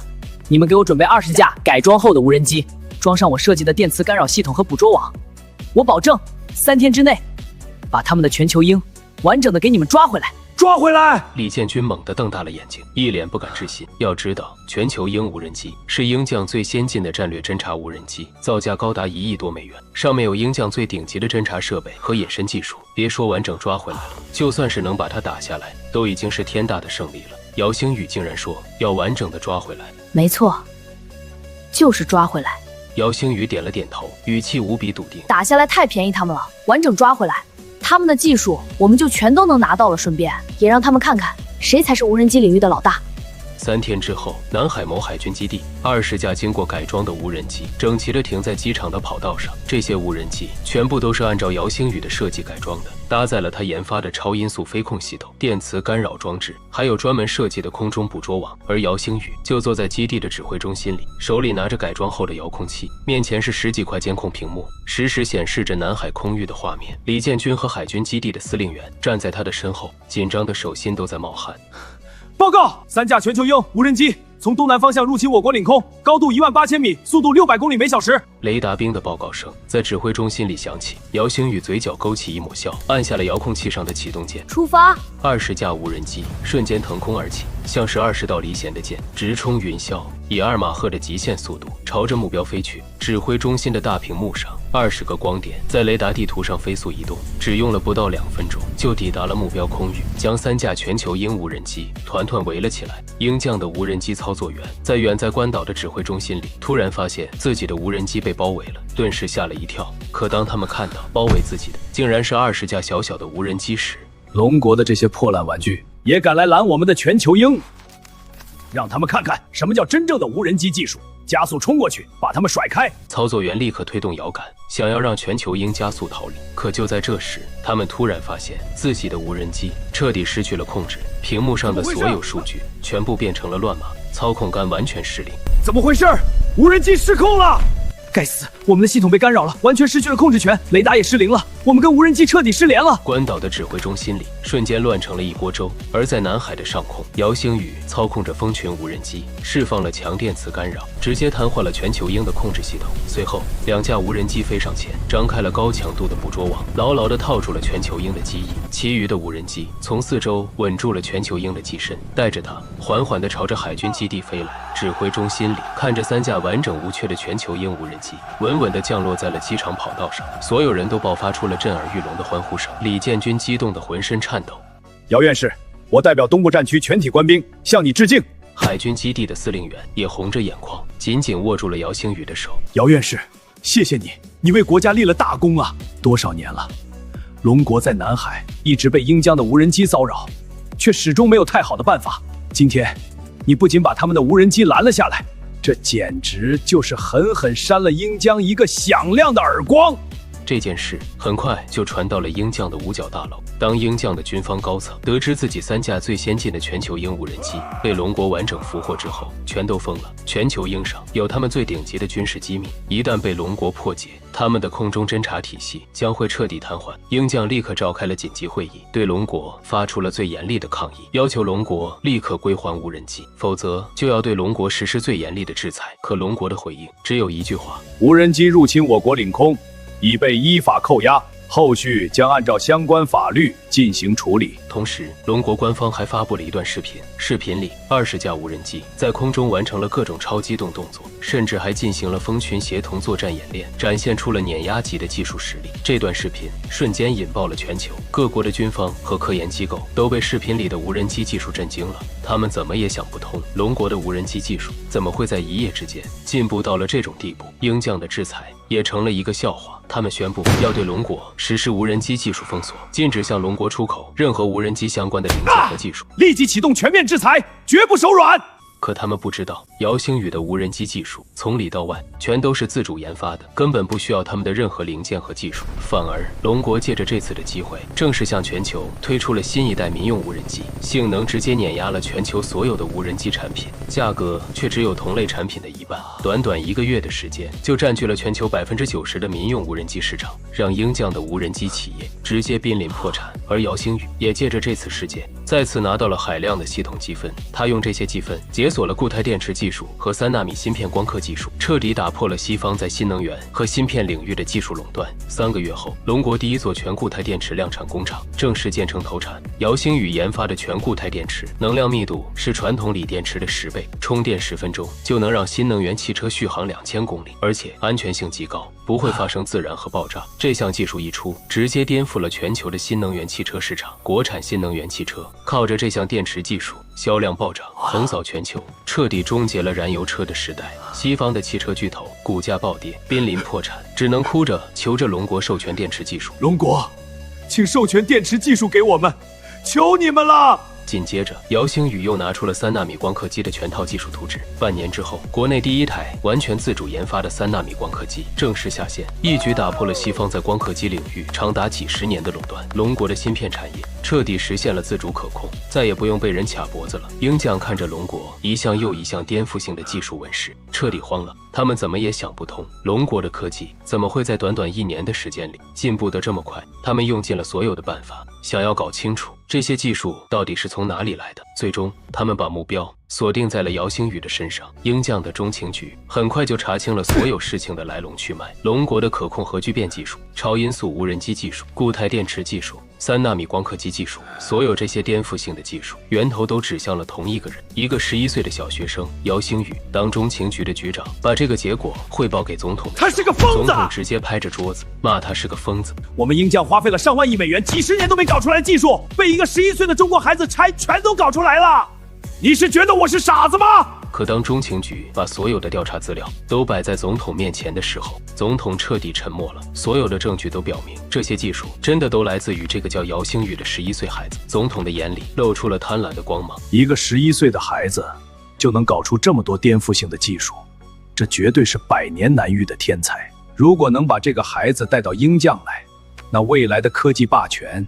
你们给我准备20架改装后的无人机，装上我设计的电磁干扰系统和捕捉网，我保证3天之内把他们的全球鹰完整的给你们抓回来。
抓回来！
李建军猛地瞪大了眼睛，一脸不敢置信。要知道，全球鹰无人机是鹰将最先进的战略侦察无人机，造价高达1亿多美元，上面有鹰将最顶级的侦察设备和隐身技术。别说完整抓回来了，就算是能把它打下来，都已经是天大的胜利了。姚星宇竟然说要完整的抓回来。
没错，就是抓回来。
姚星宇点了点头，语气无比笃定。
打下来太便宜他们了，完整抓回来，他们的技术我们就全都能拿到了，顺便也让他们看看谁才是无人机领域的老大。
3天之后，南海某海军基地，20架经过改装的无人机整齐地停在机场的跑道上。这些无人机全部都是按照姚星宇的设计改装的，搭载了他研发的超音速飞控系统、电磁干扰装置，还有专门设计的空中捕捉网。而姚星宇就坐在基地的指挥中心里，手里拿着改装后的遥控器，面前是10几块监控屏幕，实时显示着南海空域的画面。李建军和海军基地的司令员站在他的身后，紧张的手心都在冒汗。
报告，3架全球鹰无人机从东南方向入侵我国领空，高度18000米，速度600公里每小时。
雷达兵的报告声在指挥中心里响起，姚星宇嘴角勾起一抹笑，按下了遥控器上的启动键。
出发
！20架无人机瞬间腾空而起，像是20道离弦的箭，直冲云霄，以2马赫的极限速度朝着目标飞去。指挥中心的大屏幕上，20个光点在雷达地图上飞速移动，只用了不到2分钟就抵达了目标空域，将3架全球鹰无人机团团围了起来。鹰将的无人机操作员在远在关岛的指挥中心里，突然发现自己的无人机被包围了，顿时吓了一跳。可当他们看到包围自己的竟然是20架小小的无人机时，
龙国的这些破烂玩具也敢来拦我们的全球鹰，让他们看看什么叫真正的无人机技术。加速冲过去，把他们甩开！
操作员立刻推动摇杆，想要让全球鹰加速逃离。可就在这时，他们突然发现自己的无人机彻底失去了控制，屏幕上的所有数据全部变成了乱码，操控杆完全失灵。
怎么回事？无人机失控了！该死，我们的系统被干扰了，完全失去了控制权，雷达也失灵了，我们跟无人机彻底失联了。
关岛的指挥中心里瞬间乱成了一锅粥，而在南海的上空，姚星宇操控着蜂群无人机，释放了强电磁干扰，直接瘫痪了全球鹰的控制系统。随后，2架无人机飞上前，张开了高强度的捕捉网，牢牢地套住了全球鹰的机翼。其余的无人机从四周稳住了全球鹰的机身，带着它缓缓地朝着海军基地飞来。指挥中心里看着3架完整无缺的全球鹰无人机稳稳地降落在了机场跑道上，所有人都爆发出了震耳欲聋的欢呼声。李建军激动得浑身颤抖。
姚院士，我代表东部战区全体官兵向你致敬。
海军基地的司令员也红着眼眶，紧紧握住了姚星宇的手。
姚院士，谢谢你，你为国家立了大功啊！多少年了，龙国在南海一直被鹰将的无人机骚扰，却始终没有太好的办法。今天，你不仅把他们的无人机拦了下来，这简直就是狠狠扇了鹰将一个响亮的耳光。
这件事很快就传到了鹰将的五角大楼。当鹰将的军方高层得知自己3架最先进的全球鹰无人机被龙国完整俘获之后，全都疯了。全球鹰上有他们最顶级的军事机密，一旦被龙国破解，他们的空中侦察体系将会彻底瘫痪。鹰将立刻召开了紧急会议，对龙国发出了最严厉的抗议，要求龙国立刻归还无人机，否则就要对龙国实施最严厉的制裁。可龙国的回应只有一句话：
无人机入侵我国领空，已被依法扣押，后续将按照相关法律进行处理。
同时，龙国官方还发布了一段视频，视频里20架无人机在空中完成了各种超机动动作，甚至还进行了蜂群协同作战演练，展现出了碾压级的技术实力。这段视频瞬间引爆了全球，各国的军方和科研机构都被视频里的无人机技术震惊了。他们怎么也想不通，龙国的无人机技术怎么会在一夜之间进步到了这种地步。鹰将的制裁也成了一个笑话，他们宣布要对龙国实施无人机技术封锁，禁止向龙国出口任何无人机相关的零件和技术，
立即启动全面制裁，绝不手软。
可他们不知道，姚星宇的无人机技术从里到外全都是自主研发的，根本不需要他们的任何零件和技术。反而龙国借着这次的机会，正式向全球推出了新一代民用无人机，性能直接碾压了全球所有的无人机产品，价格却只有同类产品的一半。短短1个月的时间，就占据了全球90%的民用无人机市场，让鹰将的无人机企业直接濒临破产。而姚星宇也借着这次事件，再次拿到了海量的系统积分，他用这些积分解锁了固态电池技术和3纳米芯片光刻技术，彻底打破了西方在新能源和芯片领域的技术垄断。3个月后，龙国第一座全固态电池量产工厂正式建成投产。姚星宇研发的全固态电池能量密度是传统锂电池的10倍，充电10分钟就能让新能源汽车续航2000公里，而且安全性极高，不会发生自燃和爆炸。这项技术一出，直接颠覆了全球的新能源汽车市场。国产新能源汽车靠着这项电池技术，销量暴涨，横扫全球，彻底终结了燃油车的时代。西方的汽车巨头股价暴跌，濒临破产，只能哭着求着龙国授权电池技术。
龙国，请授权电池技术给我们，求你们了！
紧接着，姚星宇又拿出了3纳米光刻机的全套技术图纸。半年之后，国内第一台完全自主研发的3纳米光刻机正式下线，一举打破了西方在光刻机领域长达几10年的垄断。龙国的芯片产业彻底实现了自主可控，再也不用被人卡脖子了。鹰将看着龙国一项又一项颠覆性的技术问世，彻底慌了。他们怎么也想不通，龙国的科技怎么会在短短1年的时间里进步得这么快？他们用尽了所有的办法，想要搞清楚这些技术到底是从哪里来的。最终，他们把目标锁定在了姚星宇的身上。鹰将的中情局很快就查清了所有事情的来龙去脉。龙国的可控核聚变技术、超音速无人机技术、固态电池技术、3纳米光刻机技术，所有这些颠覆性的技术源头都指向了同一个人，一个11岁的小学生姚星宇。当中情局的局长把这个结果汇报给总统，
他是个疯子！
总统直接拍着桌子骂他是个疯子。
我们鹰将花费了上万亿美元，几10年都没搞出来的技术，被一个11岁的中国孩子全都搞出来了。你是觉得我是傻子吗？
可当中情局把所有的调查资料都摆在总统面前的时候，总统彻底沉默了。所有的证据都表明，这些技术真的都来自于这个叫姚星宇的11岁孩子。总统的眼里露出了贪婪的光芒。
一个11岁的孩子就能搞出这么多颠覆性的技术，这绝对是100年难遇的天才。如果能把这个孩子带到鹰将来，那未来的科技霸权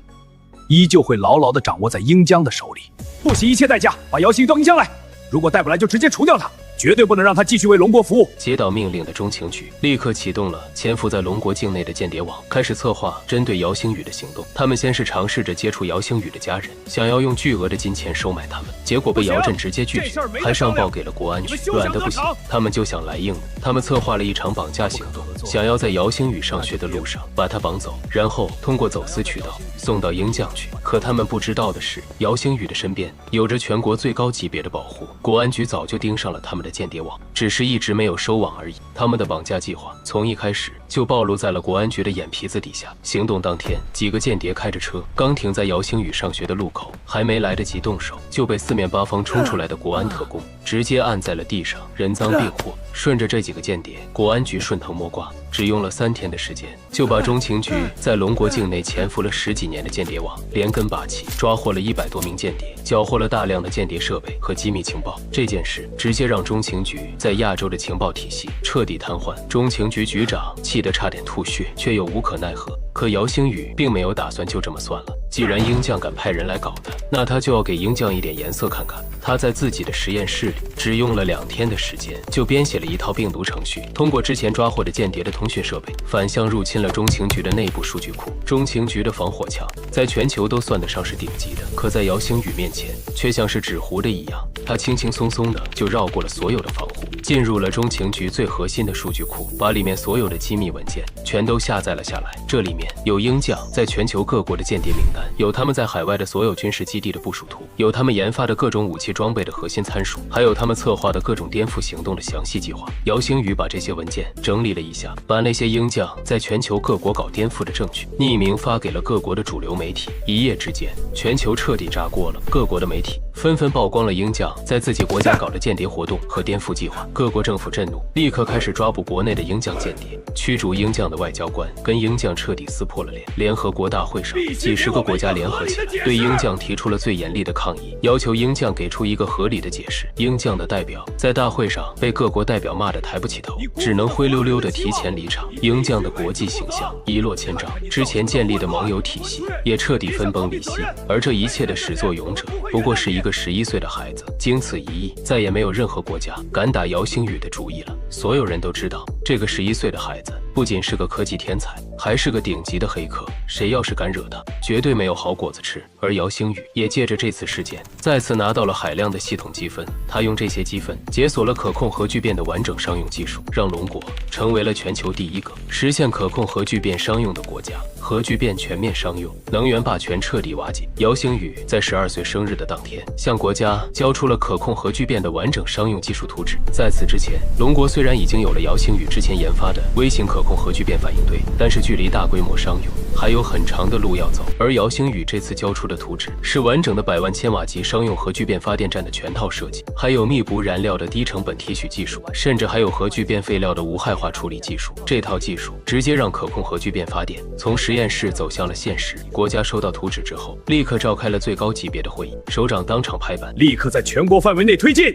依旧会牢牢地掌握在鹰将的手里。
不惜一切代价把姚星到鹰将来，如果带不来就直接除掉他，绝对不能让他继续为龙国服务。
接到命令的中情局立刻启动了潜伏在龙国境内的间谍网，开始策划针对姚星宇的行动。他们先是尝试着接触姚星宇的家人，想要用巨额的金钱收买他们，结果被姚震直接拒绝，还上报给了国安局。软的不行，他们就想来硬的。他们策划了一场绑架行动，想要在姚星宇上学的路上把他绑走，然后通过走私渠道送到鹰将去。可他们不知道的是，姚星宇的身边有着全国最高级别的保护，国安局早就盯上了他们的间谍网，只是一直没有收网而已。他们的绑架计划从一开始就暴露在了国安局的眼皮子底下。行动当天，几个间谍开着车刚停在姚星宇上学的路口，还没来得及动手，就被四面八方冲出来的国安特工直接按在了地上，人赃并获。顺着这几个间谍，国安局顺藤摸瓜，只用了3天的时间，就把中情局在龙国境内潜伏了10几年的间谍网连根拔起，抓获了100多名间谍，缴获了大量的间谍设备和机密情报。这件事直接让中情局在亚洲的情报体系彻底瘫痪。中情局局长气得差点吐血，却又无可奈何。可姚星宇并没有打算就这么算了，既然鹰将敢派人来搞他，那他就要给鹰将一点颜色看看。他在自己的实验室里只用了2天的时间，就编写了一套病毒程序，通过之前抓获的间谍的通讯设备，反向入侵了中情局的内部数据库。中情局的防火墙在全球都算得上是顶级的，可在姚星宇面前却像是纸糊的一样，他轻轻松松的就绕过了所有的防护，进入了中情局最核心的数据库，把里面所有的机密文件全都下载了下来。这里面有鹰将在全球各国的间谍名单，有他们在海外的所有军事基地的部署图，有他们研发的各种武器装备的核心参数，还有他们策划的各种颠覆行动的详细计划。姚星宇把这些文件整理了一下，把那些鹰将在全球各国搞颠覆的证据匿名发给了各国的主流媒体。一夜之间，全球彻底炸锅了，各国的媒体纷纷曝光了鹰将在自己国家搞的间谍活动和颠覆计划。各国政府震怒，立刻开始抓捕国内的鹰将间谍，驱逐鹰将的外交官，跟鹰将彻底撕破了脸。联合国大会上，几10个国家联合起来，对鹰将提出了最严厉的抗议，要求鹰将给出一个合理的解释。鹰将的代表在大会上被各国代表骂得抬不起头，只能灰溜溜地提前离场。鹰将的国际形象一落千丈，之前建立的盟友体系也彻底分崩离析。而这一切的始作俑者，不过是一个11岁的孩子。经此一役，再也没有任何国家敢打姚星宇的主意了。所有人都知道，这个11岁的孩子不仅是个科技天才，还是个顶级的黑客。谁要是敢惹他，绝对没有好果子吃。而姚星宇也借着这次事件，再次拿到了海量的系统积分。他用这些积分解锁了可控核聚变的完整商用技术，让龙国成为了全球第1个实现可控核聚变商用的国家。核聚变全面商用，能源霸权彻底瓦解。姚星宇在12岁生日的当天，向国家交出了可控核聚变的完整商用技术图纸。在此之前，龙国虽然已经有了姚星宇之前研发的微型可控核聚变反应堆，但是距离大规模商用还有很长的路要走。而姚星宇这次交出的图纸是完整的100万千瓦级商用核聚变发电站的全套设计，还有密补燃料的低成本提取技术，甚至还有核聚变废料的无害化处理技术。这套技术直接让可控核聚变发电从实验室走向了现实。国家收到图纸之后，立刻召开了最高级别的会议，首长当场拍板，
立刻在全国范围内推进。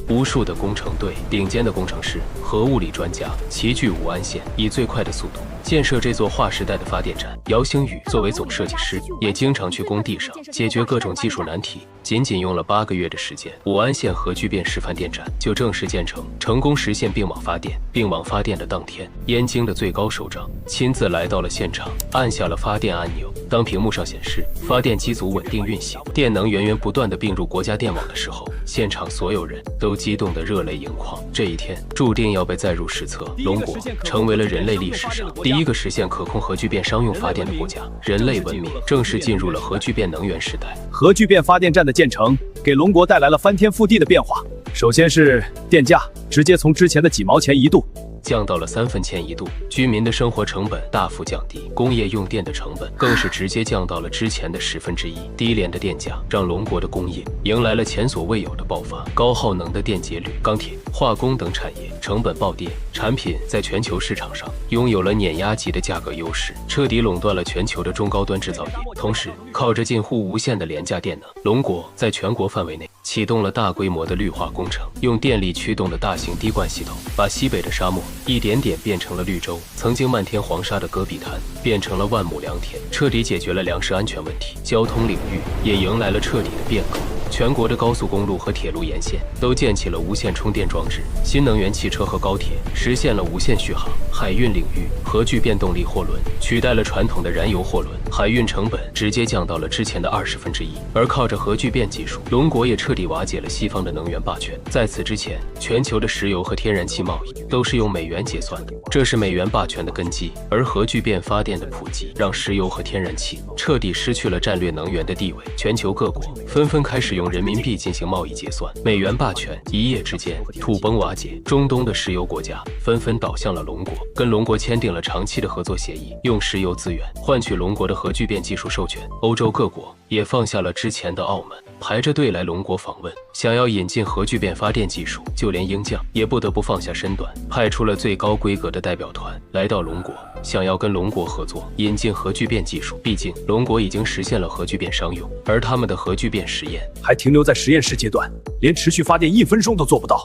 无数的工程队、顶尖的工程师、核物理专家齐聚武安县，以最快的速度建设这座划时代的发电站。姚星宇作为总设计师，也经常去工地上解决各种技术难题。仅仅用了8个月的时间，武安县核聚变示范电站就正式建成，成功实现并网发电。并网发电的当天，燕京的最高首长亲自来到了现场，按下了发电按钮。当屏幕上显示发电机组稳定运行，电能源源不断地并入国家电网的时候，现场所有人都激动得热泪盈眶。这一天注定要被载入史册，龙国成为了人类历史上第1个实现可控核聚变商用发电的国家，人类文明正式进入了核聚变能源时代。
核聚变发电站的建成，给龙国带来了翻天覆地的变化。首先是电价，直接从之前的几毛钱一度
降到了3分钱一度，居民的生活成本大幅降低，工业用电的成本更是直接降到了之前的1/10。低廉的电价让龙国的工业迎来了前所未有的爆发，高耗能的电解铝、钢铁、化工等产业成本暴跌，产品在全球市场上拥有了碾压级的价格优势，彻底垄断了全球的中高端制造业。同时，靠着近乎无限的廉价电能，龙国在全国范围内启动了大规模的绿化工程，用电力驱动的大型滴灌系统，把西北的沙漠一点点变成了绿洲，曾经漫天黄沙的戈壁滩变成了万亩良田，彻底解决了粮食安全问题。交通领域也迎来了彻底的变革，全国的高速公路和铁路沿线都建起了无线充电装置，新能源汽车和高铁实现了无限续航。海运领域，核聚变动力货轮取代了传统的燃油货轮，海运成本直接降到了之前的1/20。而靠着核聚变技术，龙国也彻底瓦解了西方的能源霸权。在此之前，全球的石油和天然气贸易都是用美元结算的，这是美元霸权的根基。而核聚变发电的普及，让石油和天然气彻底失去了战略能源的地位。全球各国纷纷开始用人民币进行贸易结算，美元霸权一夜之间土崩瓦解。中东的石油国家纷纷倒向了龙国，跟龙国签订了长期的合作协议，用石油资源换取龙国的核聚变技术授权。欧洲各国也放下了之前的傲慢，排着队来龙国访问，想要引进核聚变发电技术。就连鹰将也不得不放下身段，派出了最高规格的代表团来到龙国，想要跟龙国合作引进核聚变技术。毕竟龙国已经实现了核聚变商用，而他们的核聚变实验
还停留在实验室阶段，连持续发电1分钟都做不到。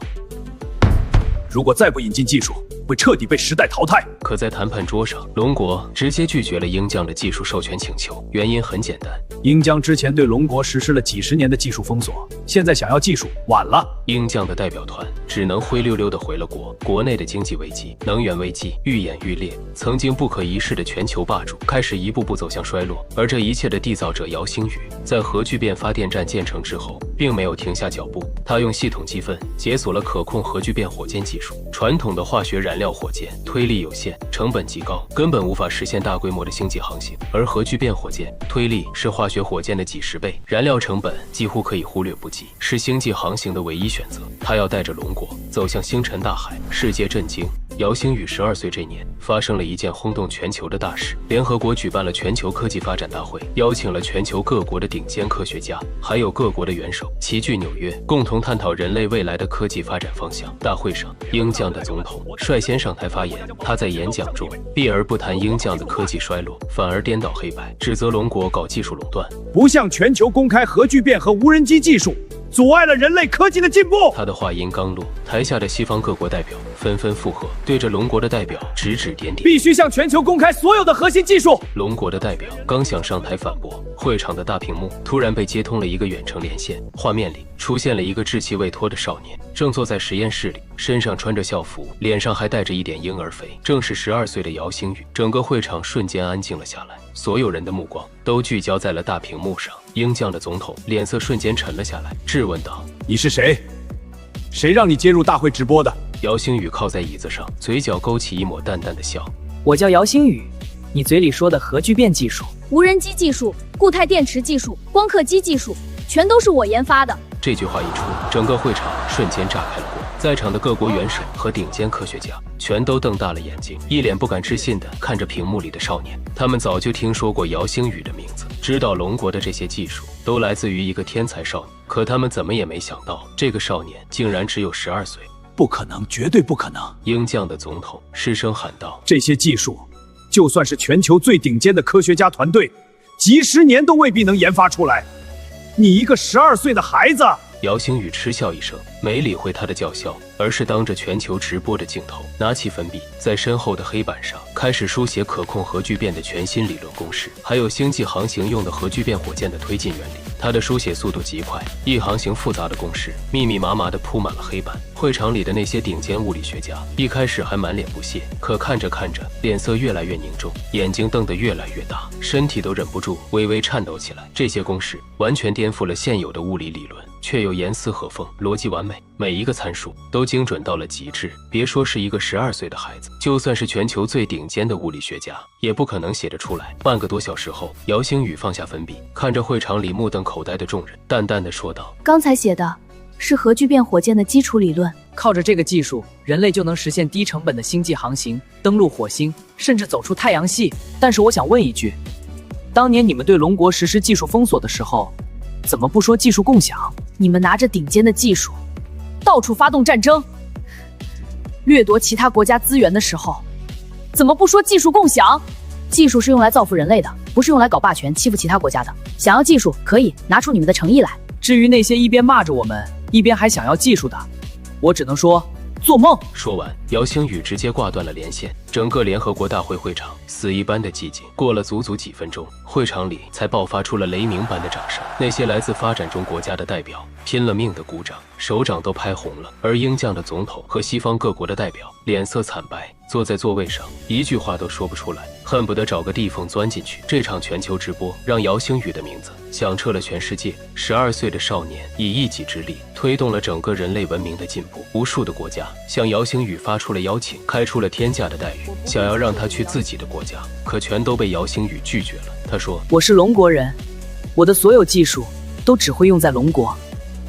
如果再不引进技术，会彻底被时代淘汰。
可在谈判桌上，龙国直接拒绝了鹰将的技术授权请求，原因很简单，
鹰将之前对龙国实施了几十年的技术封锁，现在想要技术晚了。
鹰将的代表团只能灰溜溜地回了国。国内的经济危机、能源危机愈演愈烈，曾经不可一世的全球霸主开始一步步走向衰落。而这一切的缔造者姚星宇，在核聚变发电站建成之后，并没有停下脚步，他用系统积分解锁了可控核聚变火箭技术。传统的化学燃料火箭推力有限，成本极高，根本无法实现大规模的星际航行。而核聚变火箭推力是化学火箭的几十倍，燃料成本几乎可以忽略不计，是星际航行的唯一选择。他要带着龙国走向星辰大海，世界震惊。姚星宇12岁这年，发生了一件轰动全球的大事。联合国举办了全球科技发展大会，邀请了全球各国的顶尖科学家，还有各国的元首齐聚纽约，共同探讨人类未来的科技发展方向。大会上，鹰将的总统率先上台发言。他在演讲中避而不谈鹰将的科技衰落，反而颠倒黑白，指责龙国搞技术垄断，
不向全球公开核聚变和无人机技术，阻碍了人类科技的进步。
他的话音刚落，台下的西方各国代表纷纷附和，对着龙国的代表指指点点，
必须向全球公开所有的核心技术。
龙国的代表刚想上台反驳，会场的大屏幕突然被接通了一个远程连线，画面里出现了一个稚气未脱的少年，正坐在实验室里，身上穿着校服，脸上还带着一点婴儿肥，正是12岁的姚星宇。整个会场瞬间安静了下来，所有人的目光都聚焦在了大屏幕上。鹰将的总统脸色瞬间沉了下来，质问道：“
你是谁？谁让你接入大会直播的？”
姚星宇靠在椅子上，嘴角勾起一抹淡淡的笑。
我叫姚星宇，你嘴里说的核聚变技术、
无人机技术、固态电池技术、光刻机技术，全都是我研发的。
这句话一出，整个会场瞬间炸开了锅。在场的各国元首和顶尖科学家全都瞪大了眼睛，一脸不敢置信地看着屏幕里的少年。他们早就听说过姚星宇的名字，知道龙国的这些技术都来自于一个天才少年，可他们怎么也没想到，这个少年竟然只有12岁。
不可能，绝对不可能！
鹰将的总统失声喊道：“
这些技术，就算是全球最顶尖的科学家团队，几十年都未必能研发出来。你一个12岁的孩子！”
姚星宇嗤笑一声，没理会他的叫嚣，而是当着全球直播的镜头，拿起粉笔，在身后的黑板上开始书写可控核聚变的全新理论公式，还有星际航行用的核聚变火箭的推进原理。他的书写速度极快，一行行复杂的公式密密麻麻地铺满了黑板。会场里的那些顶尖物理学家一开始还满脸不屑，可看着看着，脸色越来越凝重，眼睛瞪得越来越大，身体都忍不住微微颤抖起来。这些公式完全颠覆了现有的物理理论，却又严丝合缝，逻辑完美，每一个参数都精准到了极致。别说是一个12岁的孩子，就算是全球最顶尖的物理学家，也不可能写得出来。半个多小时后，姚星宇放下粉笔，看着会场里目瞪口呆的众人，淡淡的说道：“
刚才写的是核聚变火箭的基础理论，
靠着这个技术，人类就能实现低成本的星际航行，登陆火星，甚至走出太阳系。但是我想问一句，当年你们对龙国实施技术封锁的时候，怎么不说技术共享？
你们拿着顶尖的技术，到处发动战争，掠夺其他国家资源的时候，怎么不说技术共享？技术是用来造福人类的，不是用来搞霸权、欺负其他国家的。想要技术，可以拿出你们的诚意来。
至于那些一边骂着我们，一边还想要技术的，我只能说做梦。”
说完，姚星宇直接挂断了连线。整个联合国大会会场死一般的寂静，过了足足几分钟，会场里才爆发出了雷鸣般的掌声。那些来自发展中国家的代表拼了命的鼓掌，手掌都拍红了。而鹰将的总统和西方各国的代表脸色惨白，坐在座位上一句话都说不出来，恨不得找个地缝钻进去。这场全球直播让姚星宇的名字响彻了全世界。12岁的少年以一己之力推动了整个人类文明的进步。无数的国家向姚星宇发出了邀请，开出了天价的待遇，想要让他去自己的国家，可全都被姚星宇拒绝了。他说：“
我是龙国人，我的所有技术都只会用在龙国，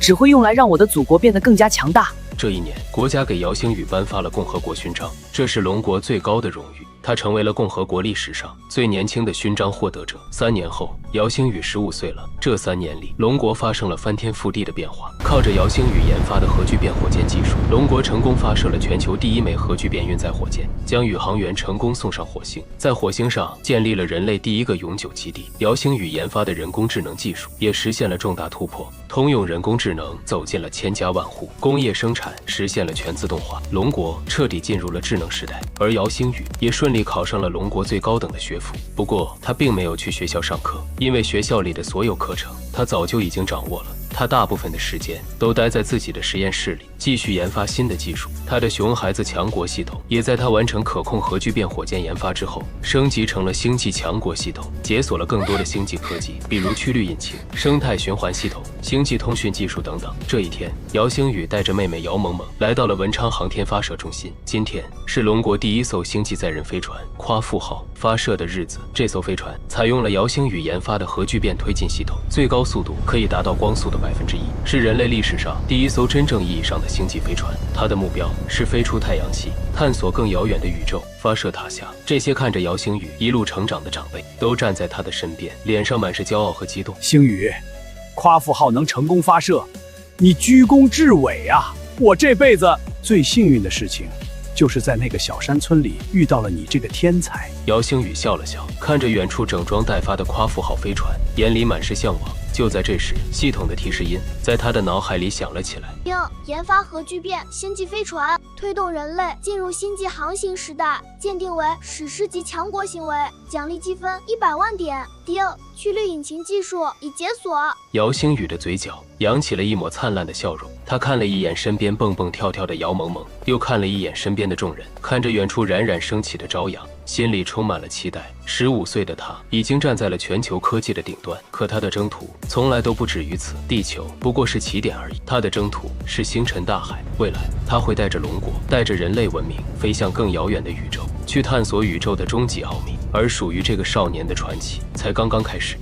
只会用来让我的祖国变得更加强大。”
这一年，国家给姚星宇颁发了共和国勋章，这是龙国最高的荣誉。他成为了共和国历史上最年轻的勋章获得者。3年后，姚星宇15岁了。这3年里，龙国发生了翻天覆地的变化。靠着姚星宇研发的核聚变火箭技术，龙国成功发射了全球第1枚核聚变运载火箭，将宇航员成功送上火星，在火星上建立了人类第1个永久基地。姚星宇研发的人工智能技术也实现了重大突破，通用人工智能走进了千家万户，工业生产实现了全自动化，龙国彻底进入了智能时代。而姚星宇也顺利考上了龙国最高等的学府。不过他并没有去学校上课，因为学校里的所有课程他早就已经掌握了。他大部分的时间都待在自己的实验室里，继续研发新的技术。他的熊孩子强国系统也在他完成可控核聚变火箭研发之后，升级成了星际强国系统，解锁了更多的星际科技，比如曲率引擎、生态循环系统、星际通讯技术等等。这一天，姚星宇带着妹妹姚萌萌来到了文昌航天发射中心。今天是龙国第1艘星际载人飞船夸父号发射的日子。这艘飞船采用了姚星宇研发的核聚变推进系统，最高速度可以达到光速的1%，是人类历史上第1艘真正意义上的星际飞船。它的目标是飞出太阳系，探索更遥远的宇宙。发射塔下，这些看着姚星宇一路成长的长辈都站在他的身边，脸上满是骄傲和激动。
星宇，夸父号能成功发射，你居功至伟啊！我这辈子最幸运的事情，就是在那个小山村里遇到了你这个天才。
姚星宇笑了笑，看着远处整装待发的夸父号飞船，眼里满是向往。就在这时，系统的提示音在他的脑海里响了起来。
研发核聚变星际飞船，推动人类进入星际航行时代，鉴定为史诗级强国行为，奖励积分100万点。曲率引擎技术已解锁。
姚星宇的嘴角扬起了一抹灿烂的笑容，他看了一眼身边蹦蹦跳跳的姚萌萌，又看了一眼身边的众人，看着远处冉冉升起的朝阳，心里充满了期待。15岁的他已经站在了全球科技的顶端，可他的征途从来都不止于此，地球不过是起点而已。他的征途是星辰大海，未来他会带着龙国，带着人类文明飞向更遥远的宇宙，去探索宇宙的终极奥秘。而属于这个少年的传奇才刚刚开始。